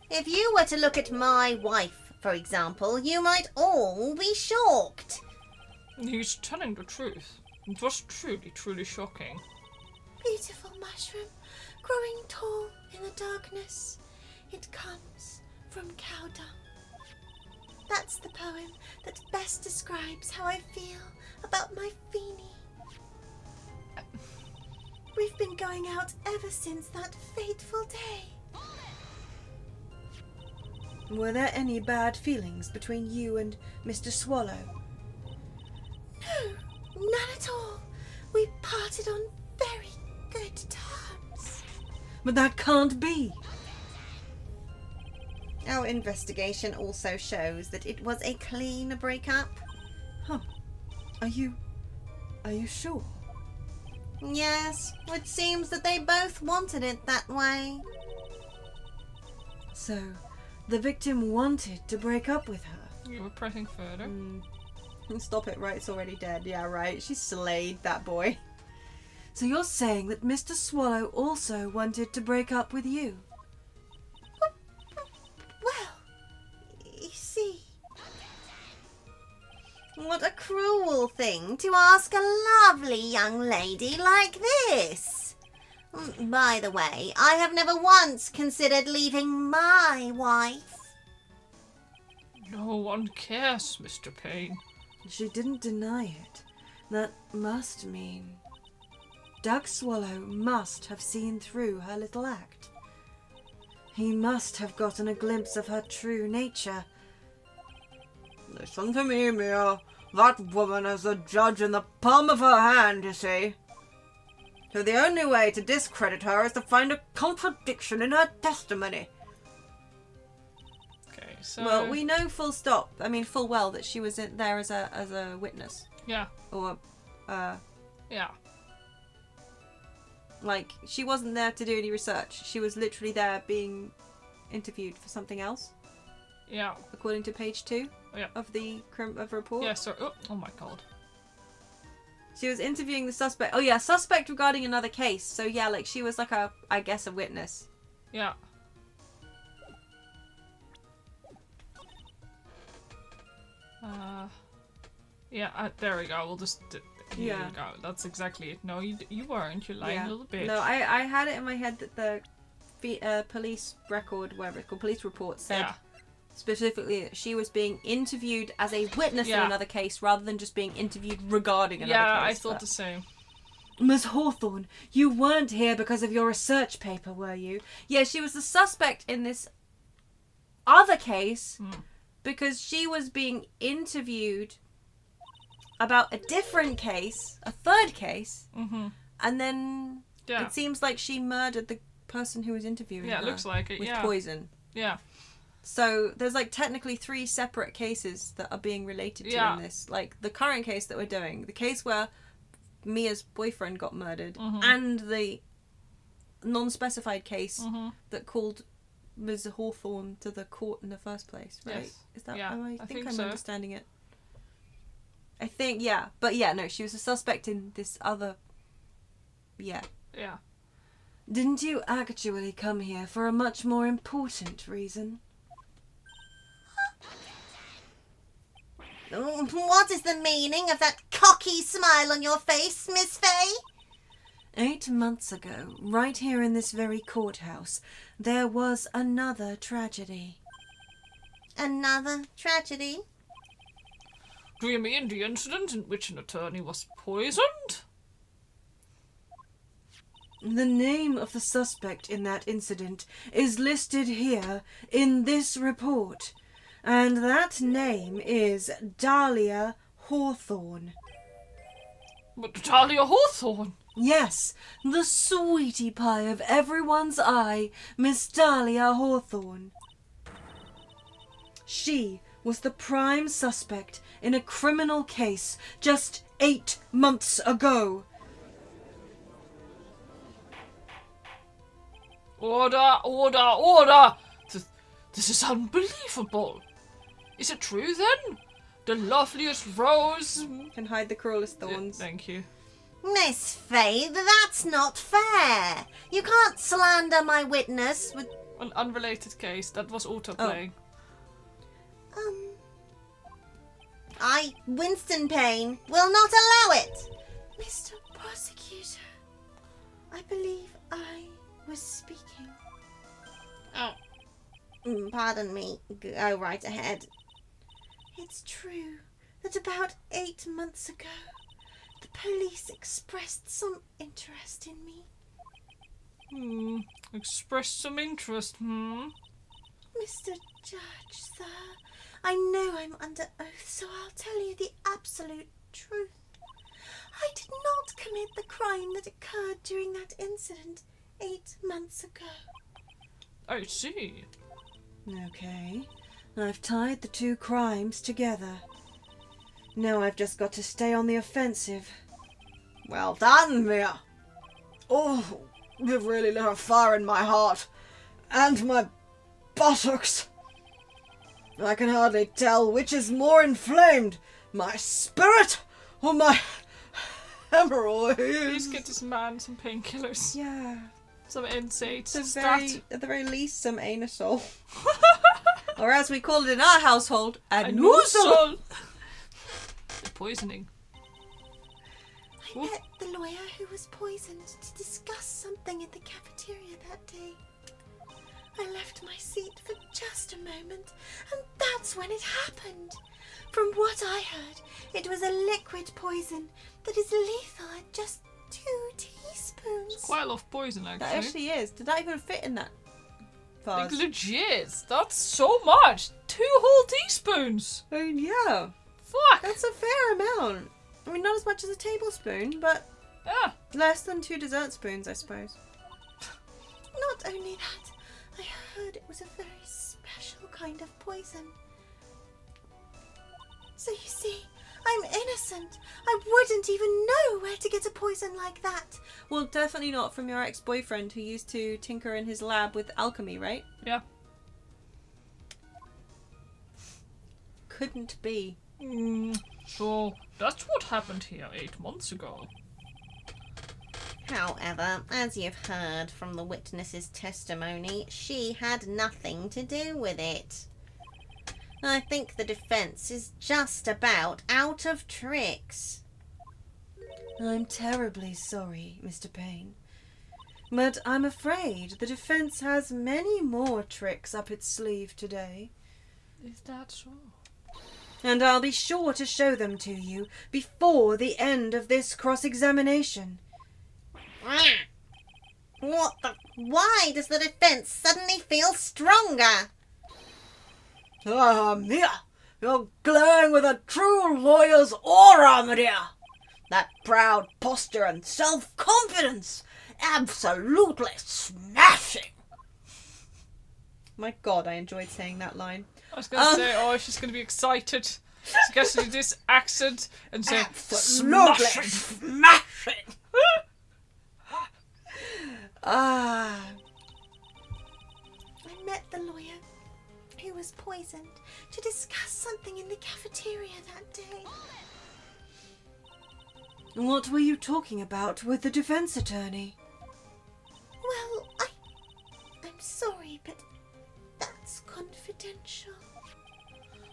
[SPEAKER 3] If you were to look at my wife, for example, you might all be shocked.
[SPEAKER 2] He's telling the truth. It was truly, truly shocking.
[SPEAKER 3] Beautiful mushroom, growing tall in the darkness. It comes from cow dung. That's the poem that best describes how I feel about my Feeny. We've been going out ever since that fateful day.
[SPEAKER 4] Were there any bad feelings between you and Mr. Swallow?
[SPEAKER 3] No, none at all. We parted on very good terms.
[SPEAKER 4] But that can't be.
[SPEAKER 5] Our investigation also shows that it was a clean breakup.
[SPEAKER 4] Huh. Are you sure?
[SPEAKER 3] Yes, it seems that they both wanted it that way.
[SPEAKER 4] So, the victim wanted to break up with her.
[SPEAKER 2] You were pressing further.
[SPEAKER 5] Stop it, right? It's already dead. Yeah, right. She slayed that boy.
[SPEAKER 4] So you're saying that Mr. Swallow also wanted to break up with you?
[SPEAKER 3] Well, you see.
[SPEAKER 5] What a cruel thing to ask a lovely young lady like this.
[SPEAKER 3] By the way, I have never once considered leaving my wife.
[SPEAKER 2] No one cares, Mr. Payne.
[SPEAKER 4] She didn't deny it. That must mean Doug Swallow must have seen through her little act. He must have gotten a glimpse of her true nature.
[SPEAKER 5] Listen to me, Mia. That woman has the judge in the palm of her hand, you see. So the only way to discredit her is to find a contradiction in her testimony.
[SPEAKER 2] Okay, so...
[SPEAKER 5] Well, we know full well that she was there as a witness.
[SPEAKER 2] Yeah.
[SPEAKER 5] Or,
[SPEAKER 2] Yeah.
[SPEAKER 5] like, she wasn't there to do any research. She was literally there being interviewed for something else.
[SPEAKER 2] Yeah.
[SPEAKER 5] According to page 2 of the report.
[SPEAKER 2] Yeah, so... Oh my god.
[SPEAKER 5] She was interviewing the suspect. Oh yeah, suspect regarding another case. So yeah, like she was like a witness.
[SPEAKER 2] Yeah. There we go. We'll just... Here we go. That's exactly it. No, you weren't. You're lying a little bit.
[SPEAKER 5] No, I had it in my head that the police record, whatever it's called, police report said specifically that she was being interviewed as a witness in another case rather than just being interviewed regarding another case.
[SPEAKER 2] Yeah, I thought the same.
[SPEAKER 4] Miss Hawthorne, you weren't here because of your research paper, were you?
[SPEAKER 5] Yeah, she was the suspect in this other case because she was being interviewed about a different case, a third case, and then it seems like she murdered the person who was interviewing her.
[SPEAKER 2] Yeah, it looks like it,
[SPEAKER 5] with poison.
[SPEAKER 2] Yeah.
[SPEAKER 5] So there's like technically 3 separate cases that are being related to in this. Like the current case that we're doing, the case where Mia's boyfriend got murdered, and the non-specified case that called Ms. Hawthorne to the court in the first place, right?
[SPEAKER 2] Yes.
[SPEAKER 5] Is that?
[SPEAKER 2] Yeah,
[SPEAKER 5] I think I'm
[SPEAKER 2] so.
[SPEAKER 5] understanding it. I think, yeah. But yeah, no, she was a suspect in this other... Yeah.
[SPEAKER 2] Yeah.
[SPEAKER 4] Didn't you actually come here for a much more important reason?
[SPEAKER 3] What is the meaning of that cocky smile on your face, Miss Fay?
[SPEAKER 4] 8 months ago, right here in this very courthouse, there was another tragedy.
[SPEAKER 3] Another tragedy?
[SPEAKER 2] Do you mean the incident in which an attorney was poisoned?
[SPEAKER 4] The name of the suspect in that incident is listed here in this report, and that name is Dahlia Hawthorne.
[SPEAKER 2] But Talia Hawthorne?
[SPEAKER 5] Yes, the sweetie pie of everyone's eye, Miss Dahlia Hawthorne. She was the prime suspect in a criminal case just 8 months ago.
[SPEAKER 2] Order, order, order! This is unbelievable. Is it true then? The loveliest rose...
[SPEAKER 5] Can hide the cruelest thorns.
[SPEAKER 2] Thank you.
[SPEAKER 3] Miss Faith, that's not fair. You can't slander my witness with...
[SPEAKER 2] An unrelated case. That was autoplaying.
[SPEAKER 3] Winston Payne, will not allow it. Mr. Prosecutor, I believe I was speaking. Pardon me. Go right ahead. It's true that about 8 months ago, the police expressed some interest in me.
[SPEAKER 2] Expressed some interest,
[SPEAKER 3] Mr. Judge, sir, I know I'm under oath, so I'll tell you the absolute truth. I did not commit the crime that occurred during that incident 8 months ago.
[SPEAKER 2] I see.
[SPEAKER 5] Okay, I've tied the 2 crimes together. Now I've just got to stay on the offensive.
[SPEAKER 4] Well done, Mia. Oh, you've really lit a fire in my heart. And my buttocks. I can hardly tell which is more inflamed, my spirit or my hemorrhoids.
[SPEAKER 2] Please get this man some painkillers.
[SPEAKER 5] Yeah.
[SPEAKER 2] Some NSAIDs.
[SPEAKER 5] At the very least, some anusol. Or as we call it in our household, anusol.
[SPEAKER 2] The poisoning.
[SPEAKER 3] I met the lawyer who was poisoned to discuss something in the cafeteria that day. I left my seat for just a moment, and that's when it happened. From what I heard, it was a liquid poison that is lethal at just 2 teaspoons.
[SPEAKER 2] It's quite a lot of poison, actually.
[SPEAKER 5] That actually is. Did that even fit in that vase?
[SPEAKER 2] Like, legit. That's so much. 2 whole teaspoons.
[SPEAKER 5] I mean, yeah.
[SPEAKER 2] Fuck.
[SPEAKER 5] That's a fair amount. I mean, not as much as a tablespoon, but
[SPEAKER 2] Yeah.
[SPEAKER 5] less than 2 dessert spoons, I suppose.
[SPEAKER 3] Not only that, I heard it was a very special kind of poison. So you see, I'm innocent. I wouldn't even know where to get a poison like that.
[SPEAKER 5] Well, definitely not from your ex-boyfriend who used to tinker in his lab with alchemy, right?
[SPEAKER 2] Yeah.
[SPEAKER 5] Couldn't be.
[SPEAKER 2] So, that's what happened here 8 months ago.
[SPEAKER 3] However, as you've heard from the witness's testimony, she had nothing to do with it. I think the defense is just about out of tricks.
[SPEAKER 5] I'm terribly sorry, Mr. Payne. But I'm afraid the defense has many more tricks up its sleeve today.
[SPEAKER 2] Is that so?
[SPEAKER 5] And I'll be sure to show them to you before the end of this cross-examination.
[SPEAKER 3] What the... Why does the defense suddenly feel stronger?
[SPEAKER 4] Ah, Mia, you're glowing with a true lawyer's aura, my dear. That proud posture and self-confidence. Absolutely smashing.
[SPEAKER 5] My God, I enjoyed saying that line.
[SPEAKER 2] I was going to say, oh, she's going to be excited. She gets to do this accent and say,
[SPEAKER 4] Absolutely
[SPEAKER 2] smashing.
[SPEAKER 4] smashing.
[SPEAKER 5] Ah.
[SPEAKER 3] I met the lawyer who was poisoned to discuss something in the cafeteria that day.
[SPEAKER 5] What were you talking about with the defense attorney?
[SPEAKER 3] Well, I'm sorry, but that's confidential.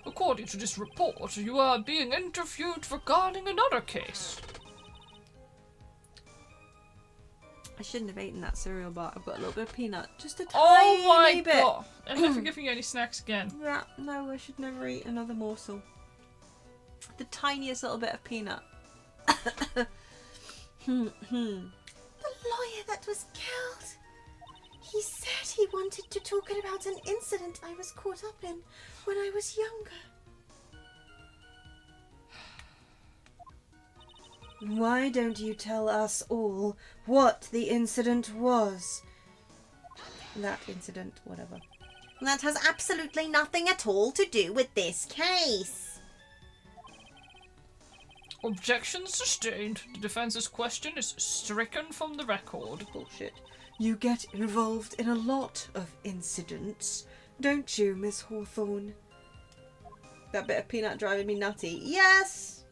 [SPEAKER 2] According to this report, you are being interviewed regarding another case.
[SPEAKER 5] I shouldn't have eaten that cereal bar. I've got a little bit of peanut. Just a
[SPEAKER 2] Oh my
[SPEAKER 5] tiny bit.
[SPEAKER 2] god. I'm never giving you any snacks again.
[SPEAKER 5] Yeah, no, I should never eat another morsel. The tiniest little bit of peanut.
[SPEAKER 3] The lawyer that was killed. He said he wanted to talk about an incident I was caught up in when I was younger.
[SPEAKER 4] Why don't you tell us all what the incident was? That incident, whatever.
[SPEAKER 3] That has absolutely nothing at all to do with this case.
[SPEAKER 2] Objection sustained. The defense's question is stricken from the record.
[SPEAKER 4] Bullshit. You get involved in a lot of incidents, don't you, Miss Hawthorne?
[SPEAKER 5] That bit of peanut driving me nutty. Yes!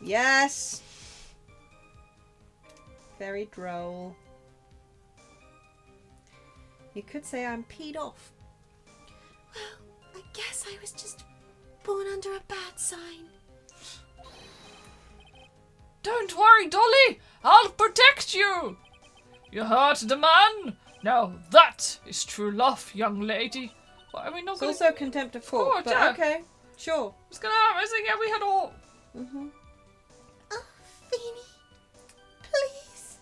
[SPEAKER 5] Yes! Very droll. You could say I'm peed off.
[SPEAKER 3] Well, I guess I was just born under a bad sign.
[SPEAKER 2] Don't worry, Dolly! I'll protect you! You heard the man? Now that is true love, young lady. What, are we not
[SPEAKER 5] It's
[SPEAKER 2] gonna...
[SPEAKER 5] also contempt of court, but
[SPEAKER 2] yeah.
[SPEAKER 5] okay. Sure.
[SPEAKER 2] What's gonna happen? I think, yeah, we had all...
[SPEAKER 5] Mm-hmm.
[SPEAKER 3] Oh, Feeny, please.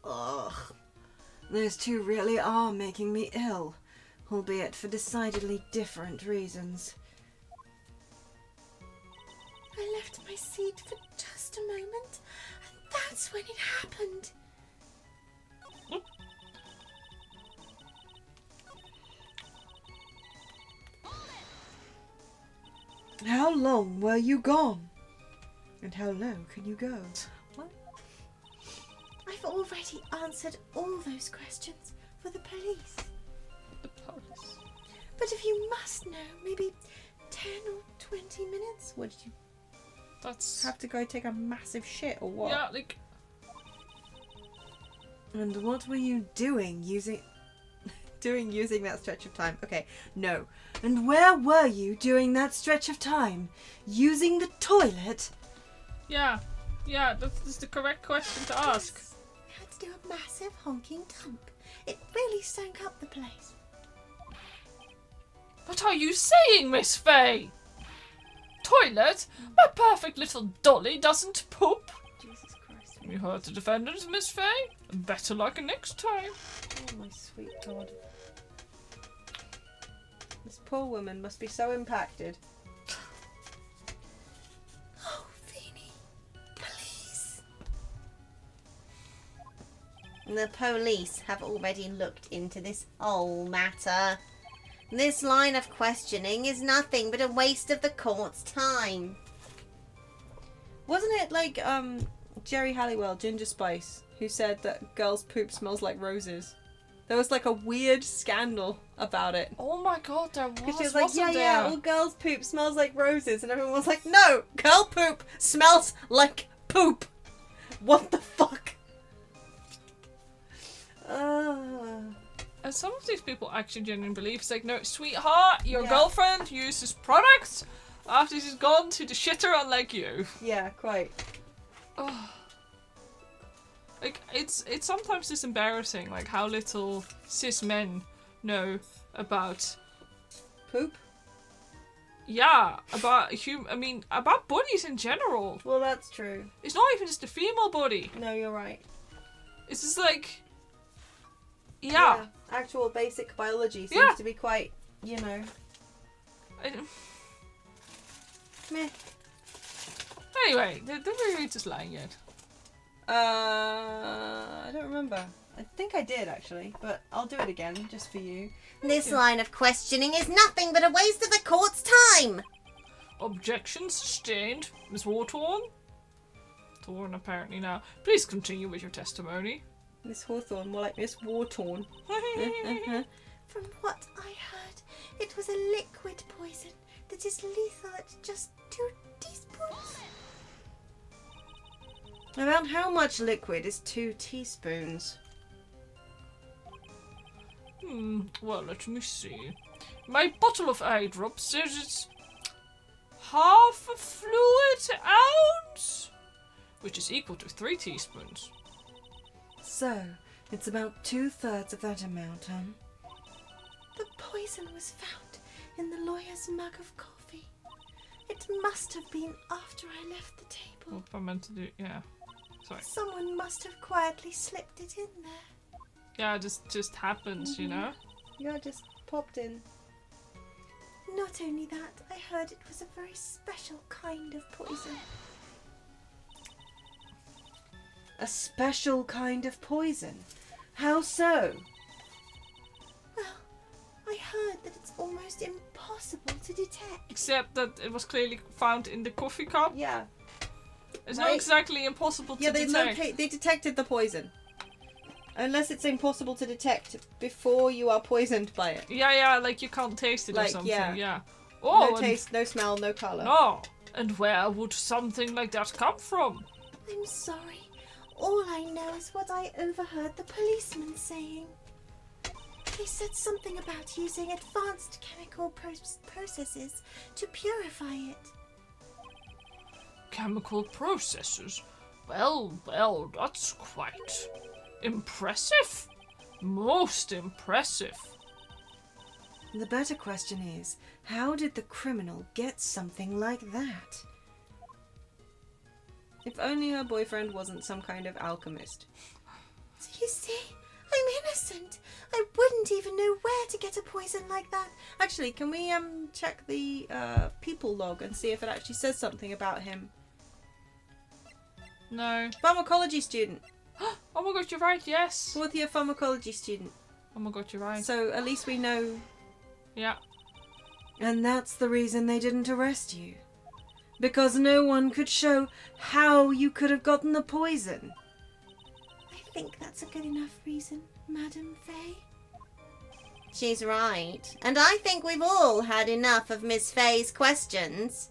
[SPEAKER 4] Ugh. Those two really are making me ill, albeit for decidedly different reasons.
[SPEAKER 3] I left my seat for just a moment, and that's when it happened.
[SPEAKER 4] How long were you gone? And how low can you go?
[SPEAKER 3] What? I've already answered all those questions for the police.
[SPEAKER 2] The police.
[SPEAKER 3] But if you must know, maybe 10 or 20 minutes?
[SPEAKER 5] What did you
[SPEAKER 2] That's...
[SPEAKER 5] have to go take a massive shit or what?
[SPEAKER 2] Yeah, like...
[SPEAKER 4] And what were you doing using
[SPEAKER 5] that stretch of time? Okay, no.
[SPEAKER 4] And where were you during that stretch of time? Using the toilet?
[SPEAKER 2] Yeah, that's the correct question to ask.
[SPEAKER 3] Yes. I had to do a massive honking dump. It really stank up the place.
[SPEAKER 2] What are you saying, Miss Fay? Toilet? My perfect little Dolly doesn't poop.
[SPEAKER 5] Jesus Christ.
[SPEAKER 2] You heard the defendant, Miss Fay. Better luck next time.
[SPEAKER 5] Oh my sweet God. This poor woman must be so impacted.
[SPEAKER 3] Oh, Feeny, please.
[SPEAKER 6] The police have already looked into this whole matter. This line of questioning is nothing but a waste of the court's time.
[SPEAKER 5] Wasn't it like Jerry Halliwell, Ginger Spice, who said that girls' poop smells like roses? There was like a weird scandal about it.
[SPEAKER 2] Oh my God, there
[SPEAKER 5] Because
[SPEAKER 2] was,
[SPEAKER 5] she was like,
[SPEAKER 2] wasn't there?
[SPEAKER 5] yeah, all girls' poop smells like roses. And everyone was like, no, girl poop smells like poop. What the fuck?
[SPEAKER 2] And some of these people actually genuinely believe it's like, no, sweetheart, your
[SPEAKER 5] Yeah.
[SPEAKER 2] girlfriend uses products after she's gone to the shitter unlike you.
[SPEAKER 5] Yeah, quite.
[SPEAKER 2] Oh. Like, it's sometimes just embarrassing, like, how little cis men know about...
[SPEAKER 5] Poop?
[SPEAKER 2] Yeah, about about bodies in general.
[SPEAKER 5] Well, that's true.
[SPEAKER 2] It's not even just the female body.
[SPEAKER 5] No, you're right.
[SPEAKER 2] It's just like... Yeah.
[SPEAKER 5] Actual basic biology seems
[SPEAKER 2] Yeah.
[SPEAKER 5] to be quite, you know, meh.
[SPEAKER 2] Anyway, did we read this line yet?
[SPEAKER 5] I don't remember. I think I did actually, but I'll do it again just for you.
[SPEAKER 6] This line of questioning is nothing but a waste of the court's time.
[SPEAKER 2] Objection sustained. Miss Wartorn? Torn apparently now. Please continue with your testimony.
[SPEAKER 5] Miss Hawthorne, more like Miss Wartorn.
[SPEAKER 3] From what I heard, it was a liquid poison that is lethal at just 2 teaspoons.
[SPEAKER 4] About how much liquid is 2 teaspoons?
[SPEAKER 2] Well, let me see. My bottle of eye drops says it's half a fluid ounce, which is equal to 3 teaspoons.
[SPEAKER 4] So, it's about 2/3 of that amount, huh?
[SPEAKER 3] The poison was found in the lawyer's mug of coffee. It must have been after I left the table.
[SPEAKER 2] What I meant to do, yeah. Sorry.
[SPEAKER 3] Someone must have quietly slipped it in there.
[SPEAKER 2] Yeah, it just happens, you know?
[SPEAKER 5] Yeah, just popped in.
[SPEAKER 3] Not only that, I heard it was a very special kind of poison.
[SPEAKER 5] A special kind of poison? How so?
[SPEAKER 3] Well, I heard that it's almost impossible to detect.
[SPEAKER 2] Except that it was clearly found in the coffee cup.
[SPEAKER 5] Yeah.
[SPEAKER 2] It's
[SPEAKER 5] Right.
[SPEAKER 2] not exactly impossible to detect.
[SPEAKER 5] They detected the poison. Unless it's impossible to detect before you are poisoned by it.
[SPEAKER 2] Yeah, like you can't taste it or
[SPEAKER 5] Like,
[SPEAKER 2] something.
[SPEAKER 5] yeah.
[SPEAKER 2] Yeah. Oh,
[SPEAKER 5] No
[SPEAKER 2] and-
[SPEAKER 5] taste, no smell, no colour.
[SPEAKER 2] No. And where would something like that come from?
[SPEAKER 3] I'm sorry. All I know is what I overheard the policeman saying. They said something about using advanced chemical processes to purify it.
[SPEAKER 2] Chemical processes. Well, that's quite impressive. Most impressive.
[SPEAKER 5] The better question is, how did the criminal get something like that? If only her boyfriend wasn't some kind of alchemist.
[SPEAKER 3] So you see, I'm innocent. I wouldn't even know where to get a poison like that.
[SPEAKER 5] Actually, can we check the people log and see if it actually says something about him?
[SPEAKER 2] No.
[SPEAKER 5] Pharmacology student.
[SPEAKER 2] Oh my god, you're right, yes.
[SPEAKER 5] Fourth year pharmacology student.
[SPEAKER 2] Oh my god, you're right.
[SPEAKER 5] So at least we know.
[SPEAKER 2] Yeah.
[SPEAKER 5] And that's the reason they didn't arrest you. Because no one could show how you could have gotten the poison.
[SPEAKER 3] I think that's a good enough reason, Madam Faye.
[SPEAKER 6] She's right. And I think we've all had enough of Miss Faye's questions.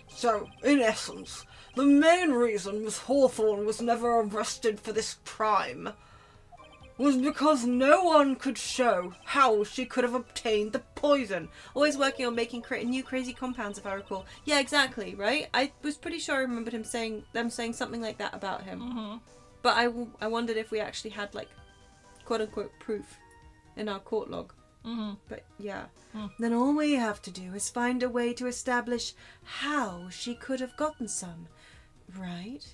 [SPEAKER 4] So, in essence, the main reason Miss Hawthorne was never arrested for this crime was because no one could show how she could have obtained the poison.
[SPEAKER 5] Always working on making new crazy compounds, if I recall. Yeah, exactly, right? I was pretty sure I remembered them saying something like that about him.
[SPEAKER 2] Mm-hmm.
[SPEAKER 5] But I wondered if we actually had, like, quote-unquote proof in our court log.
[SPEAKER 2] Mm-hmm.
[SPEAKER 5] But, yeah.
[SPEAKER 2] Mm.
[SPEAKER 5] Then all we have to do is find a way to establish how she could have gotten some. Right?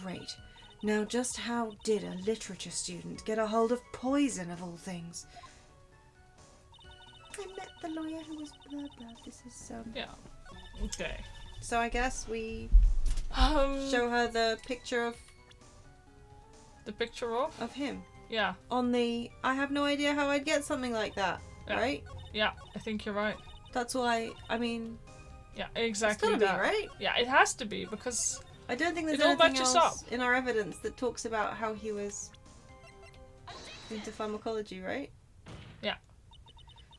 [SPEAKER 5] Great. Now, just how did a literature student get a hold of poison, of all things?
[SPEAKER 3] I met the lawyer who was blah blah. This is
[SPEAKER 2] Yeah. Okay.
[SPEAKER 5] So I guess we
[SPEAKER 2] Show
[SPEAKER 5] show her the picture of
[SPEAKER 2] the picture of?
[SPEAKER 5] him.
[SPEAKER 2] Yeah.
[SPEAKER 5] On the... I have no idea how I'd get something like that,
[SPEAKER 2] Yeah.
[SPEAKER 5] right?
[SPEAKER 2] Yeah, I think you're right.
[SPEAKER 5] That's why, I mean...
[SPEAKER 2] Yeah,
[SPEAKER 5] It's
[SPEAKER 2] exactly
[SPEAKER 5] gotta
[SPEAKER 2] that.
[SPEAKER 5] be, right?
[SPEAKER 2] Yeah, it has to be, because
[SPEAKER 5] I don't think there's
[SPEAKER 2] It all
[SPEAKER 5] anything
[SPEAKER 2] matches
[SPEAKER 5] else
[SPEAKER 2] up.
[SPEAKER 5] in our evidence that talks about how he was into pharmacology, right?
[SPEAKER 2] Yeah.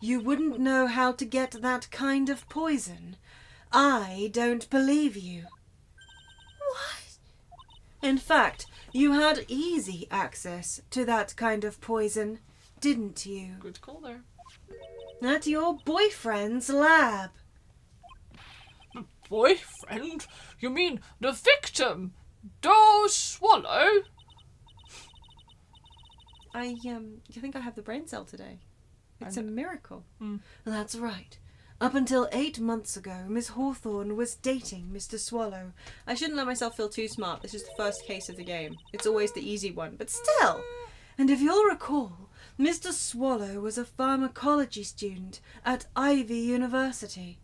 [SPEAKER 5] You wouldn't know how to get that kind of poison. I don't believe you.
[SPEAKER 3] what?
[SPEAKER 5] In fact, you had easy access to that kind of poison, didn't you?
[SPEAKER 2] good call there.
[SPEAKER 5] At your boyfriend's lab.
[SPEAKER 2] Boyfriend? You mean the victim? Do swallow?
[SPEAKER 5] I think I have the brain cell today. It's a miracle.
[SPEAKER 2] Mm.
[SPEAKER 5] That's right. Up until 8 months ago, Miss Hawthorne was dating Mr. Swallow. I shouldn't let myself feel too smart. This is the first case of the game. It's always the easy one, but still. And if you'll recall, Mr. Swallow was a pharmacology student at Ivy University.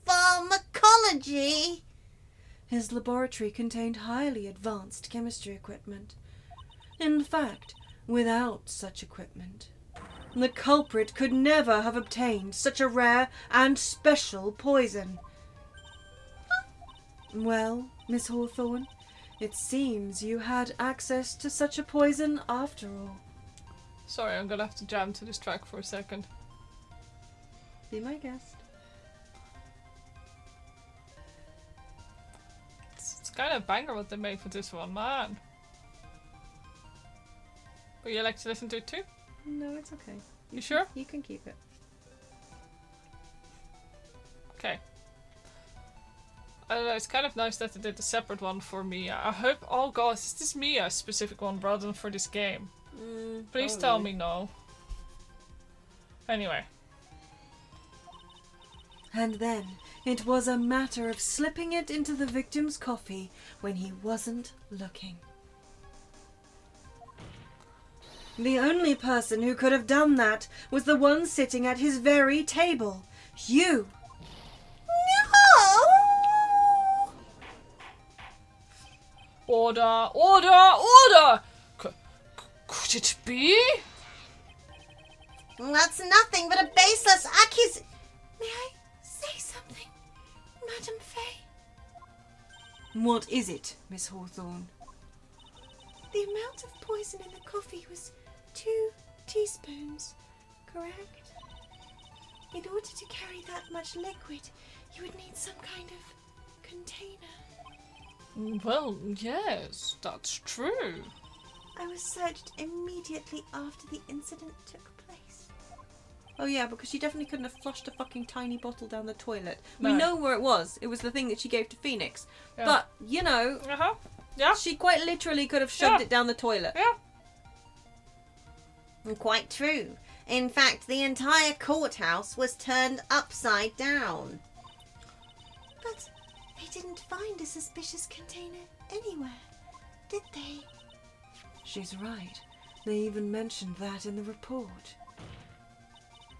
[SPEAKER 6] Pharmacology?
[SPEAKER 5] His laboratory contained highly advanced chemistry equipment. In fact, without such equipment, the culprit could never have obtained such a rare and special poison. Well, Miss Hawthorne, it seems you had access to such a poison after all.
[SPEAKER 2] Sorry, I'm gonna have to jam to this track for a second.
[SPEAKER 5] Be my guest.
[SPEAKER 2] It's kind of a banger what they made for this one, man. Would you like to listen to it too?
[SPEAKER 5] No, it's okay.
[SPEAKER 2] You sure?
[SPEAKER 5] You can keep it.
[SPEAKER 2] Okay. I don't know, it's kind of nice that they did a separate one for Mia. I hope, oh god, is this Mia's specific one rather than for this game? Please tell me no. Anyway.
[SPEAKER 5] And then it was a matter of slipping it into the victim's coffee when he wasn't looking.
[SPEAKER 4] The only person who could have done that was the one sitting at his very table. You.
[SPEAKER 6] No!
[SPEAKER 2] Order, order, order! Could it be?
[SPEAKER 6] That's nothing but a baseless accusation.
[SPEAKER 3] May I say something, Madam Faye?
[SPEAKER 4] What is it, Miss Hawthorne?
[SPEAKER 3] The amount of poison in the coffee was 2 teaspoons, correct? In order to carry that much liquid, you would need some kind of container.
[SPEAKER 2] Well, yes, that's true.
[SPEAKER 3] I was searched immediately after the incident took place.
[SPEAKER 5] Oh yeah, because she definitely couldn't have flushed a fucking tiny bottle down the toilet.
[SPEAKER 2] No.
[SPEAKER 5] We know where it was. It was the thing that she gave to Phoenix.
[SPEAKER 2] Yeah.
[SPEAKER 5] But, you know,
[SPEAKER 2] Uh-huh. Yeah.
[SPEAKER 5] she quite literally could have shoved
[SPEAKER 2] Yeah.
[SPEAKER 5] it down the toilet.
[SPEAKER 2] Yeah.
[SPEAKER 6] Quite true. In fact, the entire courthouse was turned upside down.
[SPEAKER 3] But they didn't find a suspicious container anywhere, did they?
[SPEAKER 4] She's right. They even mentioned that in the report.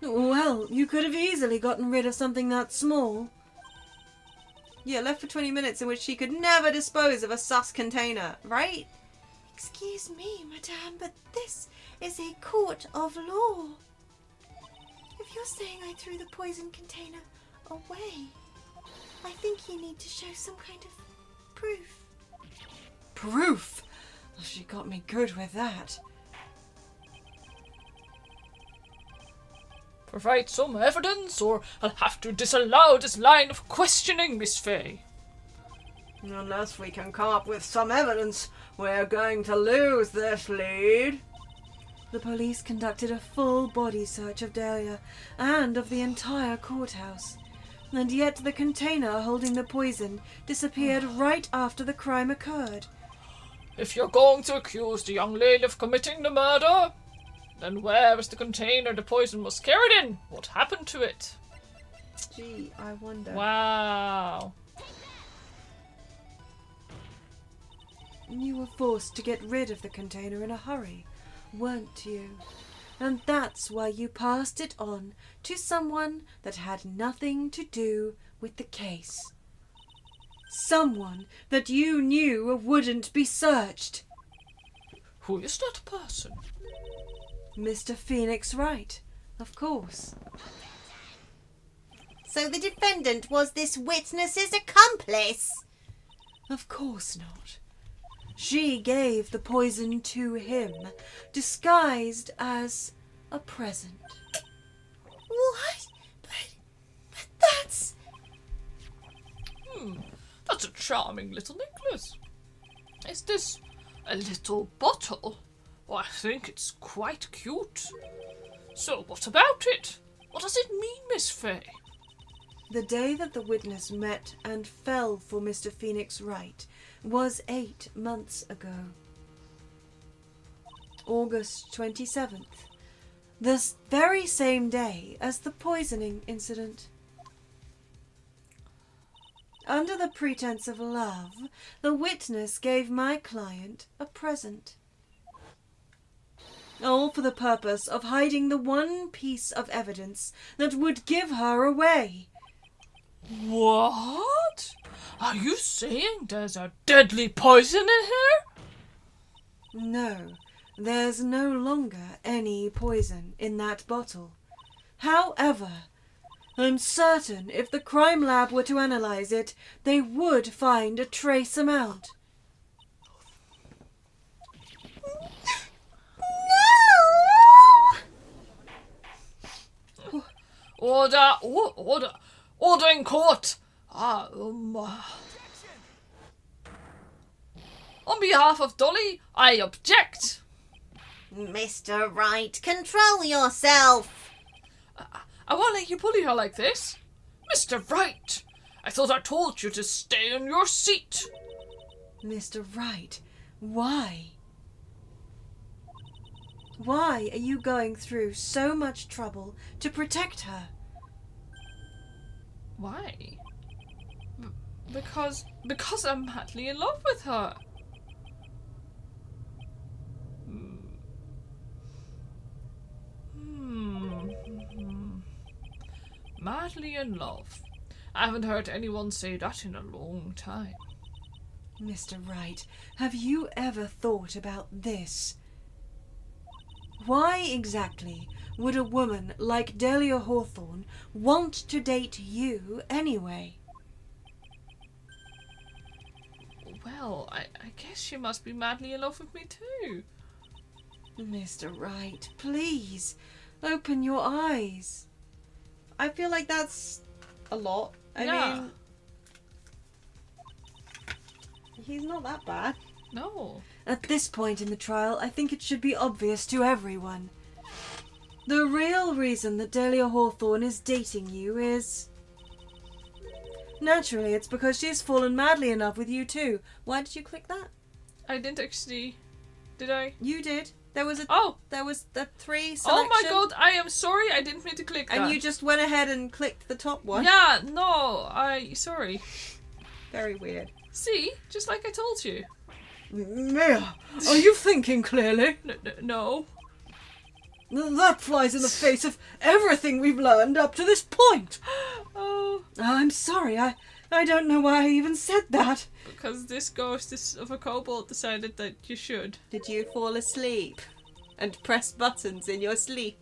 [SPEAKER 4] Well, you could have easily gotten rid of something that small.
[SPEAKER 5] Yeah, left for 20 minutes in which she could never dispose of a sus container, right?
[SPEAKER 3] Excuse me, madame, but this is a court of law. If you're saying I threw the poison container away, I think you need to show some kind of proof.
[SPEAKER 4] Proof? She got me good with that.
[SPEAKER 2] Provide some evidence, or I'll have to disallow this line of questioning, Miss Faye.
[SPEAKER 4] Unless we can come up with some evidence, we're going to lose this lead. The police conducted a full body search of Dahlia and of the entire courthouse. And yet the container holding the poison disappeared right after the crime occurred.
[SPEAKER 2] If you're going to accuse the young lady of committing the murder, then where is the container the poison was carried in? What happened to it?
[SPEAKER 5] Gee, I wonder.
[SPEAKER 2] Wow.
[SPEAKER 4] You were forced to get rid of the container in a hurry, weren't you? And that's why you passed it on to someone that had nothing to do with the case. Someone that you knew wouldn't be searched.
[SPEAKER 2] Who is that person?
[SPEAKER 4] Mr. Phoenix Wright, of course.
[SPEAKER 6] So the defendant was this witness's accomplice?
[SPEAKER 4] Of course not. She gave the poison to him, disguised as a present.
[SPEAKER 3] What? But that's...
[SPEAKER 2] That's a charming little necklace. Is this a little bottle? Oh, I think it's quite cute. So what about it? What does it mean, Miss Faye?
[SPEAKER 4] The day that the witness met and fell for Mr. Phoenix Wright was 8 months ago. August 27th. The very same day as the poisoning incident. Under the pretense of love, the witness gave my client a present. All for the purpose of hiding the one piece of evidence that would give her away.
[SPEAKER 2] What? Are you saying there's a deadly poison in here?
[SPEAKER 4] No, there's no longer any poison in that bottle. However, I'm certain if the crime lab were to analyze it, they would find a trace amount.
[SPEAKER 6] No!
[SPEAKER 2] Order in court. On behalf of Dolly, I object.
[SPEAKER 6] Mr. Wright, control yourself.
[SPEAKER 2] I won't let you bully her like this. Mr. Wright, I thought I told you to stay in your seat.
[SPEAKER 4] Mr. Wright, why? Why are you going through so much trouble to protect her?
[SPEAKER 2] Why? Because I'm madly in love with her. madly in love. I haven't heard anyone say that in a long time.
[SPEAKER 5] Mr. Wright, have you ever thought about this? Why exactly would a woman like Delia Hawthorne want to date you anyway?
[SPEAKER 2] Well, I guess she must be madly in love with me too.
[SPEAKER 5] Mr. Wright, please, open your eyes.
[SPEAKER 1] I feel like that's a lot. I mean, he's not that bad.
[SPEAKER 2] No.
[SPEAKER 5] At this point in the trial, I think it should be obvious to everyone. The real reason that Delia Hawthorne is dating you is... Naturally, it's because she's fallen madly in love with you too. Why did you click that?
[SPEAKER 2] I didn't actually... Did I?
[SPEAKER 5] You did. There was the 3 selection.
[SPEAKER 2] Oh my god, I am sorry, I didn't mean to click that.
[SPEAKER 1] And you just went ahead and clicked the top one.
[SPEAKER 2] Yeah, no, sorry.
[SPEAKER 1] Very weird.
[SPEAKER 2] See? Just like I told you.
[SPEAKER 4] Mia, are you thinking clearly?
[SPEAKER 2] No.
[SPEAKER 4] That flies in the face of everything we've learned up to this point.
[SPEAKER 2] Oh.
[SPEAKER 5] I'm sorry, I don't know why I even said that.
[SPEAKER 2] Because this ghost of a kobold decided that you should.
[SPEAKER 1] Did you fall asleep and press buttons in your sleep?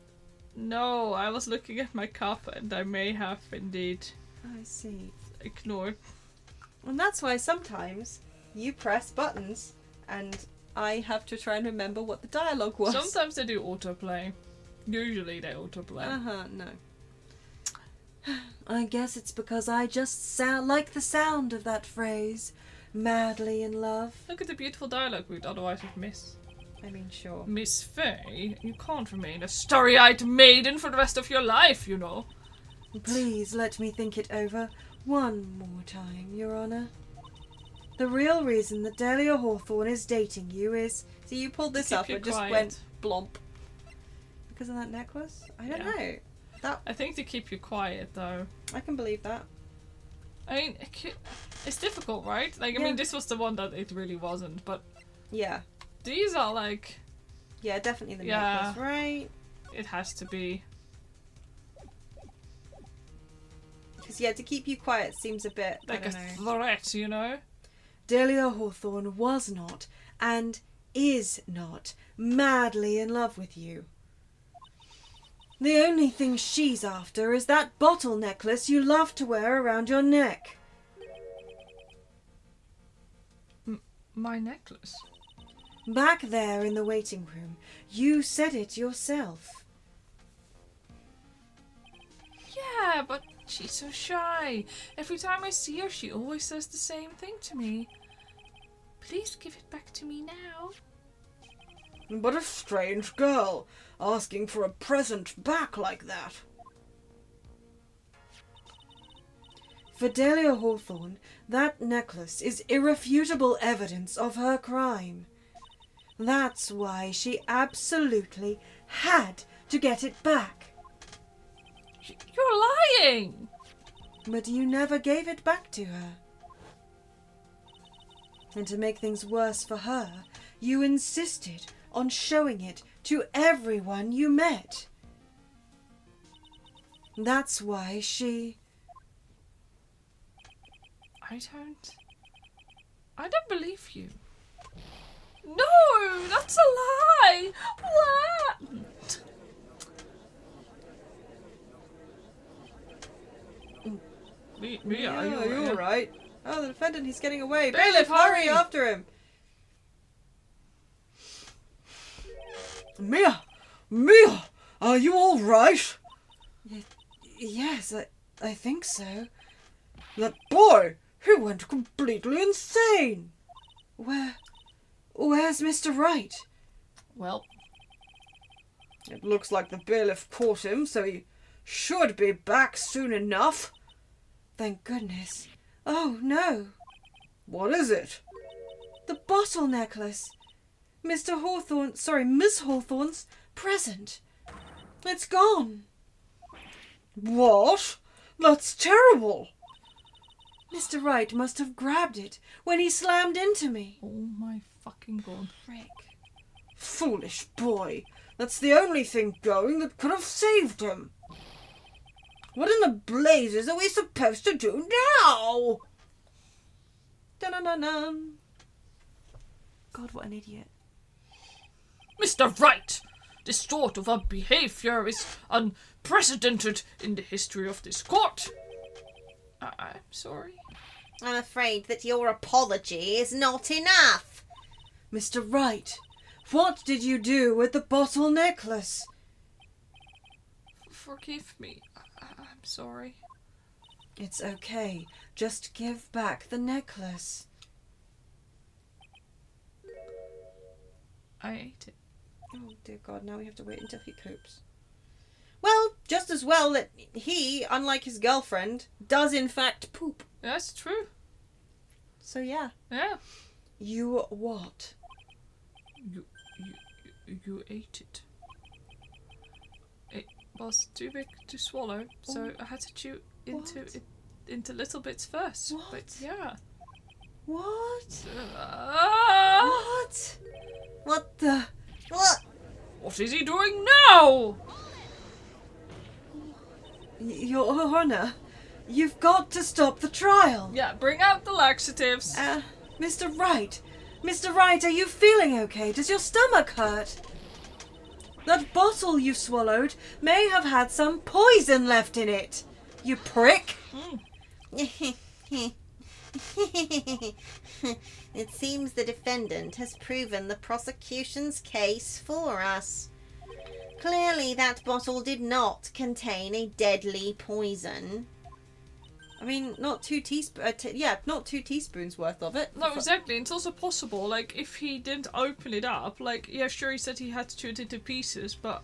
[SPEAKER 2] No, I was looking at my cup and I may have indeed
[SPEAKER 1] I see.
[SPEAKER 2] ignored.
[SPEAKER 1] And that's why sometimes you press buttons and I have to try and remember what the dialogue was.
[SPEAKER 2] Sometimes they do autoplay. Usually they autoplay.
[SPEAKER 1] No.
[SPEAKER 5] I guess it's because I just like the sound of that phrase, madly in love.
[SPEAKER 2] Look at the beautiful dialogue we'd otherwise have missed.
[SPEAKER 1] I mean, sure.
[SPEAKER 2] Miss Faye, you can't remain a starry-eyed maiden for the rest of your life, you know.
[SPEAKER 5] Please let me think it over one more time, Your Honor. The real reason that Delia Hawthorne is dating you is...
[SPEAKER 1] So you pulled this up and just went blomp. Because of that necklace? I don't know.
[SPEAKER 2] I think to keep you quiet, though.
[SPEAKER 1] I can believe that.
[SPEAKER 2] I mean, it's difficult, right? Like, I mean, this was the one that it really wasn't, but...
[SPEAKER 1] Yeah.
[SPEAKER 2] These are, like...
[SPEAKER 1] Yeah, definitely the necklace, right?
[SPEAKER 2] It has to be.
[SPEAKER 1] Because, to keep you quiet seems a bit...
[SPEAKER 2] Like a threat, you know?
[SPEAKER 5] Delia Hawthorne was not, and is not, madly in love with you. The only thing she's after is that bottle necklace you love to wear around your neck.
[SPEAKER 2] My necklace?
[SPEAKER 5] Back there in the waiting room, you said it yourself.
[SPEAKER 2] Yeah, but she's so shy. Every time I see her, she always says the same thing to me. Please give it back to me now.
[SPEAKER 4] But a strange girl, asking for a present back like that.
[SPEAKER 5] For Delia Hawthorne, that necklace is irrefutable evidence of her crime. That's why she absolutely had to get it back.
[SPEAKER 2] You're lying!
[SPEAKER 5] But you never gave it back to her. And to make things worse for her, you insisted on showing it to everyone you met. That's why she...
[SPEAKER 2] I don't believe you. No, that's a lie! What? Mia, are you
[SPEAKER 1] alright? Oh, the defendant, he's getting away.
[SPEAKER 2] Bailiff,
[SPEAKER 1] hurry
[SPEAKER 2] hurry!
[SPEAKER 1] after him!
[SPEAKER 4] Mia, are you all right?
[SPEAKER 5] Yes, I think so.
[SPEAKER 4] That boy, he went completely insane.
[SPEAKER 5] Where's Mr. Wright?
[SPEAKER 2] Well,
[SPEAKER 4] it looks like the bailiff caught him, so he should be back soon enough.
[SPEAKER 5] Thank goodness. Oh, no.
[SPEAKER 4] What is it?
[SPEAKER 5] The bottle necklace. Miss Hawthorne's present. It's gone.
[SPEAKER 4] What? That's terrible.
[SPEAKER 5] Mr. Wright must have grabbed it when he slammed into me.
[SPEAKER 2] oh my fucking god.
[SPEAKER 5] Frick.
[SPEAKER 4] Foolish boy. That's the only thing going that could have saved him. What in the blazes are we supposed to do now?
[SPEAKER 5] Dun-dun-dun-dun. God, what an idiot.
[SPEAKER 2] Mr. Wright, this sort of behavior is unprecedented in the history of this court. I'm sorry.
[SPEAKER 6] I'm afraid that your apology is not enough.
[SPEAKER 4] Mr. Wright, what did you do with the bottle necklace?
[SPEAKER 2] Forgive me. I'm sorry.
[SPEAKER 4] It's okay. Just give back the necklace.
[SPEAKER 2] I ate it.
[SPEAKER 5] Oh dear God, now we have to wait until he poops. Well, just as well that he, unlike his girlfriend, does in fact poop.
[SPEAKER 2] That's true.
[SPEAKER 5] So yeah.
[SPEAKER 2] Yeah.
[SPEAKER 4] You what?
[SPEAKER 2] You ate it. It was too big to swallow, so I had to chew into little bits first.
[SPEAKER 4] What?
[SPEAKER 2] But yeah.
[SPEAKER 4] What?
[SPEAKER 2] Uh,
[SPEAKER 4] What?
[SPEAKER 6] What?
[SPEAKER 4] What?
[SPEAKER 2] What is he doing now?
[SPEAKER 4] Your Honor, you've got to stop the trial.
[SPEAKER 2] Yeah, bring out the laxatives.
[SPEAKER 4] Mr. Wright. Mr. Wright, are you feeling okay? Does your stomach hurt? That bottle you swallowed may have had some poison left in it. You prick.
[SPEAKER 6] It seems the defendant has proven the prosecution's case for us. Clearly that bottle did not contain a deadly poison.
[SPEAKER 5] I mean, not 2 teaspoons worth of it.
[SPEAKER 2] No, exactly. It's also possible, like, if he didn't open it up, like, yeah, sure, he said he had to chew it into pieces, but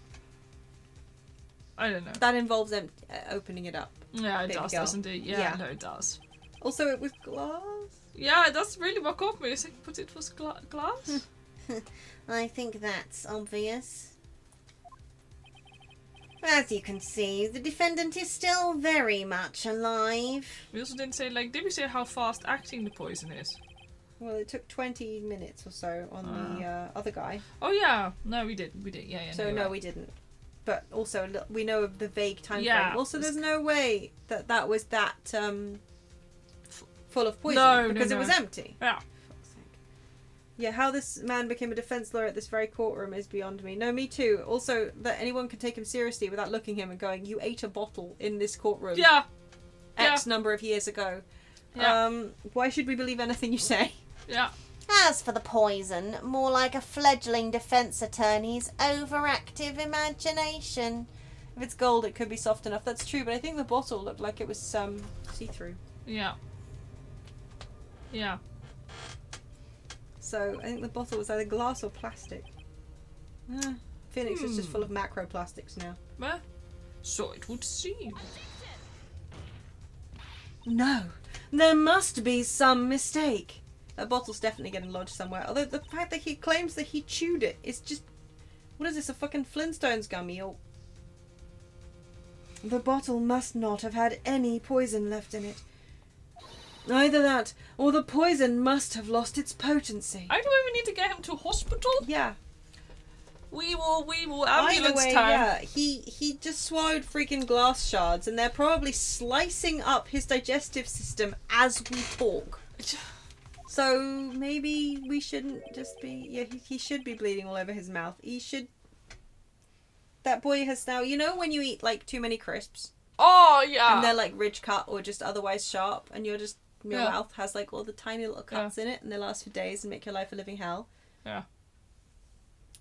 [SPEAKER 2] I don't know.
[SPEAKER 5] That involves them opening it up.
[SPEAKER 2] Yeah, it
[SPEAKER 5] Baby
[SPEAKER 2] does,
[SPEAKER 5] girl.
[SPEAKER 2] doesn't it? Yeah,
[SPEAKER 5] Yeah.
[SPEAKER 2] no, it does.
[SPEAKER 5] Also, it was glass.
[SPEAKER 2] Yeah, that's really what got me. I think, but it was glass.
[SPEAKER 6] I think that's obvious. As you can see, the defendant is still very much alive.
[SPEAKER 2] We also didn't say, like, did we say how fast acting the poison is?
[SPEAKER 5] Well, it took 20 minutes or so on the other guy.
[SPEAKER 2] Oh yeah, no, we did. Yeah.
[SPEAKER 5] So
[SPEAKER 2] you're
[SPEAKER 5] no,
[SPEAKER 2] right.
[SPEAKER 5] we didn't. But also, we know of the vague time
[SPEAKER 2] Yeah.
[SPEAKER 5] frame. Also, there's no way that was that full of poison
[SPEAKER 2] No,
[SPEAKER 5] because
[SPEAKER 2] no.
[SPEAKER 5] it was empty.
[SPEAKER 2] Yeah.
[SPEAKER 5] Yeah, how this man became a defense lawyer at this very courtroom is beyond me. No, me too. Also, that anyone can take him seriously without looking him and going, "You ate a bottle in this courtroom
[SPEAKER 2] Yeah.
[SPEAKER 5] X number of years ago."
[SPEAKER 2] Yeah.
[SPEAKER 5] Why should we believe anything you say?
[SPEAKER 2] Yeah.
[SPEAKER 6] As for the poison, more like a fledgling defense attorney's overactive imagination.
[SPEAKER 5] If it's gold, it could be soft enough. That's true, but I think the bottle looked like it was see-through.
[SPEAKER 2] Yeah. Yeah.
[SPEAKER 5] So I think the bottle was either glass or plastic. Phoenix is just full of macroplastics now.
[SPEAKER 2] Well, so it would seem.
[SPEAKER 4] No, there must be some mistake.
[SPEAKER 5] That bottle's definitely getting lodged somewhere. Although the fact that he claims that he chewed it is just... What is this, a fucking Flintstones gummy? Or...
[SPEAKER 4] The bottle must not have had any poison left in it. Either that, or the poison must have lost its potency.
[SPEAKER 2] I do even need to get him to hospital.
[SPEAKER 5] Yeah.
[SPEAKER 2] We will
[SPEAKER 5] Either
[SPEAKER 2] ambulance
[SPEAKER 5] way,
[SPEAKER 2] time.
[SPEAKER 5] yeah. He just swallowed freaking glass shards and they're probably slicing up his digestive system as we talk. So maybe we shouldn't just be... Yeah, he should be bleeding all over his mouth. He should... That boy has now... You know when you eat, like, too many crisps?
[SPEAKER 2] Oh yeah.
[SPEAKER 5] And they're, like, ridge cut or just otherwise sharp and you're just... Your
[SPEAKER 2] Yeah.
[SPEAKER 5] mouth has, like, all the tiny little cuts in it and they last for days and make your life a living hell.
[SPEAKER 2] Yeah.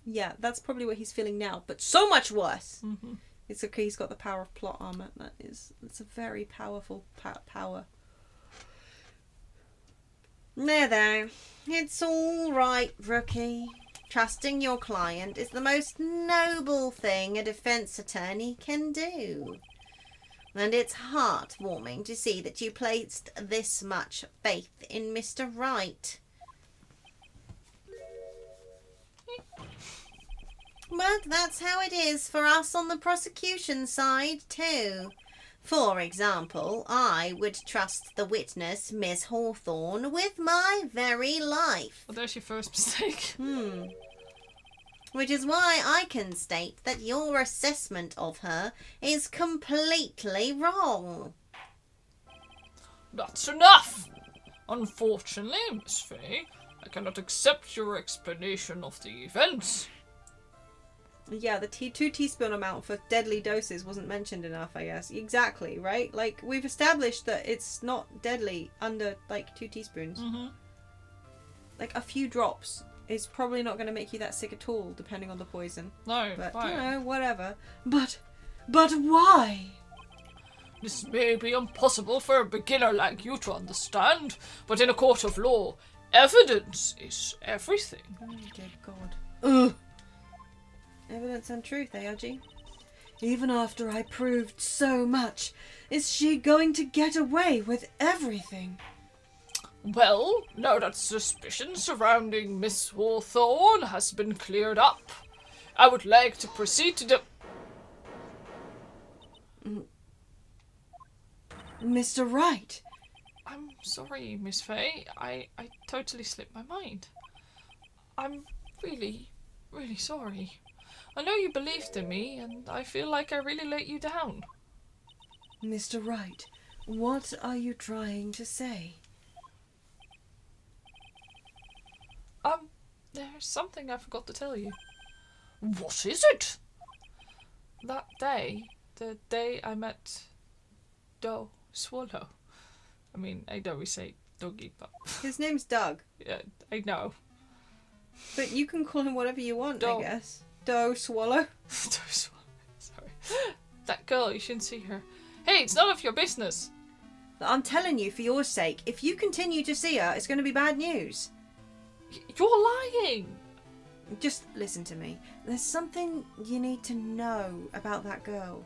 [SPEAKER 5] Yeah, that's probably what he's feeling now, but so much worse.
[SPEAKER 2] Mm-hmm.
[SPEAKER 5] It's okay, he's got the power of plot armor. It's a very powerful power.
[SPEAKER 6] There. It's all right, rookie. Trusting your client is the most noble thing a defense attorney can do. And it's heartwarming to see that you placed this much faith in Mr. Wright. But that's how it is for us on the prosecution side, too. For example, I would trust the witness, Miss Hawthorne, with my very life.
[SPEAKER 2] Well, there's your first mistake.
[SPEAKER 6] Which is why I can state that your assessment of her is completely wrong.
[SPEAKER 2] That's enough! Unfortunately, Miss Fay, I cannot accept your explanation of the events.
[SPEAKER 5] Yeah, the 2 teaspoon amount for deadly doses wasn't mentioned enough, I guess. Exactly, right? Like, we've established that it's not deadly under, like, 2 teaspoons.
[SPEAKER 2] Mm-hmm.
[SPEAKER 5] Like, a few drops is probably not going to make you that sick at all, depending on the poison.
[SPEAKER 2] No,
[SPEAKER 5] But,
[SPEAKER 2] fine.
[SPEAKER 5] you know, whatever. But why?
[SPEAKER 2] This may be impossible for a beginner like you to understand, but in a court of law, evidence is everything.
[SPEAKER 5] Oh, dear God. Ugh. Evidence and truth, Argy? Even after I proved so much, is she going to get away with everything?
[SPEAKER 2] Well, now that suspicion surrounding Miss Hawthorne has been cleared up, I would like to proceed to
[SPEAKER 5] Mr. Wright.
[SPEAKER 2] I'm sorry, Miss Fay. I totally slipped my mind. I'm really, really sorry. I know you believed in me, and I feel like I really let you down.
[SPEAKER 5] Mr. Wright, what are you trying to say?
[SPEAKER 2] There's something I forgot to tell you. What is it? That day, the day I met Doe Swallow. I mean, I know we say doggy, but...
[SPEAKER 5] His name's Doug.
[SPEAKER 2] Yeah, I know.
[SPEAKER 5] But you can call him whatever you want,
[SPEAKER 2] Doe.
[SPEAKER 5] I guess. Doe Swallow.
[SPEAKER 2] Doe Swallow. Sorry. That girl, you shouldn't see her. Hey, it's none of your business.
[SPEAKER 5] I'm telling you, for your sake, if you continue to see her, it's going to be bad news.
[SPEAKER 2] You're lying.
[SPEAKER 5] Just listen to me. There's something you need to know about that girl.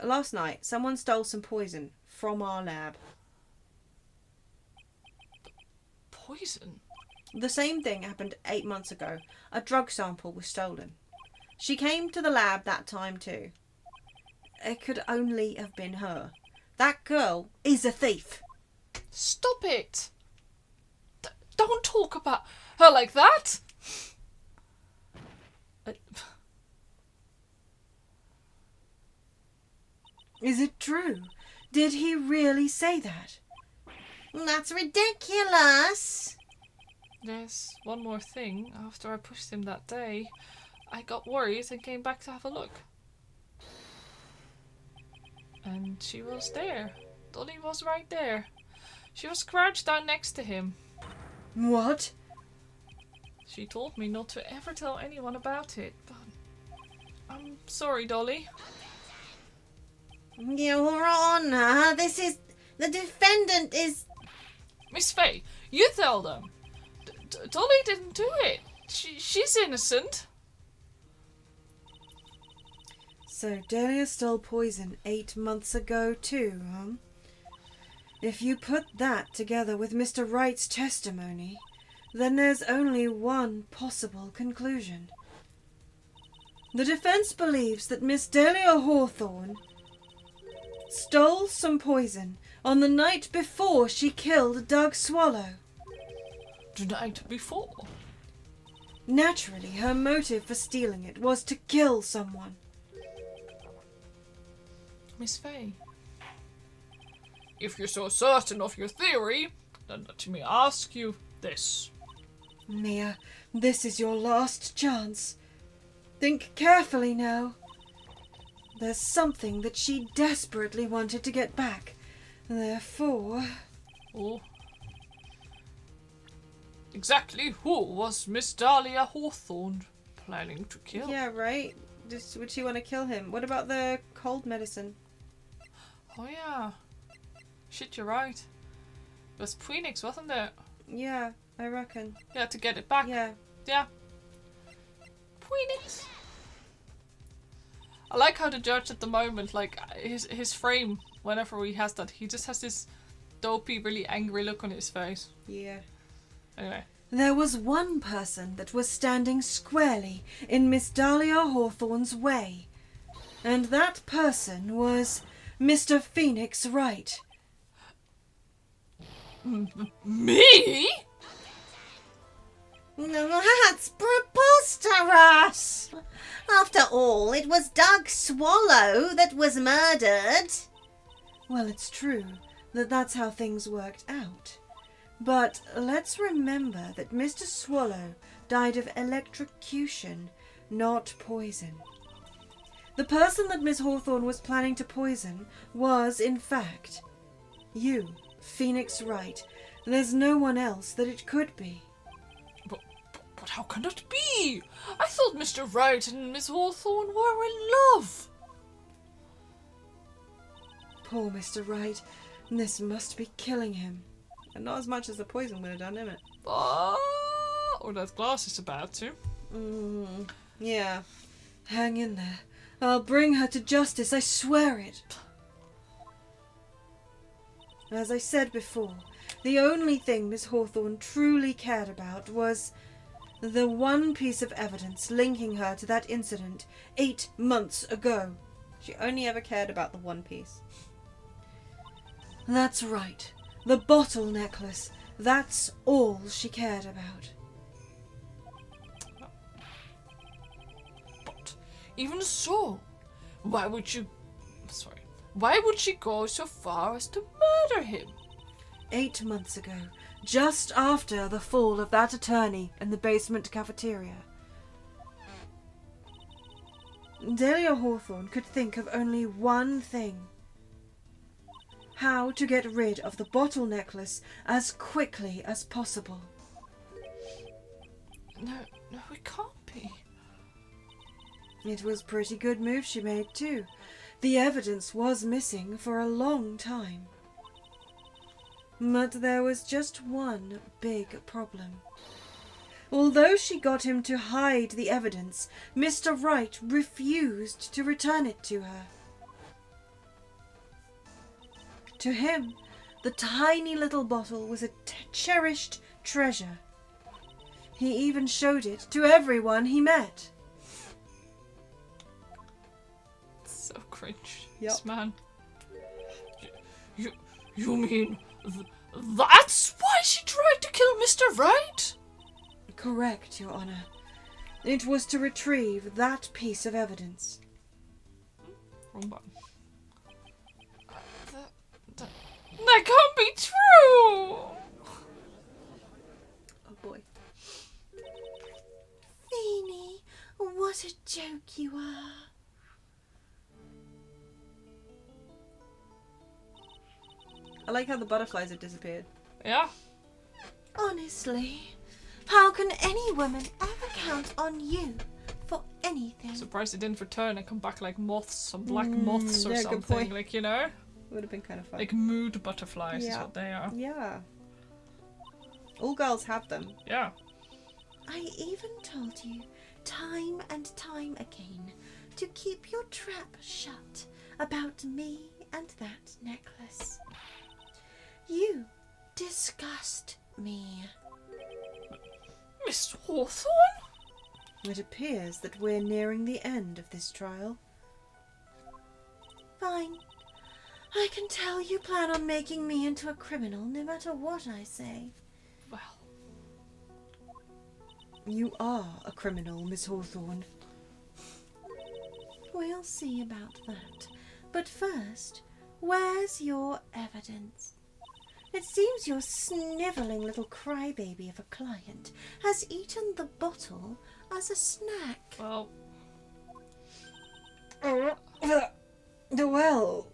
[SPEAKER 5] Last night, someone stole some poison from our lab.
[SPEAKER 2] Poison?
[SPEAKER 5] The same thing happened 8 months ago. A drug sample was stolen. She came to the lab that time too. It could only have been her. That girl is a thief.
[SPEAKER 2] Stop it. Don't talk about her like that.
[SPEAKER 5] Is it true? Did he really say that?
[SPEAKER 6] That's ridiculous.
[SPEAKER 2] There's one more thing. After I pushed him that day, I got worried and came back to have a look. And she was there. Dolly was right there. She was crouched down next to him.
[SPEAKER 5] What?
[SPEAKER 2] She told me not to ever tell anyone about it, but I'm sorry, Dolly.
[SPEAKER 6] Your Honor, the defendant is...
[SPEAKER 2] Miss Fay, you tell them. Dolly didn't do it. She's innocent.
[SPEAKER 5] So Delia stole poison 8 months ago too, huh? If you put that together with Mr. Wright's testimony, then there's only one possible conclusion. The defense believes that Miss Delia Hawthorne stole some poison on the night before she killed Doug Swallow.
[SPEAKER 2] The night before?
[SPEAKER 5] Naturally, her motive for stealing it was to kill someone.
[SPEAKER 2] Miss Fay, if you're so certain of your theory, then let me ask you this.
[SPEAKER 5] Mia, this is your last chance. Think carefully now. There's something that she desperately wanted to get back. Therefore...
[SPEAKER 2] Oh. Exactly who was Miss Dahlia Hawthorne planning to kill?
[SPEAKER 5] Yeah, right? Would she want to kill him? What about the cold medicine?
[SPEAKER 2] Oh yeah. Shit, you're right. It was Phoenix, wasn't it?
[SPEAKER 5] Yeah, I reckon.
[SPEAKER 2] Yeah, to get it back.
[SPEAKER 5] Yeah.
[SPEAKER 2] Yeah. Phoenix. I like how the judge at the moment, like, his frame, whenever he has that, he just has this dopey, really angry look on his face.
[SPEAKER 5] Yeah.
[SPEAKER 2] Anyway.
[SPEAKER 5] There was one person that was standing squarely in Miss Dahlia Hawthorne's way. And that person was Mr. Phoenix Wright.
[SPEAKER 2] Me?
[SPEAKER 6] No, that's preposterous. bolster us! After all, it was Doug Swallow that was murdered.
[SPEAKER 5] Well, it's true that that's how things worked out. But let's remember that Mr. Swallow died of electrocution, not poison. The person that Miss Hawthorne was planning to poison was, in fact, you, Phoenix Wright. There's no one else that it could be.
[SPEAKER 2] But how can that be? I thought Mr. Wright and Miss Hawthorne were in love.
[SPEAKER 5] Poor Mr. Wright. This must be killing him.
[SPEAKER 1] And not as much as the poison would have done, isn't it?
[SPEAKER 2] Oh, that glass is about to.
[SPEAKER 1] Yeah.
[SPEAKER 5] Hang in there. I'll bring her to justice, I swear it. As I said before, the only thing Miss Hawthorne truly cared about was the one piece of evidence linking her to that incident 8 months ago.
[SPEAKER 1] She only ever cared about the one piece.
[SPEAKER 5] That's right. The bottle necklace. That's all she cared about.
[SPEAKER 2] But even so, why would she go so far as to murder him?
[SPEAKER 5] 8 months ago, just after the fall of that attorney in the basement cafeteria. Delia Hawthorne could think of only one thing. How to get rid of the bottle necklace as quickly as possible.
[SPEAKER 2] No, it can't be.
[SPEAKER 5] It was a pretty good move she made too. The evidence was missing for a long time. But there was just one big problem. Although she got him to hide the evidence, Mr. Wright refused to return it to her. To him, the tiny little bottle was a cherished treasure. He even showed it to everyone he met.
[SPEAKER 2] So cringe.
[SPEAKER 1] Yep.
[SPEAKER 2] This man. You mean that's why she tried to kill Mr. Wright?
[SPEAKER 5] Correct, Your Honor. It was to retrieve that piece of evidence.
[SPEAKER 2] Wrong button. That can't be true!
[SPEAKER 1] Oh boy.
[SPEAKER 3] Feeny, what a joke you are.
[SPEAKER 1] I like how the butterflies have disappeared.
[SPEAKER 2] Yeah?
[SPEAKER 3] Honestly, how can any woman ever count on you for anything?
[SPEAKER 2] Surprised it didn't return and come back like moths, some black moths or
[SPEAKER 1] yeah, good
[SPEAKER 2] something.
[SPEAKER 1] point.
[SPEAKER 2] Like, you know?
[SPEAKER 1] Would have been kind of fun.
[SPEAKER 2] Like mood butterflies is
[SPEAKER 1] Yeah.
[SPEAKER 2] what they are.
[SPEAKER 1] Yeah. All girls have them.
[SPEAKER 2] Yeah.
[SPEAKER 3] I even told you time and time again to keep your trap shut about me and that necklace. You disgust me.
[SPEAKER 2] Miss Hawthorne?
[SPEAKER 5] It appears that we're nearing the end of this trial.
[SPEAKER 3] Fine. I can tell you plan on making me into a criminal no matter what I say.
[SPEAKER 2] Well,
[SPEAKER 5] You are a criminal, Miss Hawthorne.
[SPEAKER 3] We'll see about that. But first, where's your evidence? It seems your snivelling little crybaby of a client has eaten the bottle as a snack.
[SPEAKER 2] well,
[SPEAKER 5] Well,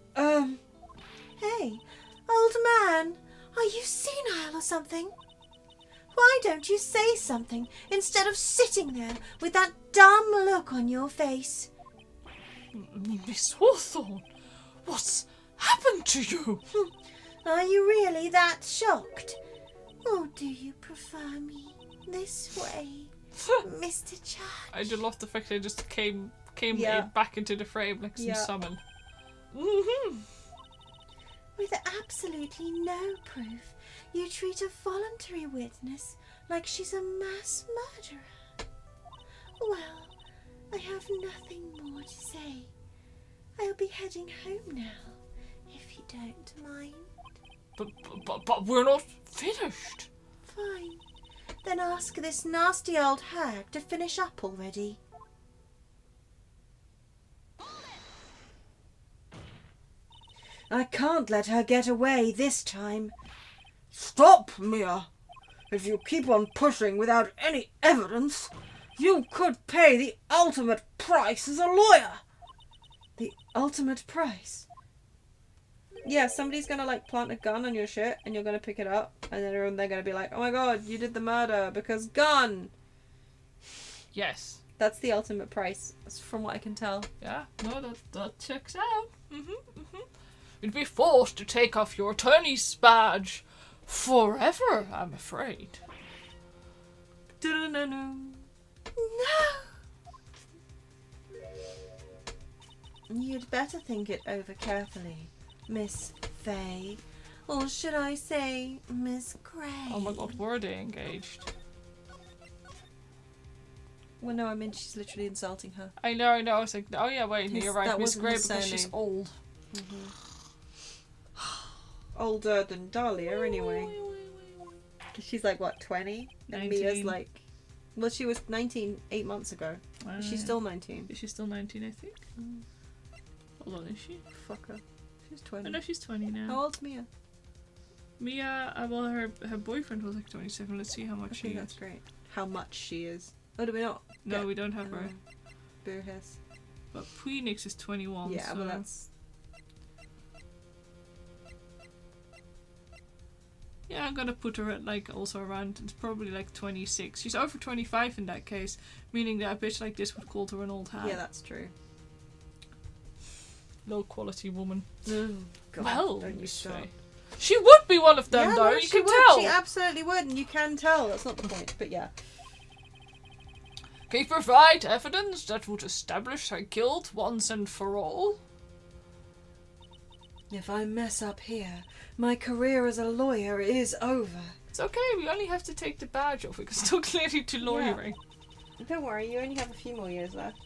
[SPEAKER 3] Hey, old man, are you senile or something? Why don't you say something instead of sitting there with that dumb look on your face?
[SPEAKER 2] Miss Hawthorne, what's happened to you?
[SPEAKER 3] Are you really that shocked? Or do you prefer me this way, Mr. Judge?
[SPEAKER 2] I do love the fact they just came
[SPEAKER 1] Yeah.
[SPEAKER 2] back into the frame like some
[SPEAKER 1] Yeah.
[SPEAKER 2] summon. Mm-hmm.
[SPEAKER 3] With absolutely no proof, you treat a voluntary witness like she's a mass murderer. Well, I have nothing more to say. I'll be heading home now, if you don't mind.
[SPEAKER 2] But we're not finished.
[SPEAKER 3] Fine. Then ask this nasty old hag to finish up already.
[SPEAKER 4] I can't let her get away this time. Stop, Mia! If you keep on pushing without any evidence, you could pay the ultimate price as a lawyer.
[SPEAKER 5] The ultimate price? Yeah, somebody's gonna like plant a gun on your shit and you're gonna pick it up and then they're gonna be like, oh my god, you did the murder because gun!
[SPEAKER 2] Yes.
[SPEAKER 5] That's the ultimate price, from what I can tell.
[SPEAKER 2] Yeah, no, that checks out. You'd be forced to take off your attorney's badge forever, I'm afraid.
[SPEAKER 5] No.
[SPEAKER 3] You'd better think it over carefully, Miss Faye. Or should I say, Miss Gray?
[SPEAKER 2] Oh my god, were they engaged?
[SPEAKER 5] Well, no, I mean she's literally insulting her.
[SPEAKER 2] I know. I was like, oh yeah, wait, no,
[SPEAKER 5] Yes,
[SPEAKER 2] you're right,
[SPEAKER 5] that
[SPEAKER 2] Miss
[SPEAKER 5] wasn't
[SPEAKER 2] Grey,
[SPEAKER 5] his
[SPEAKER 2] because she's
[SPEAKER 5] surname.
[SPEAKER 2] old.
[SPEAKER 5] Older than Dahlia, anyway. She's like, what, 20? And
[SPEAKER 2] 19.
[SPEAKER 5] Mia's like... Well, she was 19 8 months ago. She's still 19.
[SPEAKER 2] Is she still 19, I think? Hold on, is she?
[SPEAKER 5] Fuck her. She's 20.
[SPEAKER 2] I know she's 20 now.
[SPEAKER 5] How old's Mia?
[SPEAKER 2] Mia, well, her boyfriend was like 27. Let's see how much
[SPEAKER 5] Okay,
[SPEAKER 2] she
[SPEAKER 5] that's
[SPEAKER 2] is.
[SPEAKER 5] great. How much she is. Oh, do we not?
[SPEAKER 2] No,
[SPEAKER 5] get-
[SPEAKER 2] we don't have her.
[SPEAKER 5] Boo hiss.
[SPEAKER 2] But Phoenix is 21.
[SPEAKER 5] Yeah,
[SPEAKER 2] so
[SPEAKER 5] but that's...
[SPEAKER 2] yeah, I'm gonna put her at like also around. It's probably like 26. She's over 25 in that case, meaning that a bitch like this would call her an old hag.
[SPEAKER 5] Yeah, that's true.
[SPEAKER 2] Low quality woman.
[SPEAKER 5] God,
[SPEAKER 2] Well,
[SPEAKER 5] don't you
[SPEAKER 2] Miss
[SPEAKER 5] start.
[SPEAKER 2] Faye. She would be one of them,
[SPEAKER 5] Yeah,
[SPEAKER 2] though.
[SPEAKER 5] no,
[SPEAKER 2] You
[SPEAKER 5] she
[SPEAKER 2] can
[SPEAKER 5] would.
[SPEAKER 2] tell.
[SPEAKER 5] She absolutely would, and you can tell. That's not the point, but yeah.
[SPEAKER 2] Can you provide evidence that would establish her guilt once and for all?
[SPEAKER 5] If I mess up here, my career as a lawyer is over.
[SPEAKER 2] It's okay. We only have to take the badge off. We can still clearly do lawyering.
[SPEAKER 5] Don't worry, you only have a few more years left.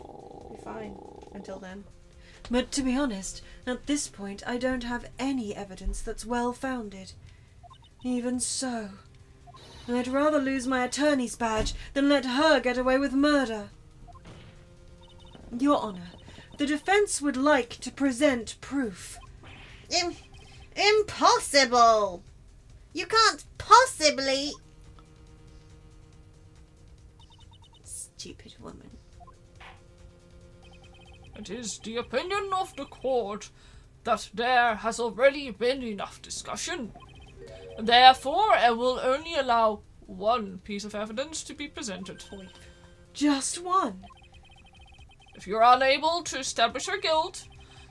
[SPEAKER 2] Oh.
[SPEAKER 5] You're fine until then. But to be honest, at this point I don't have any evidence that's well-founded. Even so, I'd rather lose my attorney's badge than let her get away with murder. Your Honour, the defence would like to present proof.
[SPEAKER 3] Impossible! You can't possibly... Stupid woman.
[SPEAKER 2] It is the opinion of the court that there has already been enough discussion. Therefore, I will only allow one piece of evidence to be presented.
[SPEAKER 5] Just one.
[SPEAKER 2] If you're unable to establish her guilt,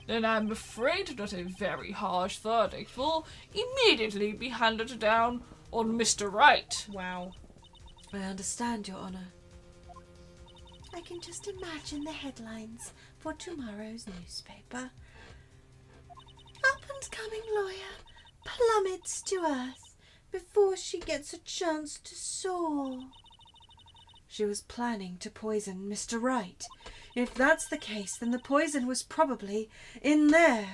[SPEAKER 2] then I'm afraid that a very harsh verdict will immediately be handed down on Mr. Wright.
[SPEAKER 5] Wow. I understand, Your Honour.
[SPEAKER 3] I can just imagine the headlines for tomorrow's newspaper. Up-and-coming lawyer plummets to earth before she gets a chance to soar.
[SPEAKER 5] She was planning to poison Mr. Wright. If that's the case, then the poison was probably in there.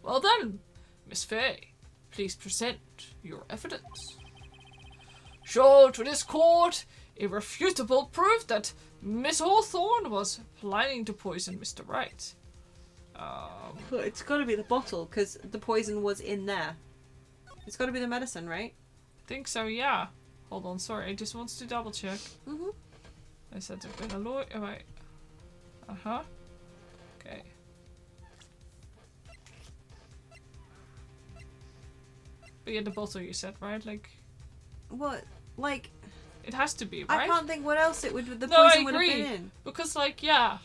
[SPEAKER 2] Well then, Miss Faye, please present your evidence. Show to this court irrefutable proof that Miss Hawthorne was planning to poison Mr. Wright.
[SPEAKER 5] Well, it's got to be the bottle, because the poison was in there. It's got to be the medicine, right?
[SPEAKER 2] Think so, yeah. Hold on, sorry, I just wanted to double check.
[SPEAKER 5] Mm-hmm.
[SPEAKER 2] I said there's been a lawyer. Oh, wait. Uh-huh. Okay. But yeah, the bottle you said, right? Like,
[SPEAKER 5] What? Like,
[SPEAKER 2] it has to be,
[SPEAKER 5] I
[SPEAKER 2] right?
[SPEAKER 5] can't think what else it would. The
[SPEAKER 2] No, I
[SPEAKER 5] poison would have
[SPEAKER 2] agree.
[SPEAKER 5] been in.
[SPEAKER 2] Because, like, yeah.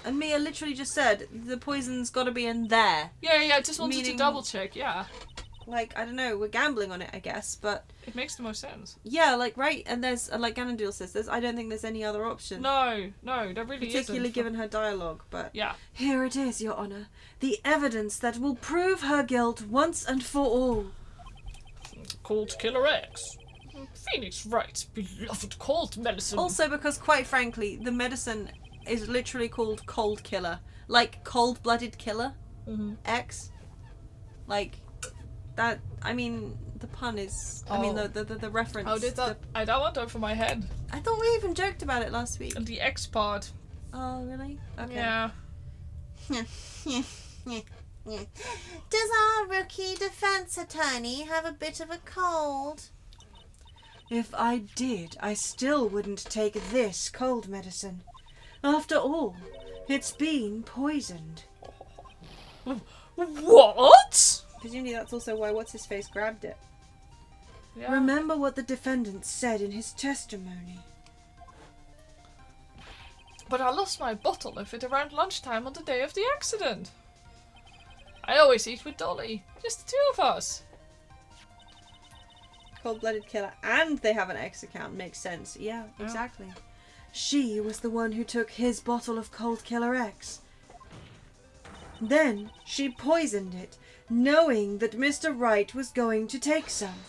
[SPEAKER 5] And Mia literally just said the poison's got to be in there.
[SPEAKER 2] Yeah, I just wanted
[SPEAKER 5] Meaning-
[SPEAKER 2] to double check, yeah.
[SPEAKER 5] Like, I don't know. We're gambling on it, I guess, but
[SPEAKER 2] It makes the most sense.
[SPEAKER 5] yeah, like right. And there's like Ganondorf says, I don't think there's any other option.
[SPEAKER 2] No, there really
[SPEAKER 5] Particularly
[SPEAKER 2] isn't.
[SPEAKER 5] given her dialogue, but
[SPEAKER 2] Yeah.
[SPEAKER 5] here it is, Your Honour. The evidence that will prove her guilt once and for all.
[SPEAKER 2] Cold Killer X. Phoenix Wright's beloved cold medicine.
[SPEAKER 5] Also, because quite frankly, the medicine is literally called Cold Killer, like cold-blooded killer.
[SPEAKER 2] Mm-hmm.
[SPEAKER 5] X. Like, That, I mean, the pun is... I mean, the reference...
[SPEAKER 2] How did that... that went over my head.
[SPEAKER 5] I thought we even joked about it last week.
[SPEAKER 2] The X part.
[SPEAKER 5] Oh, really? Okay.
[SPEAKER 2] Yeah.
[SPEAKER 6] Does our rookie defense attorney have a bit of a cold?
[SPEAKER 4] If I did, I still wouldn't take this cold medicine. After all, it's been poisoned.
[SPEAKER 2] What?
[SPEAKER 5] Presumably that's also why What's-His-Face grabbed it.
[SPEAKER 2] Yeah.
[SPEAKER 4] Remember what the defendant said in his testimony.
[SPEAKER 2] But I lost my bottle of it around lunchtime on the day of the accident. I always eat with Dolly. Just the two of us.
[SPEAKER 5] Cold-blooded killer, and they have an X account. Makes sense. Yeah, exactly.
[SPEAKER 4] She was the one who took his bottle of Cold Killer X. Then she poisoned it, knowing that Mr. Wright was going to take some.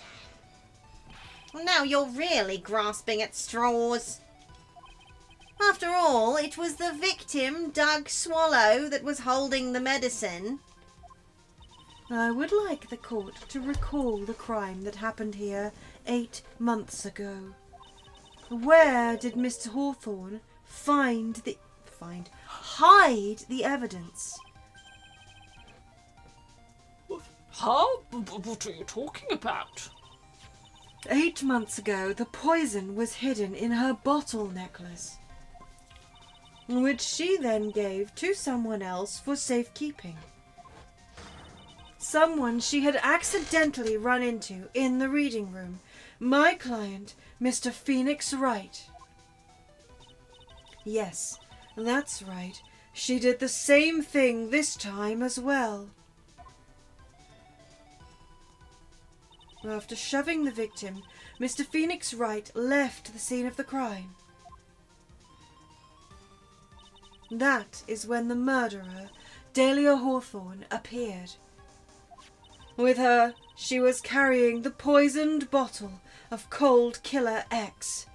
[SPEAKER 6] Now you're really grasping at straws. After all, it was the victim, Doug Swallow, that was holding the medicine.
[SPEAKER 4] I would like the court to recall the crime that happened here 8 months ago. Where did Mr. Hawthorne hide the evidence?
[SPEAKER 2] Huh? What are you talking about?
[SPEAKER 4] 8 months ago, the poison was hidden in her bottle necklace, which she then gave to someone else for safekeeping. Someone she had accidentally run into in the reading room. My client, Mr. Phoenix Wright. Yes, that's right. She did the same thing this time as well. After shoving the victim, Mr. Phoenix Wright left the scene of the crime. That is when the murderer, Dahlia Hawthorne, appeared. With her, she was carrying the poisoned bottle of Cold Killer X.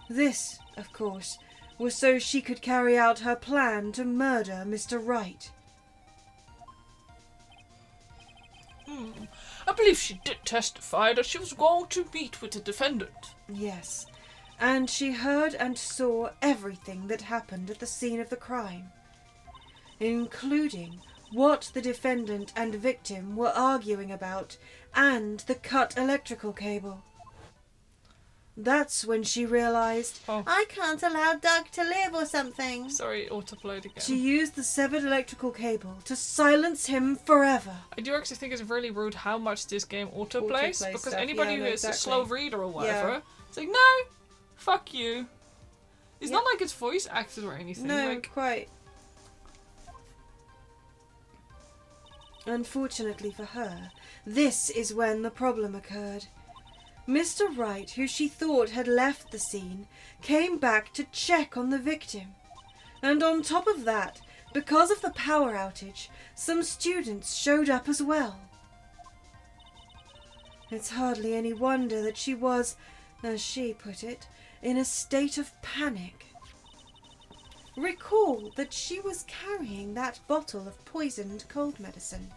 [SPEAKER 4] This, of course, was so she could carry out her plan to murder Mr. Wright.
[SPEAKER 2] I believe she did testify that she was going to meet with the defendant.
[SPEAKER 4] Yes, and she heard and saw everything that happened at the scene of the crime, including what the defendant and victim were arguing about and the cut electrical cable. That's when she realized
[SPEAKER 6] I can't allow Doug to live or something.
[SPEAKER 2] Sorry, autoplayed again.
[SPEAKER 4] she used the severed electrical cable to silence him forever.
[SPEAKER 2] I do actually think it's really rude how much this game autoplays,
[SPEAKER 5] Autoplays
[SPEAKER 2] because
[SPEAKER 5] stuff,
[SPEAKER 2] anybody who is a
[SPEAKER 5] exactly.
[SPEAKER 2] slow reader or whatever,
[SPEAKER 5] Yeah.
[SPEAKER 2] it's like, no, fuck you. It's not like it's voice acted or anything.
[SPEAKER 5] No,
[SPEAKER 2] Like,
[SPEAKER 5] quite.
[SPEAKER 4] Unfortunately for her, this is when the problem occurred. Mr. Wright, who she thought had left the scene, came back to check on the victim. And on top of that, because of the power outage, some students showed up as well. It's hardly any wonder that she was, as she put it, in a state of panic. Recall that she was carrying that bottle of poisoned cold medicine.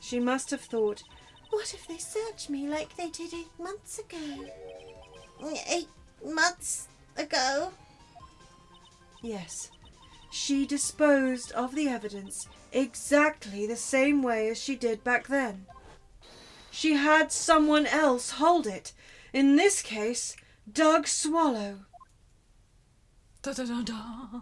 [SPEAKER 4] She must have thought,
[SPEAKER 6] What if they search me like they did 8 months ago? 8 months ago?
[SPEAKER 4] yes, she disposed of the evidence exactly the same way as she did back then. She had someone else hold it. In this case, Doug Swallow.
[SPEAKER 2] da da da da.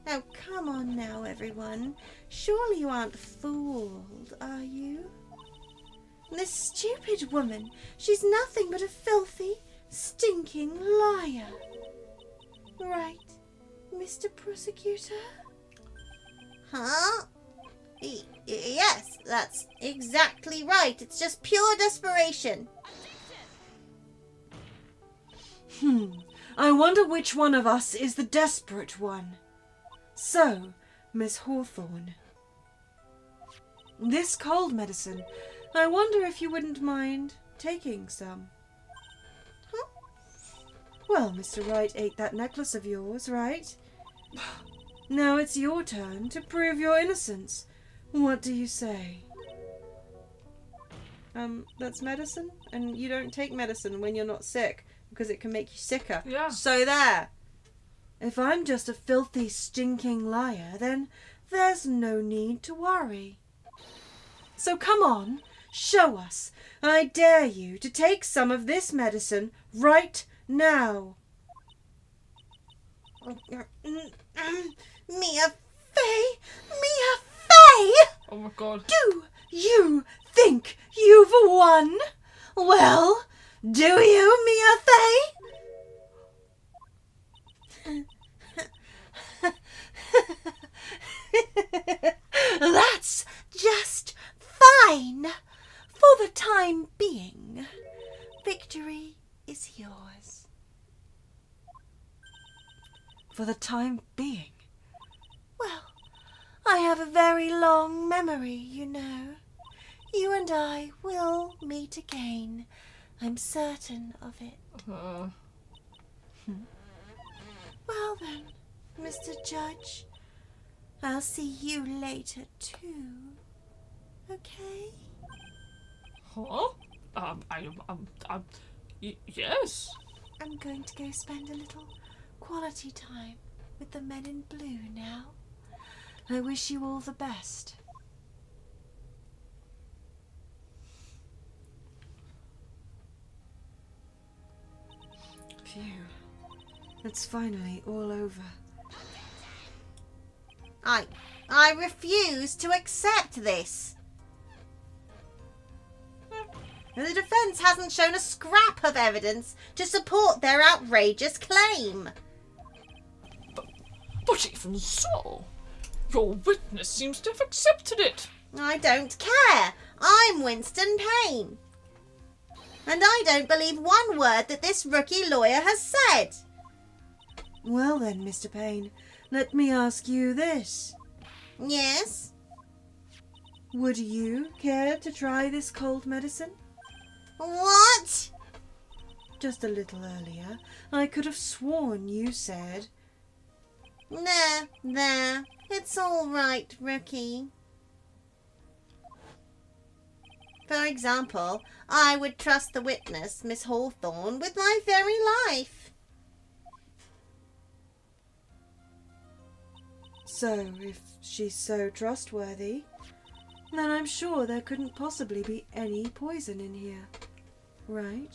[SPEAKER 6] Oh, come on now, everyone. Surely you aren't fooled, are you? This stupid woman, she's nothing but a filthy, stinking liar. Right, Mr. Prosecutor? Huh? Yes, that's exactly right. It's just pure desperation.
[SPEAKER 4] I wonder which one of us is the desperate one. So, Miss Hawthorne, this cold medicine
[SPEAKER 5] I wonder if you wouldn't mind taking some.
[SPEAKER 3] Huh?
[SPEAKER 5] Well, Mr. Wright ate that necklace of yours, right? Now it's your turn to prove your innocence. What do you say? That's medicine, and you don't take medicine when you're not sick because it can make you sicker.
[SPEAKER 2] Yeah.
[SPEAKER 5] So there. If I'm just a filthy, stinking liar, then there's no need to worry. So come on, show us. I dare you to take some of this medicine right now.
[SPEAKER 3] Mia Fey! Mia Fey!
[SPEAKER 2] Oh my god.
[SPEAKER 5] Do you think you've won? Well, do you, Mia Fey?
[SPEAKER 3] That's just fine. For the time being, victory is yours.
[SPEAKER 5] For the time being.
[SPEAKER 3] Well, I have a very long memory, you know. You and I will meet again. I'm certain of it. Well then, Mr. Judge, I'll see you later too. Okay?
[SPEAKER 2] Huh? Yes.
[SPEAKER 3] I'm going to go spend a little quality time with the men in blue now.
[SPEAKER 5] I wish you all the best. Phew. It's finally all over.
[SPEAKER 6] I refuse to accept this. The defence hasn't shown a scrap of evidence to support their outrageous claim.
[SPEAKER 2] But even so, your witness seems to have accepted it.
[SPEAKER 6] I don't care. I'm Winston Payne. And I don't believe one word that this rookie lawyer has said.
[SPEAKER 5] Well then, Mr. Payne, let me ask you this.
[SPEAKER 6] Yes?
[SPEAKER 5] Would you care to try this cold medicine?
[SPEAKER 6] What?
[SPEAKER 5] Just a little earlier, I could have sworn you said...
[SPEAKER 6] There. It's all right, rookie. For example, I would trust the witness, Miss Hawthorne, with my very life.
[SPEAKER 5] So, if she's so trustworthy, then I'm sure there couldn't possibly be any poison in here, right?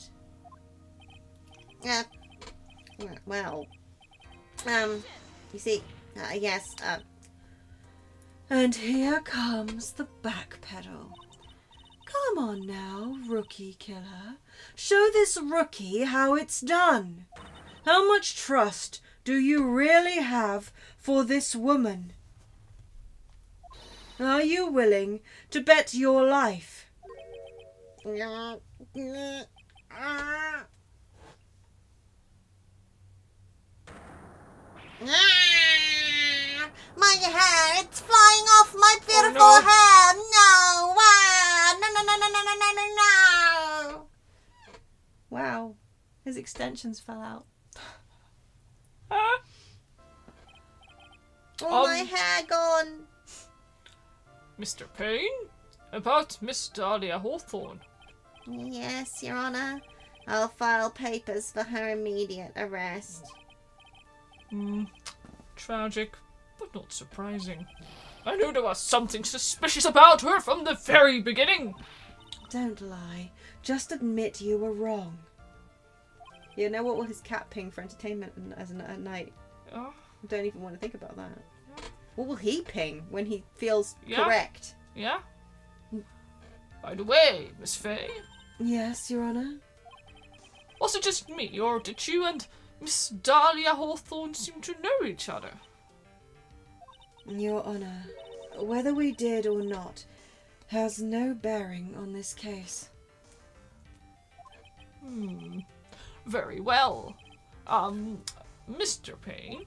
[SPEAKER 6] You see, yes,
[SPEAKER 5] And here comes the backpedal. Come on now, rookie killer. Show this rookie how it's done. How much trust do you really have for this woman? Are you willing to bet your life?
[SPEAKER 6] My hair, it's flying off my beautiful
[SPEAKER 2] no.
[SPEAKER 6] hair. No, no.
[SPEAKER 5] Wow, his extensions fell out.
[SPEAKER 6] All my hair gone.
[SPEAKER 2] Mr. Payne? About Miss Dahlia Hawthorne.
[SPEAKER 6] Yes, Your Honour. I'll file papers for her immediate arrest.
[SPEAKER 2] Tragic, but not surprising. I knew there was something suspicious about her from the very beginning.
[SPEAKER 5] Don't lie. Just admit you were wrong. Yeah, now what will his cat ping for entertainment at night?
[SPEAKER 2] Oh,
[SPEAKER 5] I don't even want to think about that. What will he ping when he feels
[SPEAKER 2] Yeah.
[SPEAKER 5] correct?
[SPEAKER 2] yeah? By the way, Miss Fay,
[SPEAKER 5] Yes, Your Honour.
[SPEAKER 2] was it just me, or did you and Miss Dahlia Hawthorne seem to know each other?
[SPEAKER 5] Your Honour, whether we did or not has no bearing on this case.
[SPEAKER 2] Very well. Mr. Payne?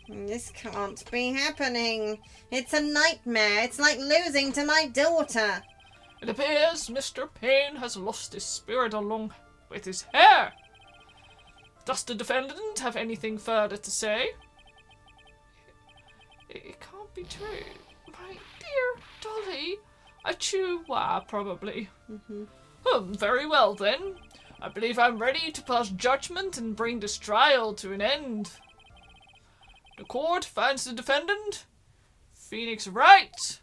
[SPEAKER 6] This can't be happening. It's a nightmare. It's like losing to my daughter.
[SPEAKER 2] It appears Mr. Payne has lost his spirit along with his hair. Does the defendant have anything further to say? It can't be true. My dear Dolly. A chihuahua, probably. Very well, then. I believe I'm ready to pass judgment and bring this trial to an end. The court finds the defendant, Phoenix Wright,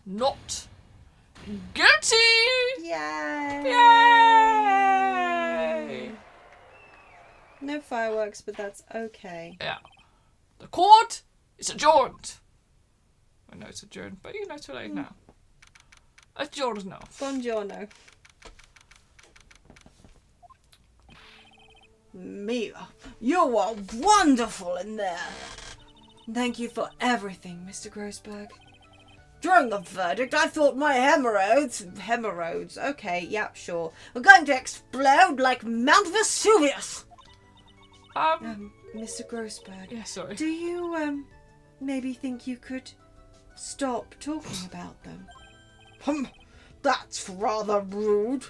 [SPEAKER 2] not guilty!
[SPEAKER 5] Yay!
[SPEAKER 2] Yay!
[SPEAKER 5] No fireworks, but that's okay.
[SPEAKER 2] Yeah. The court is adjourned. I know it's adjourned, but too late now. Adjourned now.
[SPEAKER 5] Buongiorno.
[SPEAKER 4] Mia, you are wonderful in there.
[SPEAKER 5] Thank you for everything, Mr. Grossberg.
[SPEAKER 4] During the verdict, I thought my hemorrhoids, okay, yeah, sure, were going to explode like Mount Vesuvius.
[SPEAKER 5] Mr. Grossberg.
[SPEAKER 2] Yeah, sorry.
[SPEAKER 5] Do you, maybe think you could stop talking about them?
[SPEAKER 4] That's rather rude.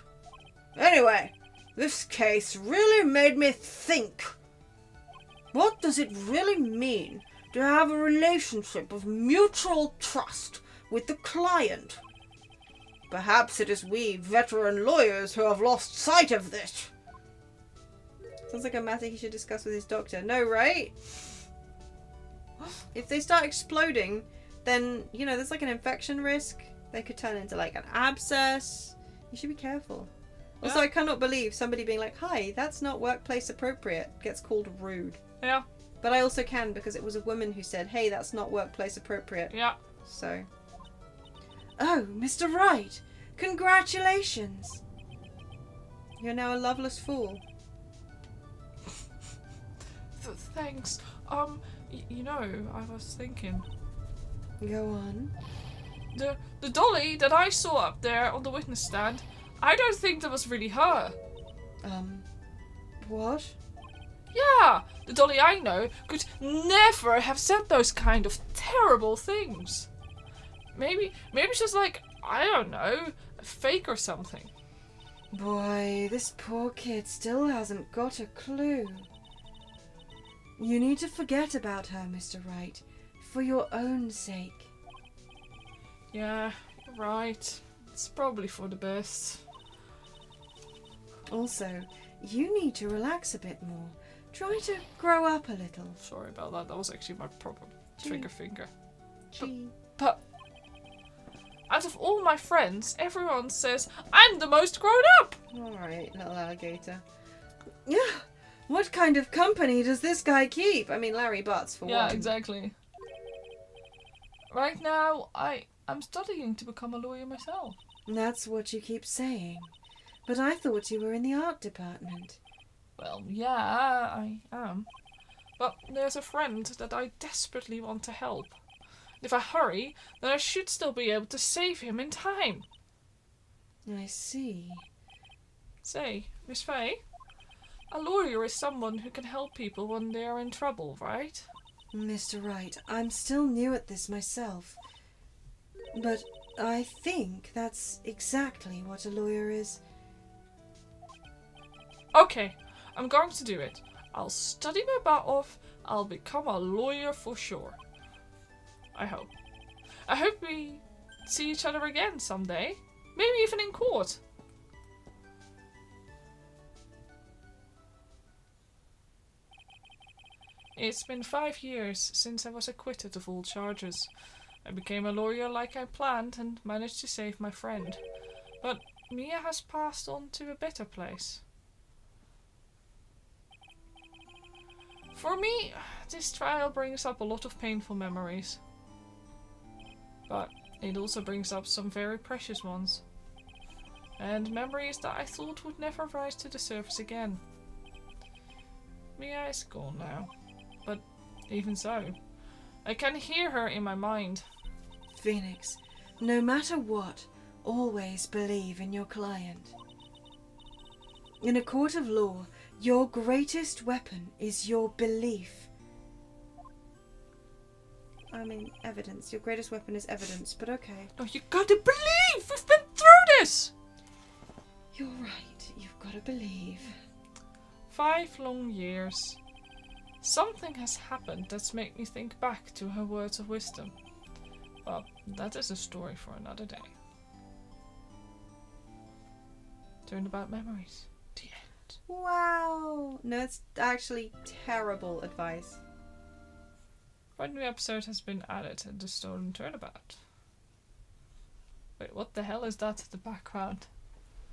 [SPEAKER 4] Anyway, this case really made me think. What does it really mean to have a relationship of mutual trust with the client? Perhaps it is we veteran lawyers who have lost sight of this.
[SPEAKER 5] Sounds like a matter he should discuss with his doctor. No, right? If they start exploding, then, there's like an infection risk. They could turn into like an abscess. You should be careful.
[SPEAKER 2] Yeah.
[SPEAKER 5] Also, I cannot believe somebody being like, hi, that's not workplace appropriate, gets called rude.
[SPEAKER 2] Yeah.
[SPEAKER 5] But I also can because it was a woman who said, hey, that's not workplace appropriate.
[SPEAKER 2] Yeah.
[SPEAKER 5] So. Oh, Mr. Wright, congratulations. You're now a loveless fool.
[SPEAKER 2] Thanks. I was thinking.
[SPEAKER 5] Go on.
[SPEAKER 2] The dolly that I saw up there on the witness stand, I don't think that was really her.
[SPEAKER 5] What?
[SPEAKER 2] Yeah, the dolly I know could never have said those kind of terrible things. Maybe she's like, I don't know, a fake or something.
[SPEAKER 5] Boy, this poor kid still hasn't got a clue. You need to forget about her, Mr. Wright, for your own sake.
[SPEAKER 2] Yeah, you're right. It's probably for the best.
[SPEAKER 5] Also, you need to relax a bit more. Try to grow up a little.
[SPEAKER 2] Sorry about that. That was actually my proper trigger finger.
[SPEAKER 5] Gee.
[SPEAKER 2] But out of all my friends, everyone says I'm the most grown up.
[SPEAKER 5] Alright, little alligator. Yeah. What kind of company does this guy keep? I mean, Larry Butts, for one.
[SPEAKER 2] Yeah, exactly. Right now, I'm studying to become a lawyer myself.
[SPEAKER 5] That's what you keep saying. But I thought you were in the art department.
[SPEAKER 2] Well, yeah, I am. But there's a friend that I desperately want to help. If I hurry, then I should still be able to save him in time.
[SPEAKER 5] I see.
[SPEAKER 2] Say, Miss Faye, a lawyer is someone who can help people when they are in trouble, right?
[SPEAKER 5] Mr. Wright, I'm still new at this myself. But I think that's exactly what a lawyer is.
[SPEAKER 2] Okay, I'm going to do it. I'll study my butt off. I'll become a lawyer for sure. I hope. I hope we see each other again someday. Maybe even in court. It's been 5 years since I was acquitted of all charges. I became a lawyer like I planned and managed to save my friend. But Mia has passed on to a better place. For me, this trial brings up a lot of painful memories. But it also brings up some very precious ones. And memories that I thought would never rise to the surface again. Mia is gone now. But even so, I can hear her in my mind.
[SPEAKER 5] Phoenix, no matter what, always believe in your client. In a court of law, your greatest weapon is your belief. I mean, evidence. Your greatest weapon is evidence, but okay.
[SPEAKER 2] No, you gotta believe! We've been through
[SPEAKER 4] believe.
[SPEAKER 2] 5 long years. Something has happened that's made me think back to her words of wisdom. Well, that is a story for another day. Turnabout memories. The end.
[SPEAKER 5] Wow. No, it's actually terrible advice.
[SPEAKER 2] One new episode has been added in the Stolen Turnabout. Wait, what the hell is that in the background?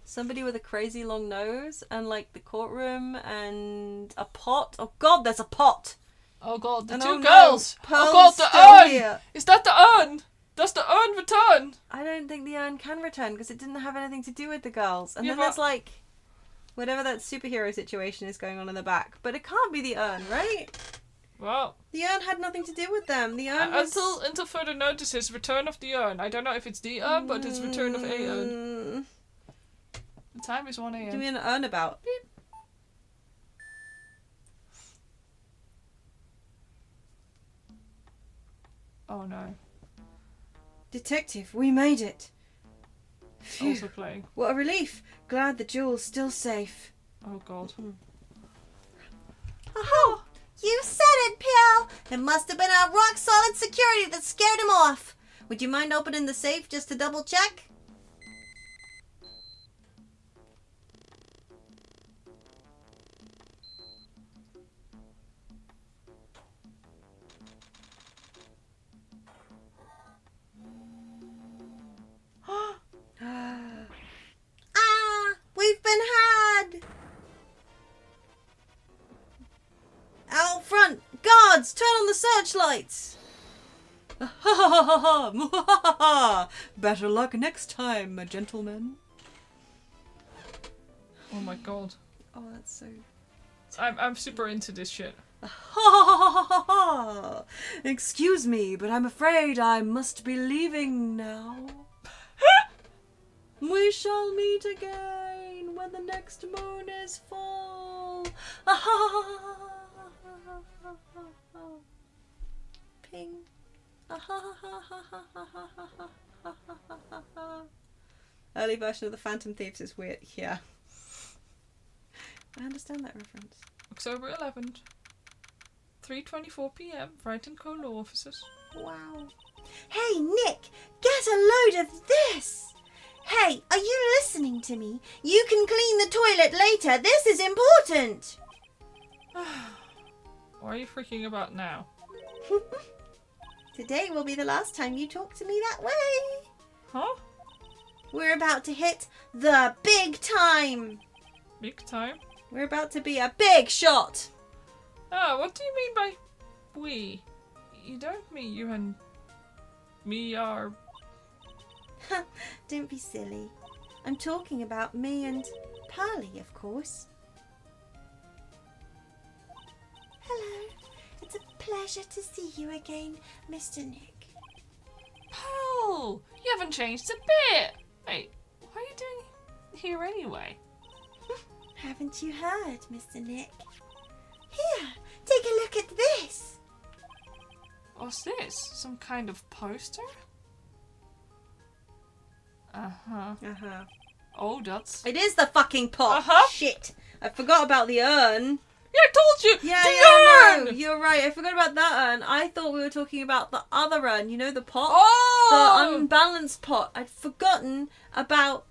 [SPEAKER 5] Somebody with a crazy long nose and like the courtroom and a pot. Oh god, there's a pot!
[SPEAKER 2] Oh god, the
[SPEAKER 5] And
[SPEAKER 2] two
[SPEAKER 5] oh no,
[SPEAKER 2] girls!
[SPEAKER 5] Pearl's
[SPEAKER 2] Oh god, the
[SPEAKER 5] still
[SPEAKER 2] urn!
[SPEAKER 5] here.
[SPEAKER 2] Is that the urn? Does the urn return?
[SPEAKER 5] I don't think the urn can return because it didn't have anything to do with the girls. And
[SPEAKER 2] Yeah,
[SPEAKER 5] then there's like whatever that superhero situation is going on in the back. But it can't be the urn, right?
[SPEAKER 2] Well,
[SPEAKER 5] The urn had nothing to do with them. The urn was...
[SPEAKER 2] until further notices, return of the urn. I don't know if it's the urn, but it's return of a urn. The time is 1
[SPEAKER 5] Give
[SPEAKER 2] a.m.
[SPEAKER 5] me an urn about. Beep.
[SPEAKER 2] Oh no.
[SPEAKER 4] Detective, we made it. Phew.
[SPEAKER 2] Also playing.
[SPEAKER 4] What a relief. Glad the jewel's still safe.
[SPEAKER 2] Oh god.
[SPEAKER 3] Oh, you said it, Pill. It must have been our rock-solid security that scared him off. Would you mind opening the safe just to double-check? We've been had! Out front! Guards! Turn on the searchlights!
[SPEAKER 5] Ha ha ha ha ha ha! Better luck next time, gentlemen.
[SPEAKER 2] Oh my god.
[SPEAKER 5] Oh, that's so...
[SPEAKER 2] I'm super into this shit.
[SPEAKER 5] Ha ha ha ha ha! Excuse me, but I'm afraid I must be leaving now. We shall meet again when the next moon is full. Ping. Early version of the Phantom Thieves is weird. Yeah. I understand that reference.
[SPEAKER 2] October 11th. 3:24 p.m. Brighton Co. Law Offices.
[SPEAKER 3] Wow. Hey, Nick! Get a load of this! Hey, are you listening to me? You can clean the toilet later. This is important.
[SPEAKER 2] What are you freaking about now?
[SPEAKER 3] Today will be the last time you talk to me that way.
[SPEAKER 2] Huh?
[SPEAKER 3] We're about to hit the big time.
[SPEAKER 2] Big time?
[SPEAKER 5] We're about to be a big shot.
[SPEAKER 2] Ah, what do you mean by we? You don't mean you and me are...
[SPEAKER 3] Don't be silly. I'm talking about me and Pearly, of course. Hello. It's a pleasure to see you again, Mr. Nick.
[SPEAKER 2] Pearl! You haven't changed a bit! Wait, what are you doing here anyway?
[SPEAKER 3] Haven't you heard, Mr. Nick? Here, take a look at this.
[SPEAKER 2] What's this? Some kind of poster? Uh-huh.
[SPEAKER 5] Uh-huh.
[SPEAKER 2] Oh, that's...
[SPEAKER 5] It is the fucking pot.
[SPEAKER 2] Uh-huh.
[SPEAKER 5] Shit. I forgot about the urn.
[SPEAKER 2] Yeah, I told you!
[SPEAKER 5] Yeah,
[SPEAKER 2] the urn!
[SPEAKER 5] no, you're right. I forgot about that urn. I thought we were talking about the other urn. You know, the pot?
[SPEAKER 2] Oh!
[SPEAKER 5] The unbalanced pot. I'd forgotten about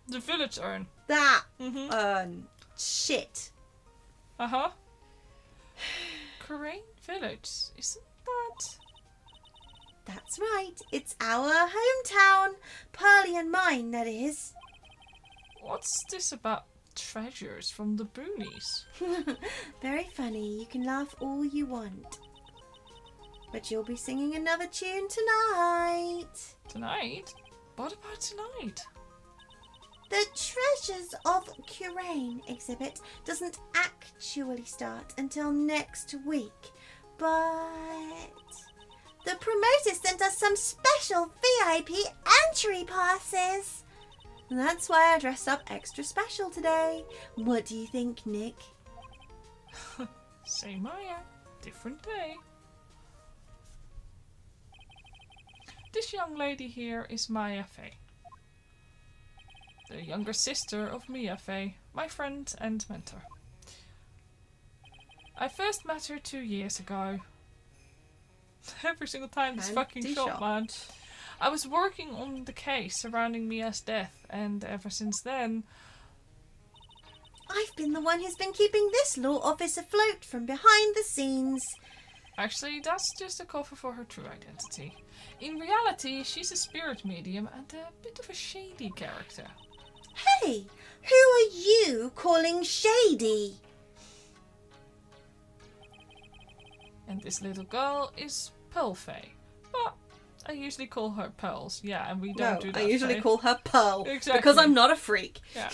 [SPEAKER 2] The village urn.
[SPEAKER 5] that
[SPEAKER 2] Mm-hmm.
[SPEAKER 5] urn. Shit.
[SPEAKER 2] Uh-huh. Crane Village. Isn't that...
[SPEAKER 3] That's right. It's our hometown. Pearly and mine, that is.
[SPEAKER 2] What's this about treasures from the boonies?
[SPEAKER 3] Very funny. You can laugh all you want. But you'll be singing another tune tonight.
[SPEAKER 2] Tonight? What about tonight?
[SPEAKER 3] The Treasures of Curaine exhibit doesn't actually start until next week, but the promoters sent us some special VIP entry passes. That's why I dressed up extra special today. What do you think, Nick?
[SPEAKER 2] Same Maya, different day. This young lady here is Maya Fey, the younger sister of Mia Fey. my friend and mentor. I first met her 2 years ago. Every single time this fucking shot, man. I was working on the case surrounding Mia's death, and ever since then...
[SPEAKER 3] I've been the one who's been keeping this law office afloat from behind the scenes.
[SPEAKER 2] Actually, that's just a cover for her true identity. In reality, she's a spirit medium and a bit of a shady character.
[SPEAKER 3] Hey, who are you calling shady?
[SPEAKER 2] And this little girl is Pearl Faye. But I usually call her Pearls. Yeah, and we don't do that.
[SPEAKER 5] I usually
[SPEAKER 2] Faye.
[SPEAKER 5] call her Pearl.
[SPEAKER 2] Exactly.
[SPEAKER 5] Because I'm not a freak.
[SPEAKER 2] Yeah.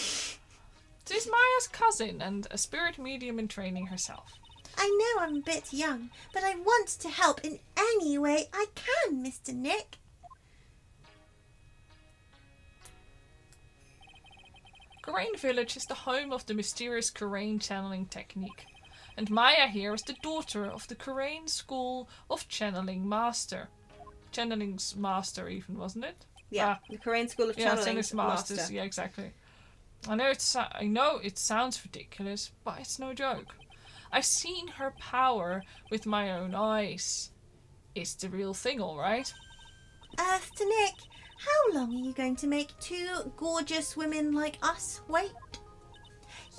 [SPEAKER 2] She's Maya's cousin and a spirit medium in training herself.
[SPEAKER 3] I know I'm a bit young, but I want to help in any way I can, Mr. Nick.
[SPEAKER 2] Karain Village is the home of the mysterious Karain channeling technique. And Maya here is the daughter of the Karain School of Channeling Master. Channeling's master even, wasn't it?
[SPEAKER 5] Yeah, the Korean School of Channeling.
[SPEAKER 2] Yeah, Channeling's master. Yeah, exactly. I know it sounds ridiculous, but it's no joke. I've seen her power with my own eyes. It's the real thing, alright?
[SPEAKER 3] Mr. Nick, how long are you going to make two gorgeous women like us wait?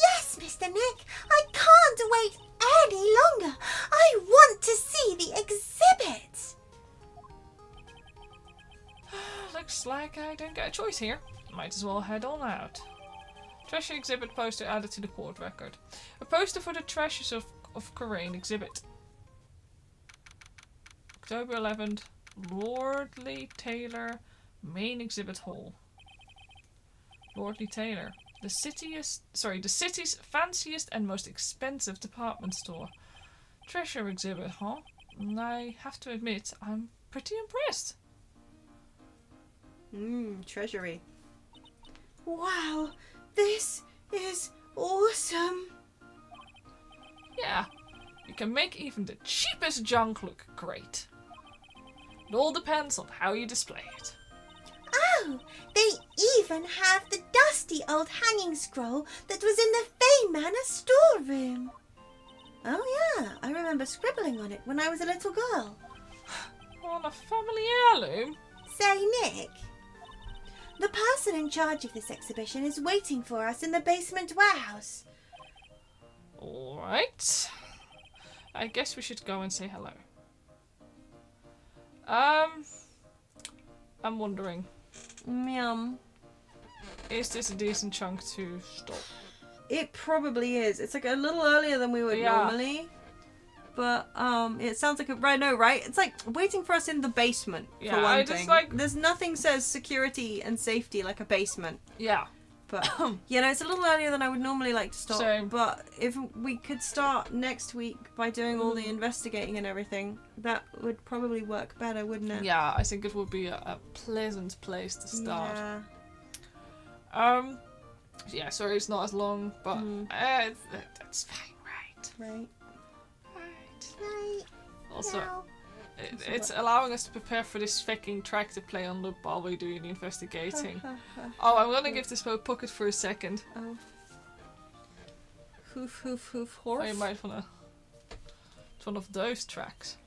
[SPEAKER 3] Yes, Mr. Nick, I can't wait any longer. I want to see the exhibit.
[SPEAKER 2] Looks like I don't get a choice here. Might as well head on out. Treasure exhibit poster added to the court record. A poster for the Treasures of Karain exhibit. October 11th, Lordly Taylor, main exhibit hall. Lordly Taylor, the city's fanciest and most expensive department store. Treasure exhibit, huh? I have to admit, I'm pretty impressed.
[SPEAKER 5] Treasury.
[SPEAKER 3] Wow, this is awesome.
[SPEAKER 2] Yeah, you can make even the cheapest junk look great. It all depends on how you display it.
[SPEAKER 3] Oh, they even have the dusty old hanging scroll that was in the Fey Manor storeroom. Oh yeah, I remember scribbling on it when I was a little girl.
[SPEAKER 2] On a family heirloom?
[SPEAKER 3] Say, Nick, the person in charge of this exhibition is waiting for us in the basement warehouse.
[SPEAKER 2] Alright. I guess we should go and say hello. I'm wondering,
[SPEAKER 5] Meow.
[SPEAKER 2] is this a decent chunk to stop?
[SPEAKER 5] It probably is. It's like a little earlier than we would normally. But it sounds like right? It's like waiting for us in the basement for one thing. There's nothing says security and safety like a basement.
[SPEAKER 2] Yeah.
[SPEAKER 5] But it's a little earlier than I would normally like to start.
[SPEAKER 2] Same.
[SPEAKER 5] But if we could start next week by doing all the investigating and everything, that would probably work better, wouldn't it?
[SPEAKER 2] Yeah, I think it would be a pleasant place to start.
[SPEAKER 5] Yeah.
[SPEAKER 2] Yeah, sorry it's not as long, but that's fine, right?
[SPEAKER 5] Right.
[SPEAKER 3] Right.
[SPEAKER 2] Also,
[SPEAKER 3] Now.
[SPEAKER 2] it's allowing us to prepare for this fucking track to play on loop while we're doing the investigating. Oh, I'm gonna give this pocket for a second.
[SPEAKER 5] Oh. Hoof, hoof, hoof, horse.
[SPEAKER 2] Oh, you might wanna... It's one of those tracks.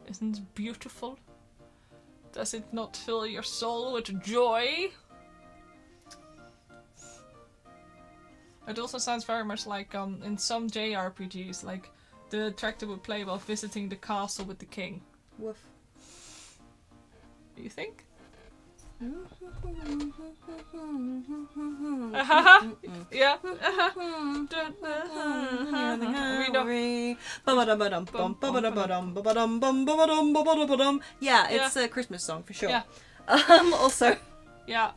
[SPEAKER 2] Isn't it beautiful? Does it not fill your soul with joy? It also sounds very much like in some JRPGs, like the track that would play while visiting the castle with the king.
[SPEAKER 5] Woof.
[SPEAKER 2] Do you think? Yeah.
[SPEAKER 5] Yeah, it's a Christmas song for sure.
[SPEAKER 2] Yeah.
[SPEAKER 5] Also.
[SPEAKER 2] Yeah.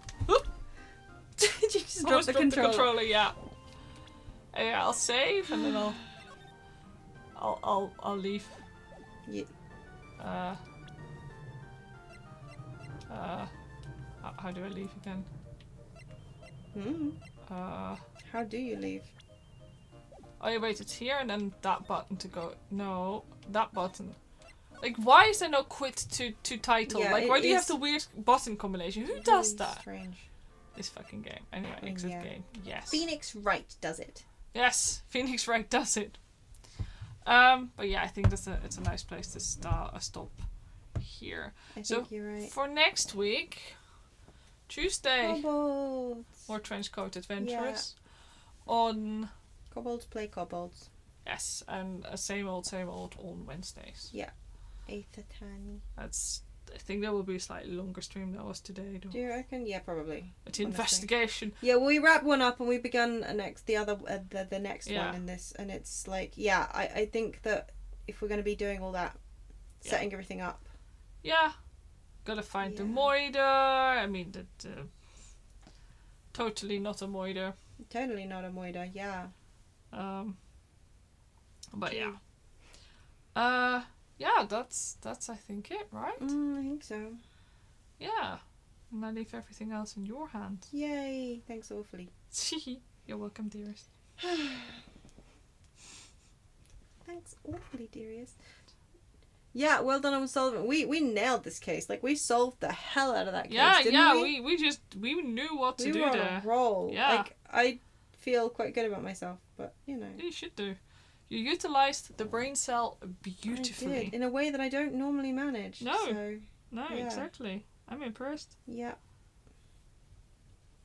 [SPEAKER 5] Did you just drop the controller?
[SPEAKER 2] Yeah. Yeah, I'll save and then I'll leave.
[SPEAKER 5] Yeah.
[SPEAKER 2] How do I leave again?
[SPEAKER 5] How do you leave?
[SPEAKER 2] Oh, yeah, wait, it's here and then that button to go. No, that button. Like, why is there no quit to title?
[SPEAKER 5] Yeah,
[SPEAKER 2] like, why do you have
[SPEAKER 5] is
[SPEAKER 2] the weird button combination? Who does that?
[SPEAKER 5] Strange.
[SPEAKER 2] This fucking game. Anyway, exit game. Yes.
[SPEAKER 6] Phoenix Wright does it.
[SPEAKER 2] Yes, Phoenix Wright does it. But yeah, I think it's a nice place to stop here.
[SPEAKER 5] I
[SPEAKER 2] So,
[SPEAKER 5] think you're right.
[SPEAKER 2] for next week, Tuesday,
[SPEAKER 5] Kobolds.
[SPEAKER 2] more Trenchcoat Adventurers. On
[SPEAKER 5] Kobolds play kobolds.
[SPEAKER 2] yes, and same old on Wednesdays.
[SPEAKER 5] 8th Attorney.
[SPEAKER 2] I think there will be a slightly longer stream than was today. Though.
[SPEAKER 5] Do you reckon? Yeah, probably.
[SPEAKER 2] It's investigation.
[SPEAKER 5] Yeah, well, we wrapped one up and we began the next
[SPEAKER 2] Yeah.
[SPEAKER 5] one in this, and it's like, yeah, I think that if we're going to be doing all that, setting everything up.
[SPEAKER 2] Yeah, gotta find the
[SPEAKER 5] Yeah.
[SPEAKER 2] moider. I mean, totally not a moider.
[SPEAKER 5] Totally not a moider, yeah.
[SPEAKER 2] But
[SPEAKER 5] True.
[SPEAKER 2] yeah, that's I think it, right?
[SPEAKER 5] I think so.
[SPEAKER 2] Yeah, and I leave everything else in your hands.
[SPEAKER 5] Yay! Thanks awfully.
[SPEAKER 2] You're welcome, dearest.
[SPEAKER 5] Thanks awfully, dearest. Yeah, well done on solving. We nailed this case. Like, we solved the hell out of that case. Didn't we?
[SPEAKER 2] We knew what to
[SPEAKER 5] We
[SPEAKER 2] do
[SPEAKER 5] were on
[SPEAKER 2] there.
[SPEAKER 5] a roll.
[SPEAKER 2] Yeah.
[SPEAKER 5] Like, I feel quite good about myself, but you know.
[SPEAKER 2] You should do. You utilized the brain cell beautifully.
[SPEAKER 5] I did, in a way that I don't normally manage.
[SPEAKER 2] No.
[SPEAKER 5] So,
[SPEAKER 2] No,
[SPEAKER 5] Yeah.
[SPEAKER 2] exactly. I'm impressed.
[SPEAKER 5] yeah.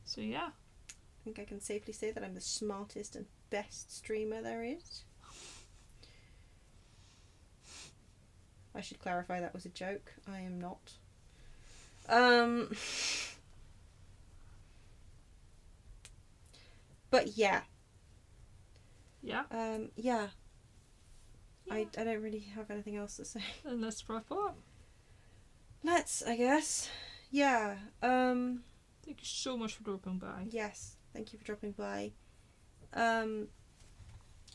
[SPEAKER 2] So yeah.
[SPEAKER 5] I think I can safely say that I'm the smartest and best streamer there is. I should clarify that was a joke. I am not. But yeah.
[SPEAKER 2] Yeah.
[SPEAKER 5] Yeah. I don't really have anything else to say.
[SPEAKER 2] Then let's wrap up.
[SPEAKER 5] Let's, I guess. Yeah.
[SPEAKER 2] Thank you so much for dropping by.
[SPEAKER 5] Yes. Thank you for dropping by.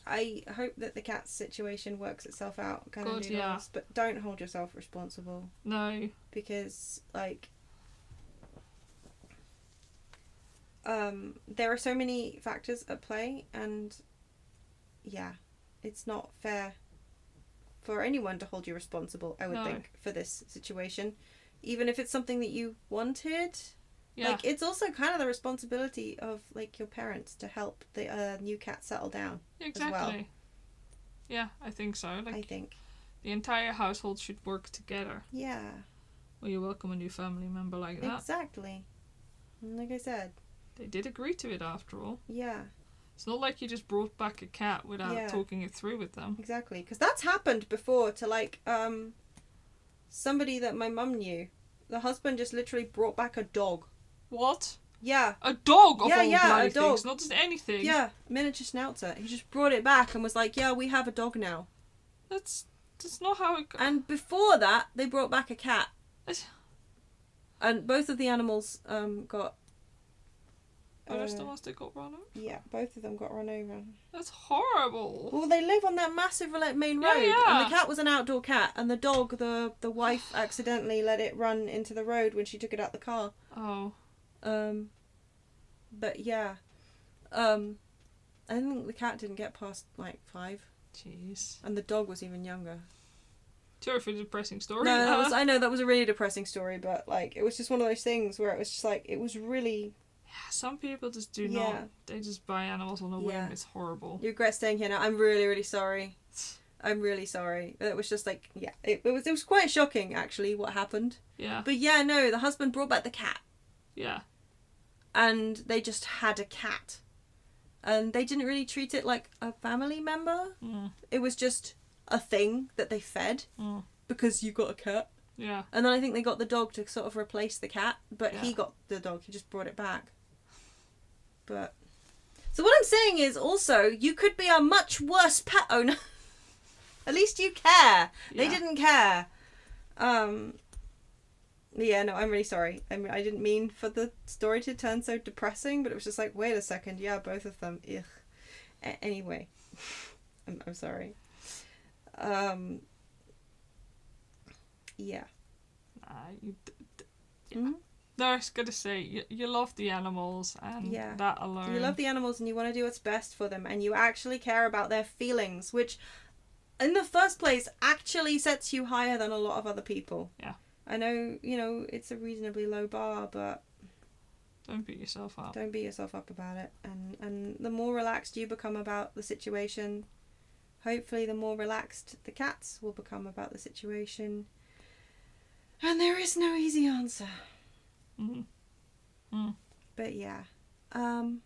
[SPEAKER 5] I hope that the cat situation works itself out. Kind
[SPEAKER 2] Good,
[SPEAKER 5] of
[SPEAKER 2] yeah.
[SPEAKER 5] but don't hold yourself responsible,
[SPEAKER 2] No.
[SPEAKER 5] because like there are so many factors at play, and yeah, it's not fair for anyone to hold you responsible, I would
[SPEAKER 2] No.
[SPEAKER 5] think, for this situation, even if it's something that you wanted.
[SPEAKER 2] Yeah.
[SPEAKER 5] Like, it's also kind of the responsibility of like your parents to help the new cat settle down.
[SPEAKER 2] Exactly.
[SPEAKER 5] well.
[SPEAKER 2] Yeah, I think so. Like
[SPEAKER 5] I think.
[SPEAKER 2] the entire household should work together.
[SPEAKER 5] Yeah.
[SPEAKER 2] Well, you welcome a new family member like that.
[SPEAKER 5] Exactly. And like I said,
[SPEAKER 2] They did agree to it after all.
[SPEAKER 5] yeah,
[SPEAKER 2] It's not like you just brought back a cat without
[SPEAKER 5] Yeah.
[SPEAKER 2] talking it through with them.
[SPEAKER 5] exactly. Because that's happened before to like somebody that my mum knew. The husband just literally brought back a dog.
[SPEAKER 2] What?
[SPEAKER 5] Yeah.
[SPEAKER 2] A dog of
[SPEAKER 5] Yeah,
[SPEAKER 2] all
[SPEAKER 5] yeah,
[SPEAKER 2] bloody
[SPEAKER 5] a dog.
[SPEAKER 2] things, not just anything.
[SPEAKER 5] Yeah, miniature schnauzer. He just brought it back and was like, "Yeah, we have a dog now."
[SPEAKER 2] That's not how it goes.
[SPEAKER 5] And before that, they brought back a cat. And both of the animals got.
[SPEAKER 2] Oh, that's the ones that got run over?
[SPEAKER 5] Yeah, both of them got run over.
[SPEAKER 2] That's horrible.
[SPEAKER 5] Well, they live on that massive main
[SPEAKER 2] Yeah,
[SPEAKER 5] road,
[SPEAKER 2] yeah.
[SPEAKER 5] and the cat was an outdoor cat, and the dog, the wife accidentally let it run into the road when she took it out the car.
[SPEAKER 2] Oh.
[SPEAKER 5] But yeah, I think the cat didn't get past like 5,
[SPEAKER 2] Jeez.
[SPEAKER 5] and the dog was even younger.
[SPEAKER 2] Terribly depressing story.
[SPEAKER 5] No, I know that was a really depressing story, but like it was just one of those things where it was just like it was really.
[SPEAKER 2] Some people just do
[SPEAKER 5] Yeah.
[SPEAKER 2] not. They just buy animals on a whim.
[SPEAKER 5] Yeah.
[SPEAKER 2] It's horrible.
[SPEAKER 5] You regret staying here now. I'm really, really sorry. I'm really sorry. It was just like, yeah, it was quite shocking actually what happened.
[SPEAKER 2] Yeah.
[SPEAKER 5] But yeah, no, the husband brought back the cat,
[SPEAKER 2] Yeah.
[SPEAKER 5] and they just had a cat, and they didn't really treat it like a family member.
[SPEAKER 2] Mm.
[SPEAKER 5] It was just a thing that they fed
[SPEAKER 2] Mm.
[SPEAKER 5] because you got a cat.
[SPEAKER 2] Yeah.
[SPEAKER 5] And then I think they got the dog to sort of replace the cat, but
[SPEAKER 2] Yeah.
[SPEAKER 5] he got the dog. He just brought it back. But so what I'm saying is also you could be a much worse pet owner. At least you care. They
[SPEAKER 2] Yeah.
[SPEAKER 5] didn't care. Yeah, no, I'm really sorry. I didn't mean for the story to turn so depressing, but it was just like, wait a second, yeah, both of them. Ugh. Anyway, I'm sorry. Yeah.
[SPEAKER 2] Yeah.
[SPEAKER 5] Mhm.
[SPEAKER 2] No, I was gonna say you love the animals, and
[SPEAKER 5] Yeah.
[SPEAKER 2] that alone.
[SPEAKER 5] You love the animals and you want to do what's best for them, and you actually care about their feelings, which in the first place, actually sets you higher than a lot of other people.
[SPEAKER 2] Yeah.
[SPEAKER 5] I know, it's a reasonably low bar, but
[SPEAKER 2] don't beat yourself up.
[SPEAKER 5] Don't beat yourself up about it. And the more relaxed you become about the situation, hopefully the more relaxed the cats will become about the situation. And there is no easy answer. But yeah. On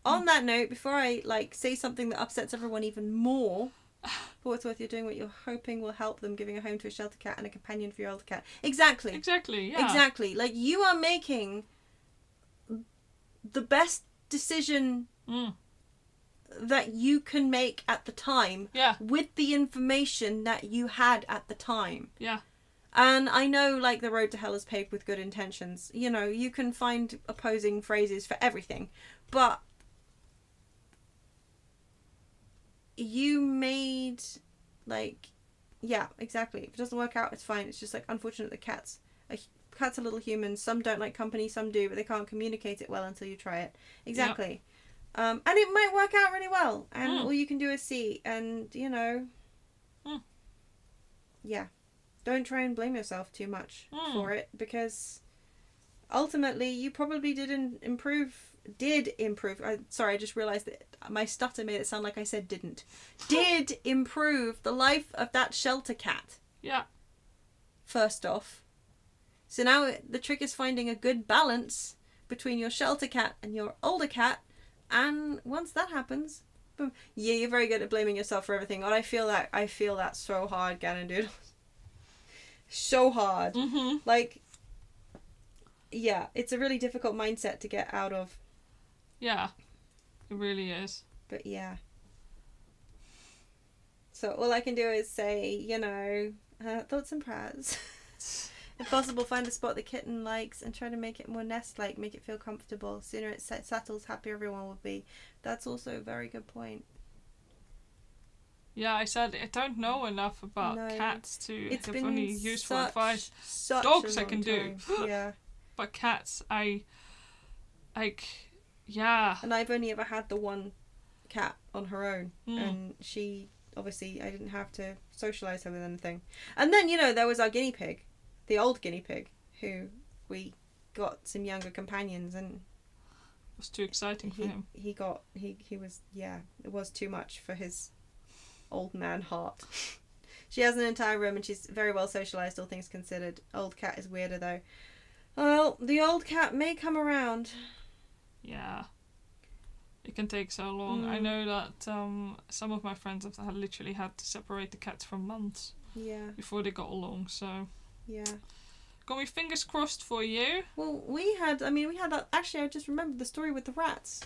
[SPEAKER 5] that note, before I say something that upsets everyone even more, for what it's worth, you're doing what you're hoping will help them, giving a home to a shelter cat and a companion for your older cat. Exactly.
[SPEAKER 2] Yeah.
[SPEAKER 5] Exactly. You are making the best decision that you can make at the time.
[SPEAKER 2] Yeah.
[SPEAKER 5] With the information that you had at the time.
[SPEAKER 2] Yeah.
[SPEAKER 5] And I know, the road to hell is paved with good intentions. You can find opposing phrases for everything. But you made, yeah, exactly. If it doesn't work out, it's fine. It's just, unfortunate that cats are little humans. Some don't like company, some do, but they can't communicate it well until you try it. Exactly. Yep. And it might work out really well. And all you can do is see. And, yeah. Don't try and blame yourself too much for it, because ultimately you probably did improve. Sorry, I just realised that my stutter made it sound like I said didn't. Did improve the life of that shelter cat.
[SPEAKER 2] Yeah.
[SPEAKER 5] First off. So now the trick is finding a good balance between your shelter cat and your older cat. And once that happens, boom. Yeah, you're very good at blaming yourself for everything. And I feel that so hard, Gannon, dude. So hard.
[SPEAKER 2] Mm-hmm.
[SPEAKER 5] Yeah, it's a really difficult mindset to get out of.
[SPEAKER 2] Yeah, it really is.
[SPEAKER 5] But yeah. So all I can do is say, thoughts and prayers. If possible, find a spot the kitten likes and try to make it more nest-like, make it feel comfortable. Sooner it settles, happier everyone will be. That's also a very good point.
[SPEAKER 2] Yeah, I said I don't know enough about cats to give any useful advice.
[SPEAKER 5] Dogs
[SPEAKER 2] I can do.
[SPEAKER 5] Yeah.
[SPEAKER 2] But cats, yeah.
[SPEAKER 5] And I've only ever had the one cat on her own. And she, obviously, I didn't have to socialise her with anything. And then, there was our guinea pig. The old guinea pig, who we got some younger companions, and
[SPEAKER 2] it was too exciting for him.
[SPEAKER 5] He was, it was too much for his old man heart. She has an entire room and she's very well socialised, all things considered. Old cat is weirder though. Well, the old cat may come around.
[SPEAKER 2] Yeah. It can take so long. I know that some of my friends have literally had to separate the cats for months.
[SPEAKER 5] Yeah.
[SPEAKER 2] Before they got along, so.
[SPEAKER 5] Yeah.
[SPEAKER 2] Got me fingers crossed for you.
[SPEAKER 5] Well, we had that. Actually, I just remembered the story with the rats.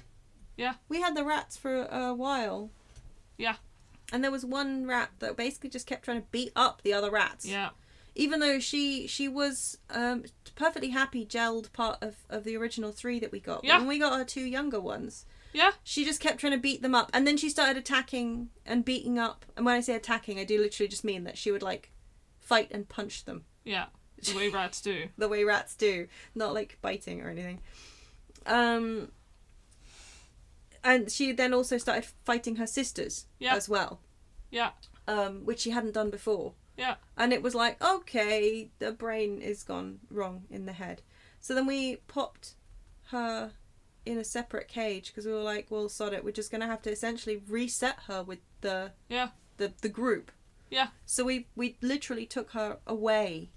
[SPEAKER 2] Yeah.
[SPEAKER 5] We had the rats for a while.
[SPEAKER 2] Yeah.
[SPEAKER 5] And there was one rat that basically just kept trying to beat up the other rats.
[SPEAKER 2] Yeah.
[SPEAKER 5] Even though she was perfectly happy gelled part of the original 3 that we got.
[SPEAKER 2] Yeah.
[SPEAKER 5] But when we got our 2 younger ones.
[SPEAKER 2] Yeah.
[SPEAKER 5] She just kept trying to beat them up. And then she started attacking and beating up. And when I say attacking, I do literally just mean that she would fight and punch them.
[SPEAKER 2] Yeah. The way rats do.
[SPEAKER 5] The way rats do. Not biting or anything. And she then also started fighting her sisters as well.
[SPEAKER 2] Yeah.
[SPEAKER 5] Which she hadn't done before.
[SPEAKER 2] Yeah.
[SPEAKER 5] And it was okay, the brain is gone wrong in the head. So then we popped her in a separate cage because we were well, sod it. We're just going to have to essentially reset her with the group.
[SPEAKER 2] Yeah.
[SPEAKER 5] So we literally took her away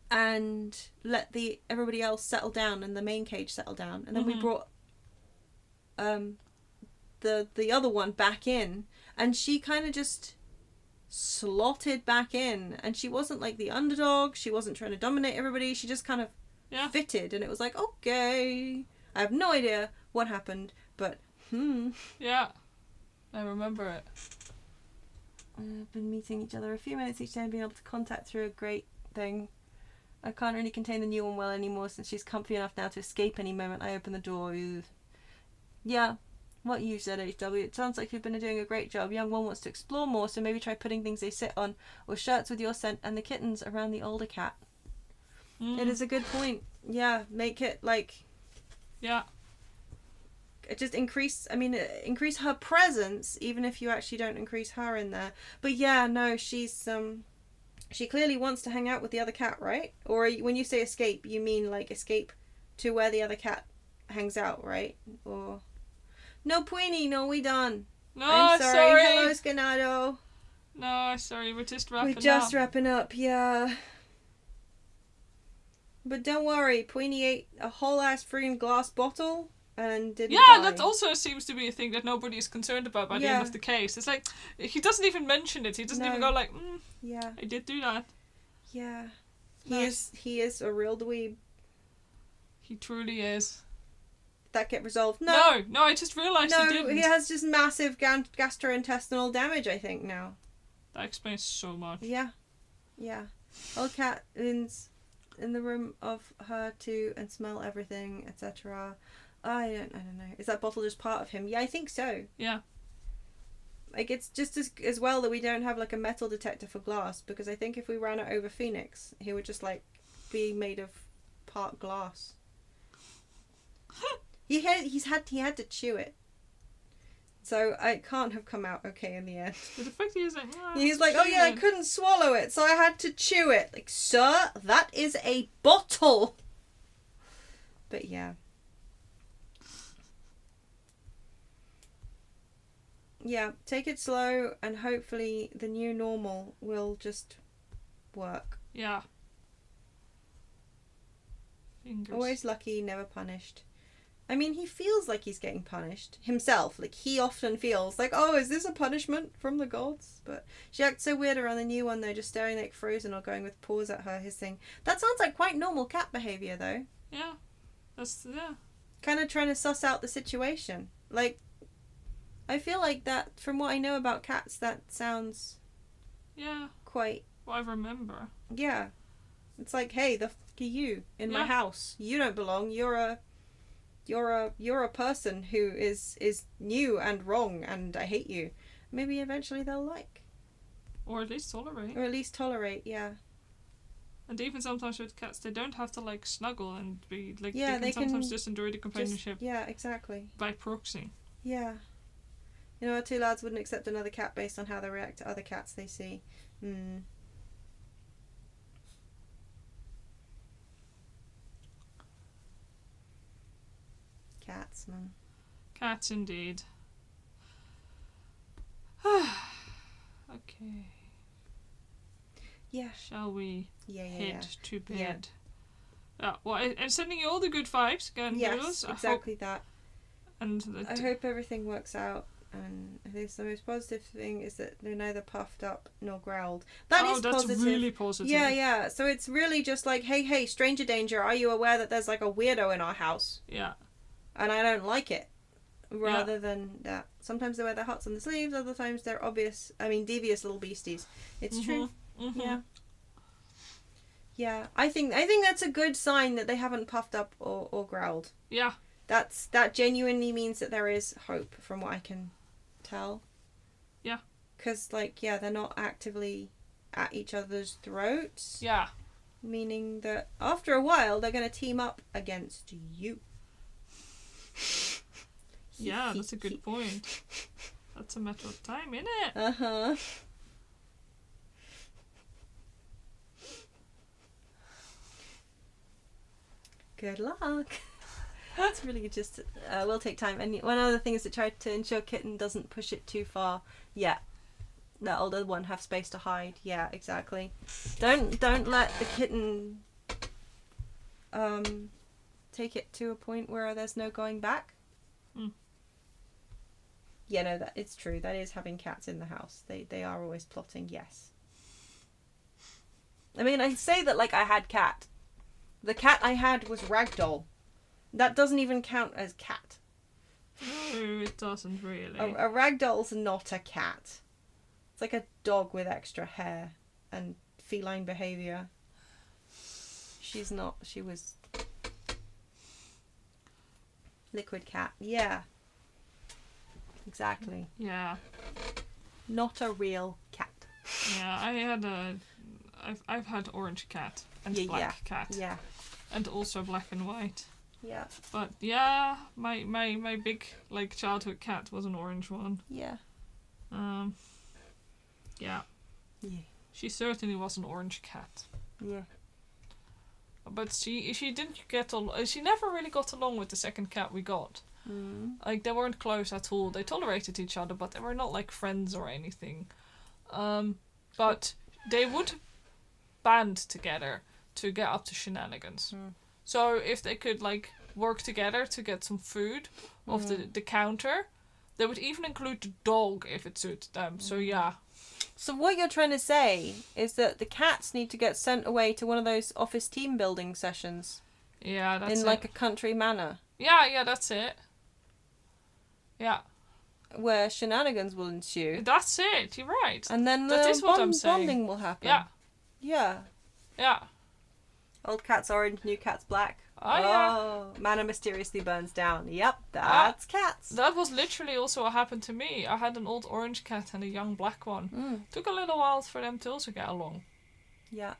[SPEAKER 5] and let everybody else settle down and the main cage settle down. And then we brought the other one back in, and she kind of just slotted back in, and she wasn't the underdog, she wasn't trying to dominate everybody, she just kind of fitted, and it was okay, I have no idea what happened, but
[SPEAKER 2] yeah, I remember it.
[SPEAKER 5] I've been meeting each other a few minutes each day and being able to contact through a great thing. I can't really contain the new one well anymore since she's comfy enough now to escape any moment I open the door. Yeah, what you said, HW. It sounds like you've been doing a great job. Young one wants to explore more, so maybe try putting things they sit on or shirts with your scent and the kittens around the older cat. It is a good point. Yeah, make it
[SPEAKER 2] Yeah.
[SPEAKER 5] just increase her presence, even if you actually don't increase her in there. But yeah, no, she's she clearly wants to hang out with the other cat, right? Or when you say escape, you mean like escape to where the other cat hangs out, right? Or no, Queenie, no, we done.
[SPEAKER 2] No,
[SPEAKER 5] I'm sorry. Hello,
[SPEAKER 2] sorry.
[SPEAKER 5] Scanado.
[SPEAKER 2] No, sorry, we're just wrapping up.
[SPEAKER 5] We're just wrapping up, yeah. But don't worry, Queenie ate a whole ass freaking glass bottle and didn't die.
[SPEAKER 2] That also seems to be a thing that nobody is concerned about by the end of the case. It's like, he doesn't even mention it. He doesn't even go like,
[SPEAKER 5] yeah,
[SPEAKER 2] I did do that.
[SPEAKER 5] Yeah.
[SPEAKER 2] Nice.
[SPEAKER 5] He is a real dweeb.
[SPEAKER 2] He truly is.
[SPEAKER 5] Did that get resolved?
[SPEAKER 2] No, I just realised he didn't.
[SPEAKER 5] He has just massive gastrointestinal damage, I think, now.
[SPEAKER 2] That explains so much.
[SPEAKER 5] Yeah. Old cat in the room of her too and smell everything, etc. I don't know. Is that bottle just part of him? Yeah, I think so.
[SPEAKER 2] Yeah.
[SPEAKER 5] Like, it's just as well that we don't have like a metal detector for glass, because I think if we ran it over Phoenix, he would just like be made of part glass. He had to chew it, so it can't have come out okay in the end.
[SPEAKER 2] But the fact he's like,
[SPEAKER 5] he's like, oh yeah, I couldn't swallow it, so I had to chew it. Like, sir, that is a bottle. But yeah. Yeah, take it slow, and hopefully the new normal will just work.
[SPEAKER 2] Yeah. Fingers.
[SPEAKER 5] Always lucky, never punished. I mean, he feels like he's getting punished himself. Like, he often feels like, oh, is this a punishment from the gods? But she acts so weirder on the new one, though, just staring like frozen or going with paws at her, hissing. That sounds like quite normal cat behaviour, though.
[SPEAKER 2] Yeah. Yeah.
[SPEAKER 5] Kind of trying to suss out the situation. Like, I feel like that, from what I know about cats, that sounds...
[SPEAKER 2] Yeah.
[SPEAKER 5] Quite...
[SPEAKER 2] What I remember.
[SPEAKER 5] Yeah. It's like, hey, the f*** are you in my house? You don't belong. You're a person who is new and wrong, and I hate you. Maybe eventually they'll like.
[SPEAKER 2] Or at least tolerate.
[SPEAKER 5] Yeah.
[SPEAKER 2] And even sometimes with cats, they don't have to like snuggle and be like.
[SPEAKER 5] Yeah,
[SPEAKER 2] they can sometimes just enjoy the companionship.
[SPEAKER 5] Yeah, exactly.
[SPEAKER 2] By proxy.
[SPEAKER 5] Yeah. You know, our two lads wouldn't accept another cat based on how they react to other cats they see. Cats, man.
[SPEAKER 2] Cats, indeed. Okay.
[SPEAKER 5] Yeah.
[SPEAKER 2] Shall we head to bed?
[SPEAKER 5] Yeah.
[SPEAKER 2] Well, I'm sending you all the good vibes again.
[SPEAKER 5] Yes, exactly that.
[SPEAKER 2] And
[SPEAKER 5] I hope everything works out. And I think the most positive thing is that they're neither puffed up nor growled. That's positive.
[SPEAKER 2] Really positive.
[SPEAKER 5] Yeah. So it's really just like, hey, stranger danger, are you aware that there's like a weirdo in our house?
[SPEAKER 2] Yeah.
[SPEAKER 5] And I don't like it. Rather than that. Sometimes they wear their hearts on the sleeves, other times they're devious little beasties. It's true.
[SPEAKER 2] Mm-hmm.
[SPEAKER 5] Yeah. Yeah. I think that's a good sign that they haven't puffed up or growled.
[SPEAKER 2] Yeah.
[SPEAKER 5] That genuinely means that there is hope, from what I can tell.
[SPEAKER 2] Yeah.
[SPEAKER 5] Because, they're not actively at each other's throats.
[SPEAKER 2] Yeah.
[SPEAKER 5] Meaning that after a while, they're going to team up against you.
[SPEAKER 2] Yeah, that's a good point. That's a matter of time, isn't it?
[SPEAKER 5] Uh-huh. Good luck. It's really just will take time. And one other thing is to try to ensure kitten doesn't push it too far. Yeah. The older one have space to hide. Yeah, exactly. Don't let the kitten take it to a point where there's no going back. Yeah, no, that it's true. That is having cats in the house. They are always plotting, yes. I mean, I say that like I had cat. The cat I had was ragdoll. That doesn't even count as cat.
[SPEAKER 2] No, it doesn't really.
[SPEAKER 5] A ragdoll's not a cat. It's like a dog with extra hair and feline behaviour. She's not. She was... Liquid cat. Yeah. Exactly.
[SPEAKER 2] Yeah.
[SPEAKER 5] Not a real cat.
[SPEAKER 2] Yeah, I've had orange cat and black cat.
[SPEAKER 5] Yeah.
[SPEAKER 2] And also black and white.
[SPEAKER 5] Yeah.
[SPEAKER 2] But yeah, my big like childhood cat was an orange one.
[SPEAKER 5] Yeah.
[SPEAKER 2] Yeah.
[SPEAKER 5] Yeah.
[SPEAKER 2] She certainly was an orange cat.
[SPEAKER 5] Yeah.
[SPEAKER 2] But she didn't she never really got along with the second cat we got. Like, they weren't close at all. They tolerated each other, but they were not like friends or anything. But they would band together to get up to shenanigans. So if they could like work together to get some food off the counter, they would even include the dog if it suited them. So yeah.
[SPEAKER 5] So what you're trying to say is that the cats need to get sent away to one of those office team building sessions.
[SPEAKER 2] Yeah, that's it.
[SPEAKER 5] In like a country manor.
[SPEAKER 2] Yeah, that's it. Yeah.
[SPEAKER 5] Where shenanigans will ensue.
[SPEAKER 2] That's it, you're right.
[SPEAKER 5] And then
[SPEAKER 2] that is what I'm saying.
[SPEAKER 5] bonding will happen.
[SPEAKER 2] Yeah.
[SPEAKER 5] Yeah.
[SPEAKER 2] Yeah.
[SPEAKER 5] Old cat's orange, new cat's black.
[SPEAKER 2] Oh, yeah.
[SPEAKER 5] Manor mysteriously burns down. Yep, that's cats.
[SPEAKER 2] That was literally also what happened to me. I had an old orange cat and a young black one. Took a little while for them to also get along.
[SPEAKER 5] Yeah.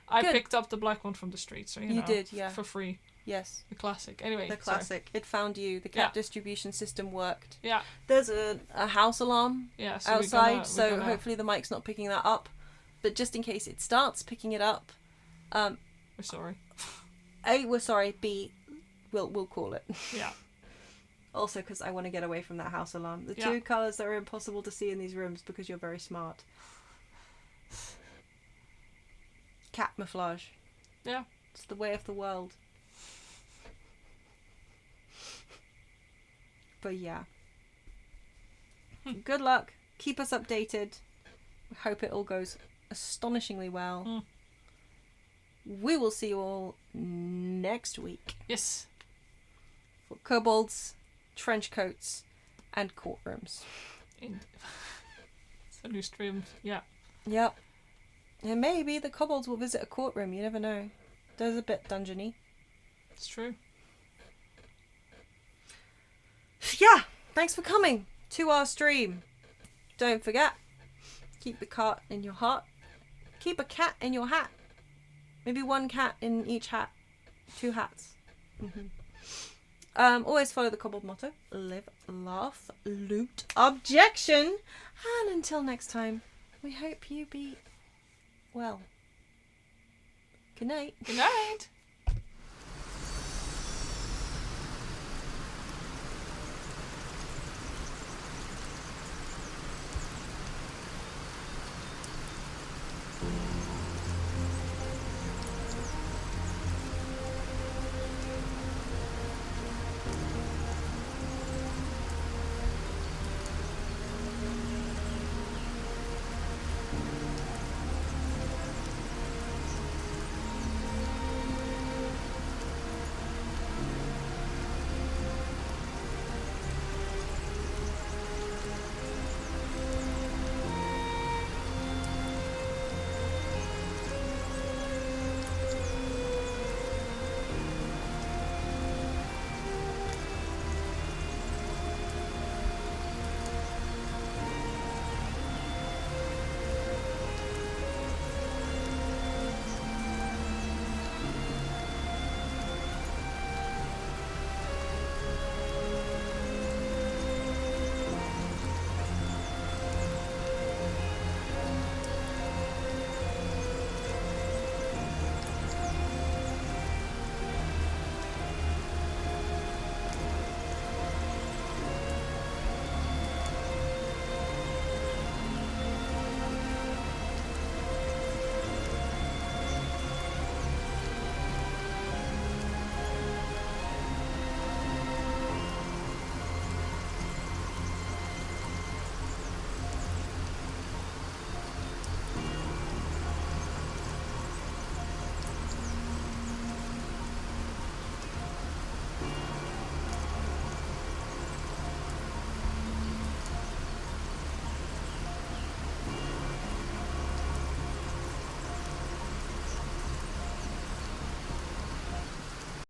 [SPEAKER 2] I picked up the black one from the street, so you know.
[SPEAKER 5] did, yeah.
[SPEAKER 2] For free.
[SPEAKER 5] Yes.
[SPEAKER 2] The classic. Anyway.
[SPEAKER 5] The classic. It found you. The cat distribution system worked.
[SPEAKER 2] Yeah.
[SPEAKER 5] There's a house alarm outside, so hopefully the mic's not picking that up. But just in case it starts picking it up,
[SPEAKER 2] we're sorry.
[SPEAKER 5] A, we're sorry. B, we'll call it.
[SPEAKER 2] Yeah.
[SPEAKER 5] Also, because I want to get away from that house alarm. The two colours that are impossible to see in these rooms because you're very smart. Camouflage.
[SPEAKER 2] Yeah.
[SPEAKER 5] It's the way of the world. But yeah. Good luck. Keep us updated. We hope it all goes astonishingly well. We will see you all next week.
[SPEAKER 2] Yes.
[SPEAKER 5] For kobolds, trench coats, and courtrooms.
[SPEAKER 2] It's a new stream. Yeah.
[SPEAKER 5] Yep. And maybe the kobolds will visit a courtroom. You never know. There's a bit dungeony.
[SPEAKER 2] It's true.
[SPEAKER 5] Yeah. Thanks for coming to our stream. Don't forget, keep the cat in your heart. Keep a cat in your hat. Maybe one cat in each hat. 2 hats. Always follow the kobold motto. Live, laugh, loot, objection. And until next time, we hope you be well. Good night.
[SPEAKER 2] Good night.